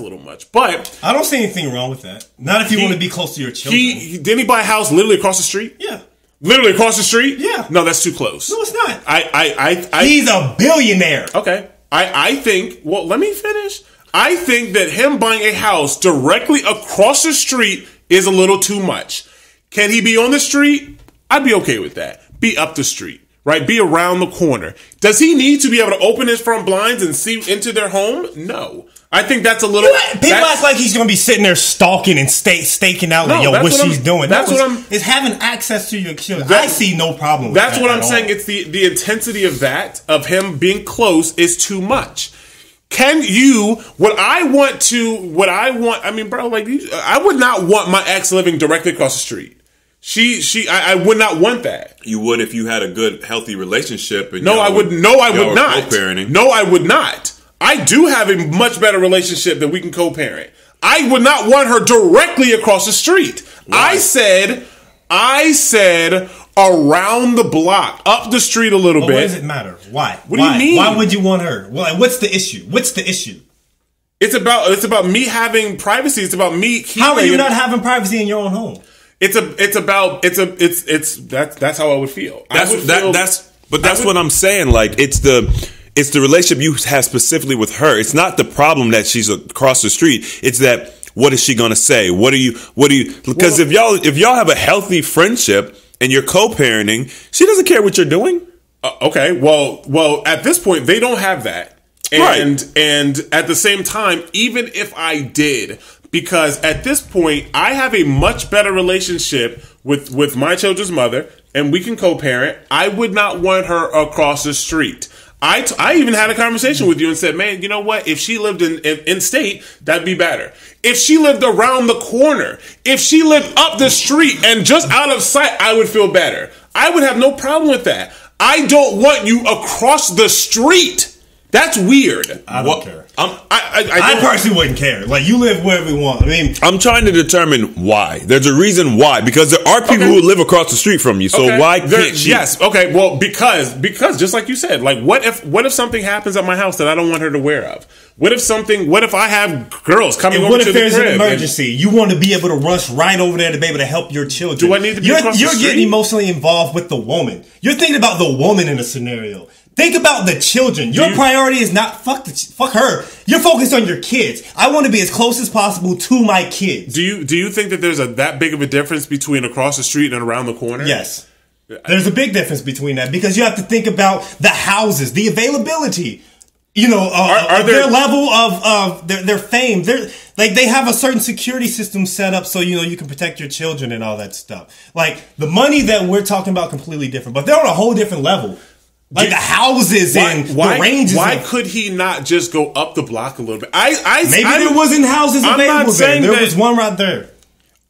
S4: little much. But
S2: I don't see anything wrong with that. Not if you want to be close to your children.
S4: Didn't he buy a house literally across the street?
S2: Yeah.
S4: Literally across the street?
S2: Yeah.
S4: No, that's too close.
S2: No, it's not.
S4: He's
S2: a billionaire.
S4: Okay. I think, well, let me finish. I think that him buying a house directly across the street is a little too much. Can he be on the street? I'd be okay with that. Be up the street, right? Be around the corner. Does he need to be able to open his front blinds and see into their home? No. I think that's a little...
S2: People act like he's going to be sitting there stalking and staking out what she's doing. It's having access to your children. I see no problem with that.
S4: That's what I'm saying. It's the intensity of him being close is too much. Can you... I mean, bro, like, I would not want my ex living directly across the street. I would not want that.
S3: You would if you had a good, healthy relationship. And
S4: I would not.
S3: Co-parenting.
S4: No, I would not. I do have a much better relationship that we can co-parent. I would not want her directly across the street. Why? I said around the block, up the street a little bit.
S2: What does it matter? Why?
S4: What do you mean?
S2: Why would you want her? What's the issue?
S4: It's about me having privacy. It's about me.
S2: How are you not having privacy in your own home?
S4: That's how I would feel.
S3: That's what I'm saying. Like, it's the relationship you have specifically with her. It's not the problem that she's across the street. It's that, what is she going to say? Because if y'all have a healthy friendship and you're co-parenting, she doesn't care what you're doing.
S4: Okay. Well, at this point, they don't have that. And at the same time, even if I did, because at this point, I have a much better relationship with my children's mother and we can co-parent, I would not want her across the street. I even had a conversation with you and said, man, you know what? If she lived in state, that'd be better. If she lived around the corner, if she lived up the street and just out of sight, I would feel better. I would have no problem with that. I don't want you across the street. That's weird.
S2: I don't care.
S4: I
S2: personally wouldn't care. Like, you live wherever you want. I mean,
S3: I'm trying to determine why. There's a reason why. Because there are people who live across the street from you. So why can't she?
S4: Yes. Okay. Well, because just like you said, like, what if something happens at my house that I don't want her to aware of? What if I have girls coming over to the crib?
S2: What if there's an emergency? You want to be able to rush right over there to be able to help your children.
S4: Do I need to be across the street?
S2: You're getting emotionally involved with the woman. You're thinking about the woman in a scenario. Think about the children. Your priority is not fuck her. You're focused on your kids. I want to be as close as possible to my kids.
S4: Do you think that there's that big of a difference between across the street and around the corner?
S2: Yes. There's a big difference between that because you have to think about the houses, the availability.
S4: Are
S2: their
S4: there-
S2: level of their fame. They're like they have a certain security system set up so you can protect your children and all that stuff. Like the money that we're talking about completely different, but they're on a whole different level. Like the houses and the ranges.
S4: Why could he not just go up the block a little bit?
S2: Maybe there wasn't houses
S4: I'm
S2: available
S4: not saying
S2: there. There
S4: that-
S2: was one right there.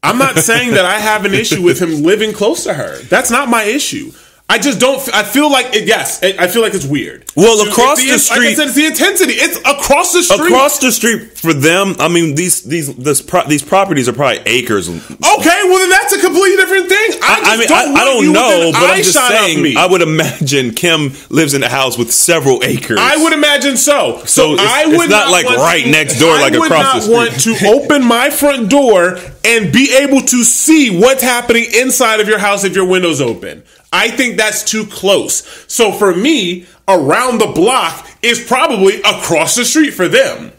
S4: I'm not saying that I have an issue with him living close to her. That's not my issue. I just don't. I feel like it. Yes, I feel like it's weird.
S3: Well, across the
S4: like I
S3: street-
S4: said, it's the intensity. It's across the street.
S3: Across the street for them, I mean, these properties are probably acres.
S4: Okay, well then that's a completely different thing.
S3: I don't know, but I'm just saying. I would imagine Kim lives in a house with several acres.
S4: I would imagine so.
S3: So
S4: I
S3: it's
S4: would
S3: not like
S4: want
S3: right
S4: to-
S3: next door, like across the
S4: I would
S3: street.
S4: not want to open my front door and be able to see what's happening inside of your house if your window's open. I think that's too close. So for me, around the block is probably across the street for them.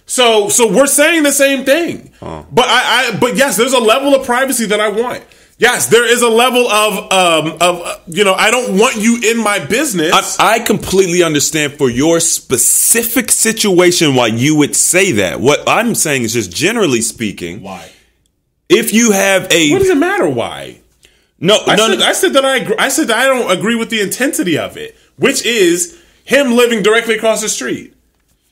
S4: So we're saying the same thing. But but yes, there's a level of privacy that I want. Yes, there is a level of I don't want you in my business.
S3: I completely understand for your specific situation why you would say that. What I'm saying is just generally speaking.
S2: Why?
S3: If you have
S4: What does it matter why? I said that I don't agree with the intensity of it, which is him living directly across the street.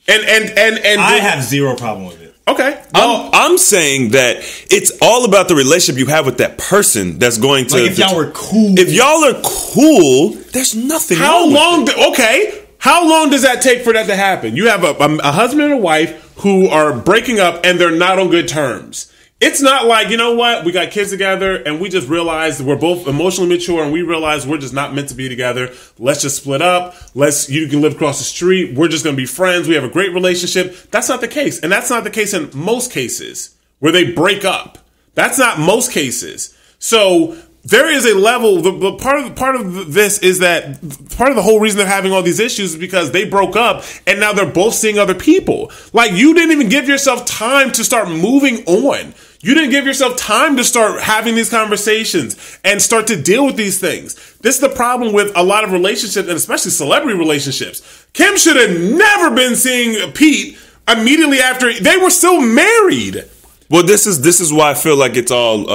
S4: And
S2: I have zero problem with it.
S4: Okay.
S3: I'm saying that it's all about the relationship you have with that person that's going to.
S2: Like if y'all were cool.
S3: If y'all are cool, there's nothing wrong with it.
S4: How long does that take for that to happen? You have a husband and a wife who are breaking up and they're not on good terms. It's not like, you know what, we got kids together and we just realized we're both emotionally mature and we realize we're just not meant to be together. Let's just split up. You can live across the street. We're just going to be friends. We have a great relationship. That's not the case. And that's not the case in most cases where they break up. That's not most cases. So there is a level. The part of this is that part of the whole reason they're having all these issues is because they broke up and now they're both seeing other people. Like you didn't even give yourself time to start moving on. You didn't give yourself time to start having these conversations and start to deal with these things. This is the problem with a lot of relationships, and especially celebrity relationships. Kim should have never been seeing Pete immediately after they were still married.
S3: Well, this is why I feel like it's all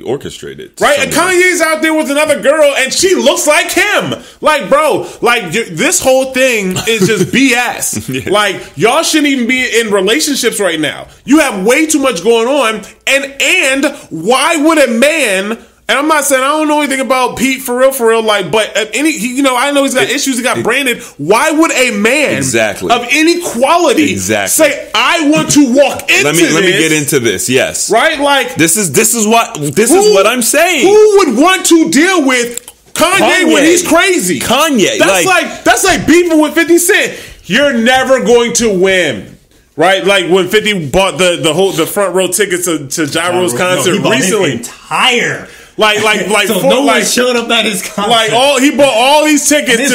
S3: orchestrated,
S4: right? And Kanye's out there with another girl, and she looks like him. Like, bro, this whole thing is just BS.
S3: Yeah.
S4: Like, y'all shouldn't even be in relationships right now. You have way too much going on, and why would a man? And I'm not saying I don't know anything about Pete for real, like, but I know he's got issues. He got branded. Why would a man of any quality say, "I want to walk into this"?
S3: Let me get into this. Yes,
S4: right. Like
S3: this is what I'm saying.
S4: Who would want to deal with Kanye when he's crazy?
S3: Kanye,
S4: that's like beefing with 50 Cent. You're never going to win. Right, like when 50 bought the front row tickets to Ja Rule's concert recently. Like
S2: so no one showed up at his concert.
S4: Like he bought all these tickets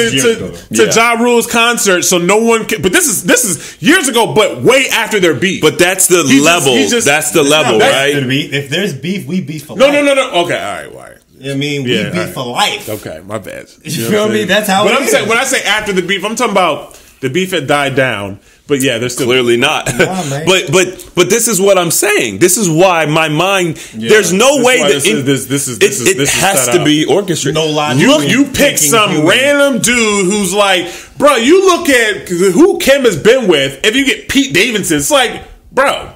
S4: to Ja Rule's concert, so no one. But this is years ago, but way after their beef.
S3: But that's the level. That's the level, right?
S2: If there's beef, we beef for
S4: life.
S2: No.
S4: Okay, all right, why?
S2: I mean, we beef for life.
S4: Okay, my bad.
S2: You feel me? That's how.
S4: But when I say after the beef, I'm talking about the beef had died down. But yeah, there's still
S3: clearly not.
S2: Nah,
S3: but this is what I'm saying. This is why my mind. There's no way that it has to be orchestrated.
S2: No logic.
S4: You pick some random dude who's like, bro. You look at who Kim has been with. If you get Pete Davidson, it's like, bro,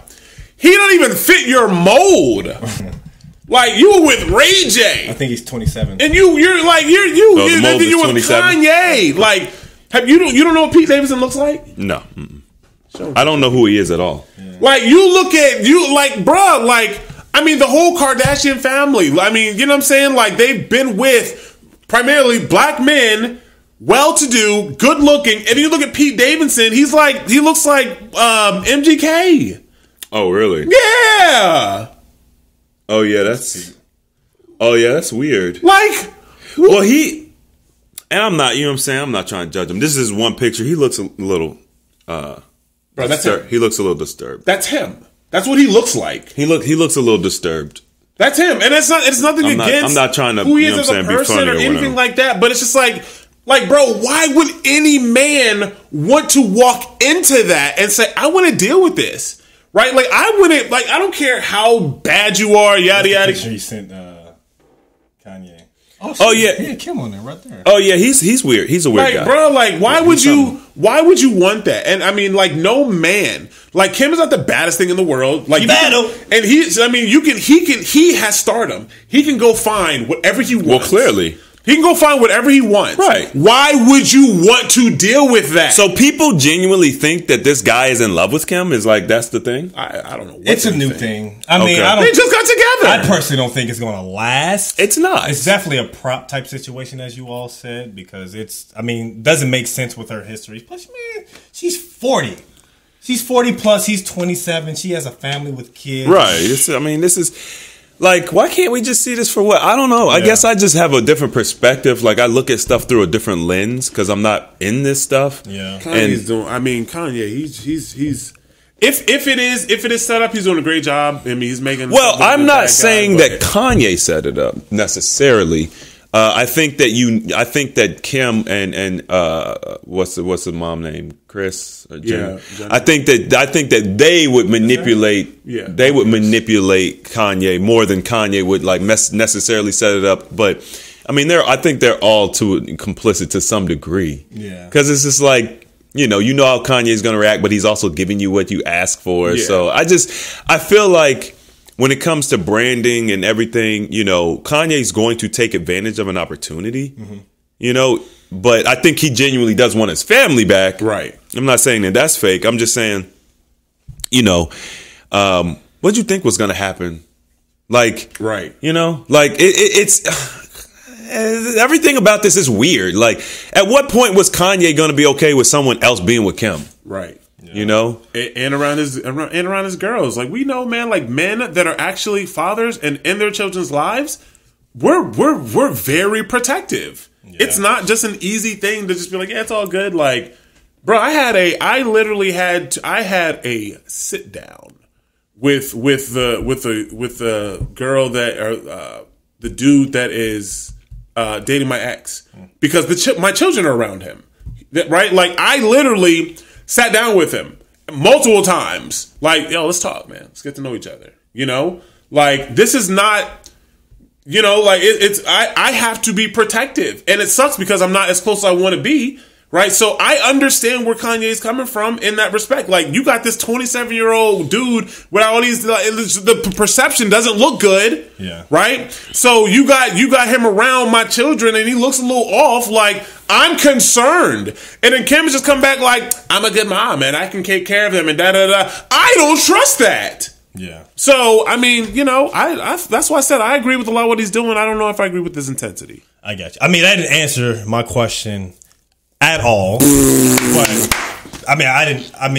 S4: he don't even fit your mold. Like you were with Ray J.
S2: I think he's 27,
S4: and you're with Kanye. Like, you don't know what Pete Davidson looks like?
S3: No. I don't know who he is at all.
S4: Yeah. Like you look at bro, I mean the whole Kardashian family. I mean, you know what I'm saying? Like they've been with primarily black men, well-to-do, good-looking. And you look at Pete Davidson, he looks like MGK.
S3: Oh, really?
S4: Yeah.
S3: Oh yeah, that's weird.
S4: Like,
S3: well, and I'm not. You know what I'm saying? I'm not trying to judge him. This is one picture. He looks a little.
S4: Bro, that's him.
S3: He looks a little disturbed.
S4: That's him. That's what he looks like.
S3: He looks a little disturbed.
S4: That's him, and it's nothing against.
S3: I'm not trying to.
S4: Who he is as a person or anything like that. But it's just like Like, bro, why would any man want to walk into that and say, I want to deal with this? Right? Like, I wouldn't, like, I don't care how bad you are, yada, yada.
S2: Picture he sent Kanye.
S3: Oh, yeah.
S2: Yeah, Kim on there right there.
S3: Oh yeah, he's weird. He's a weird
S4: Like,
S3: guy.
S4: bro, like, why would you want that? And I mean, like, no man, like, Kim is not the baddest thing in the world. Like,
S2: He battle.
S4: And he has stardom. He can go find whatever he wants.
S3: Well, clearly.
S4: He can go find whatever he wants.
S3: Right.
S4: Why would you want to deal with that?
S3: So people genuinely think that this guy is in love with Kim? Is like that's the thing?
S4: I don't know. What
S2: It's a
S4: they
S2: new
S4: think.
S2: thing. I mean,
S3: Okay.
S2: I
S4: They
S2: don't.
S4: just got together.
S2: I personally don't think it's going to last.
S3: It's not.
S2: It's definitely a prop type situation, as you all said, because doesn't make sense with her history. Plus, man, she's 40. She's 40 plus. He's 27. She has a family with kids.
S3: Right. This is like, why can't we just see this for what? I don't know. I
S2: Yeah.
S3: guess I just have a different perspective. Like, I look at stuff through a different lens because I'm not in this stuff.
S2: Yeah.
S4: Kanye's doing. I mean, Kanye. He's. If it is set up, he's doing a great job. I mean, he's making.
S3: Well, I'm
S4: bad
S3: not
S4: guy,
S3: saying
S4: but-
S3: that Kanye set it up necessarily. I think that Kim and what's the mom name? Chris or Jen?
S4: Yeah, Jen.
S3: I think that they would manipulate.
S4: Yeah.
S3: They would manipulate Kanye more than Kanye would like necessarily set it up. But I mean, I think they're all too complicit to some degree.
S2: Yeah.
S3: Because it's just like. You know how Kanye's going to react, but he's also giving you what you ask for.
S4: Yeah.
S3: So I feel like when it comes to branding and everything, Kanye's going to take advantage of an opportunity, but I think he genuinely does want his family back.
S4: Right.
S3: I'm not saying that that's fake. I'm just saying, what do you think was going to happen? Like,
S4: Right.
S3: Like it's everything about this is weird. Like, at what point was Kanye going to be okay with someone else being with Kim?
S4: Right.
S3: And
S4: around his girls. Like, we know, man, like men that are actually fathers and in their children's lives, we're very protective.
S2: Yeah.
S4: It's not just an easy thing to just be like, yeah, it's all good. Like, bro, I had a sit down with the girl that or the dude that is dating my ex because my children are around him, right? Like, I literally sat down with him multiple times. Like, yo, let's talk, man. Let's get to know each other. Like, this is not, like I have to be protective, and it sucks because I'm not as close as I want to be. Right. So I understand where Kanye is coming from in that respect. Like, you got this 27-year-old dude with all these, the perception doesn't look good.
S2: Yeah.
S4: Right. So you got him around my children and he looks a little off. Like, I'm concerned. And then Kim just come back like, I'm a good mom and I can take care of them and da da da. I don't trust that.
S2: Yeah.
S4: So, I mean, I that's why I said I agree with a lot of what he's doing. I don't know if I agree with his intensity.
S2: I got you. I mean, that didn't answer my question at all. But I mean,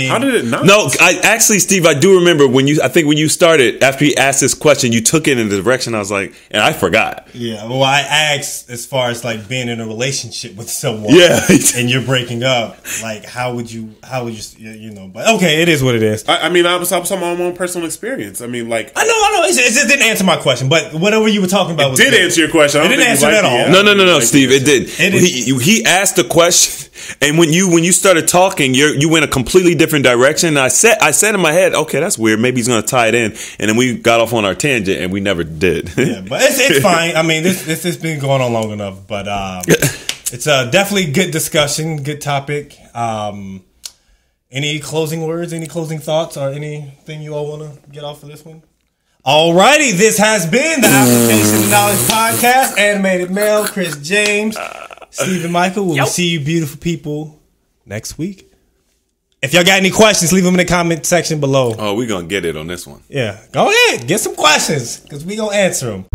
S4: How did it not?
S3: No, Steve, I do remember when you started, after he asked this question, you took it in the direction I was like, and I forgot.
S2: Yeah, well, I asked as far as like being in a relationship with someone,
S3: Yeah.
S2: and you're breaking up. Like, how would you, But okay, it is what it is.
S4: I mean, I was talking about my own personal experience. I mean, like,
S2: I know. It just didn't answer my question. But whatever you were talking about, was
S4: did
S2: good.
S4: answer your question. I
S2: It
S4: don't
S2: didn't
S4: think you
S2: answer
S4: liked
S2: at
S4: it.
S2: all.
S3: No, Steve, it did.
S2: It did.
S3: He asked the question, and when you started talking, you went a completely different direction. And I said in my head, okay, that's weird. Maybe he's going to tie it in, and then we got off on our tangent, and we never did.
S2: Yeah, but it's fine. I mean, this has been going on long enough. But it's definitely good discussion, good topic. Any closing words, any closing thoughts, or anything you all want to get off of this one? Alrighty, this has been the Application of Knowledge Podcast. Animated Male, Chris James, Stephen Michael. We'll see you beautiful people next week. If y'all got any questions, leave them in the comment section below.
S3: Oh, we're going to get it on this one.
S2: Yeah, go ahead. Get some questions because we going to answer them.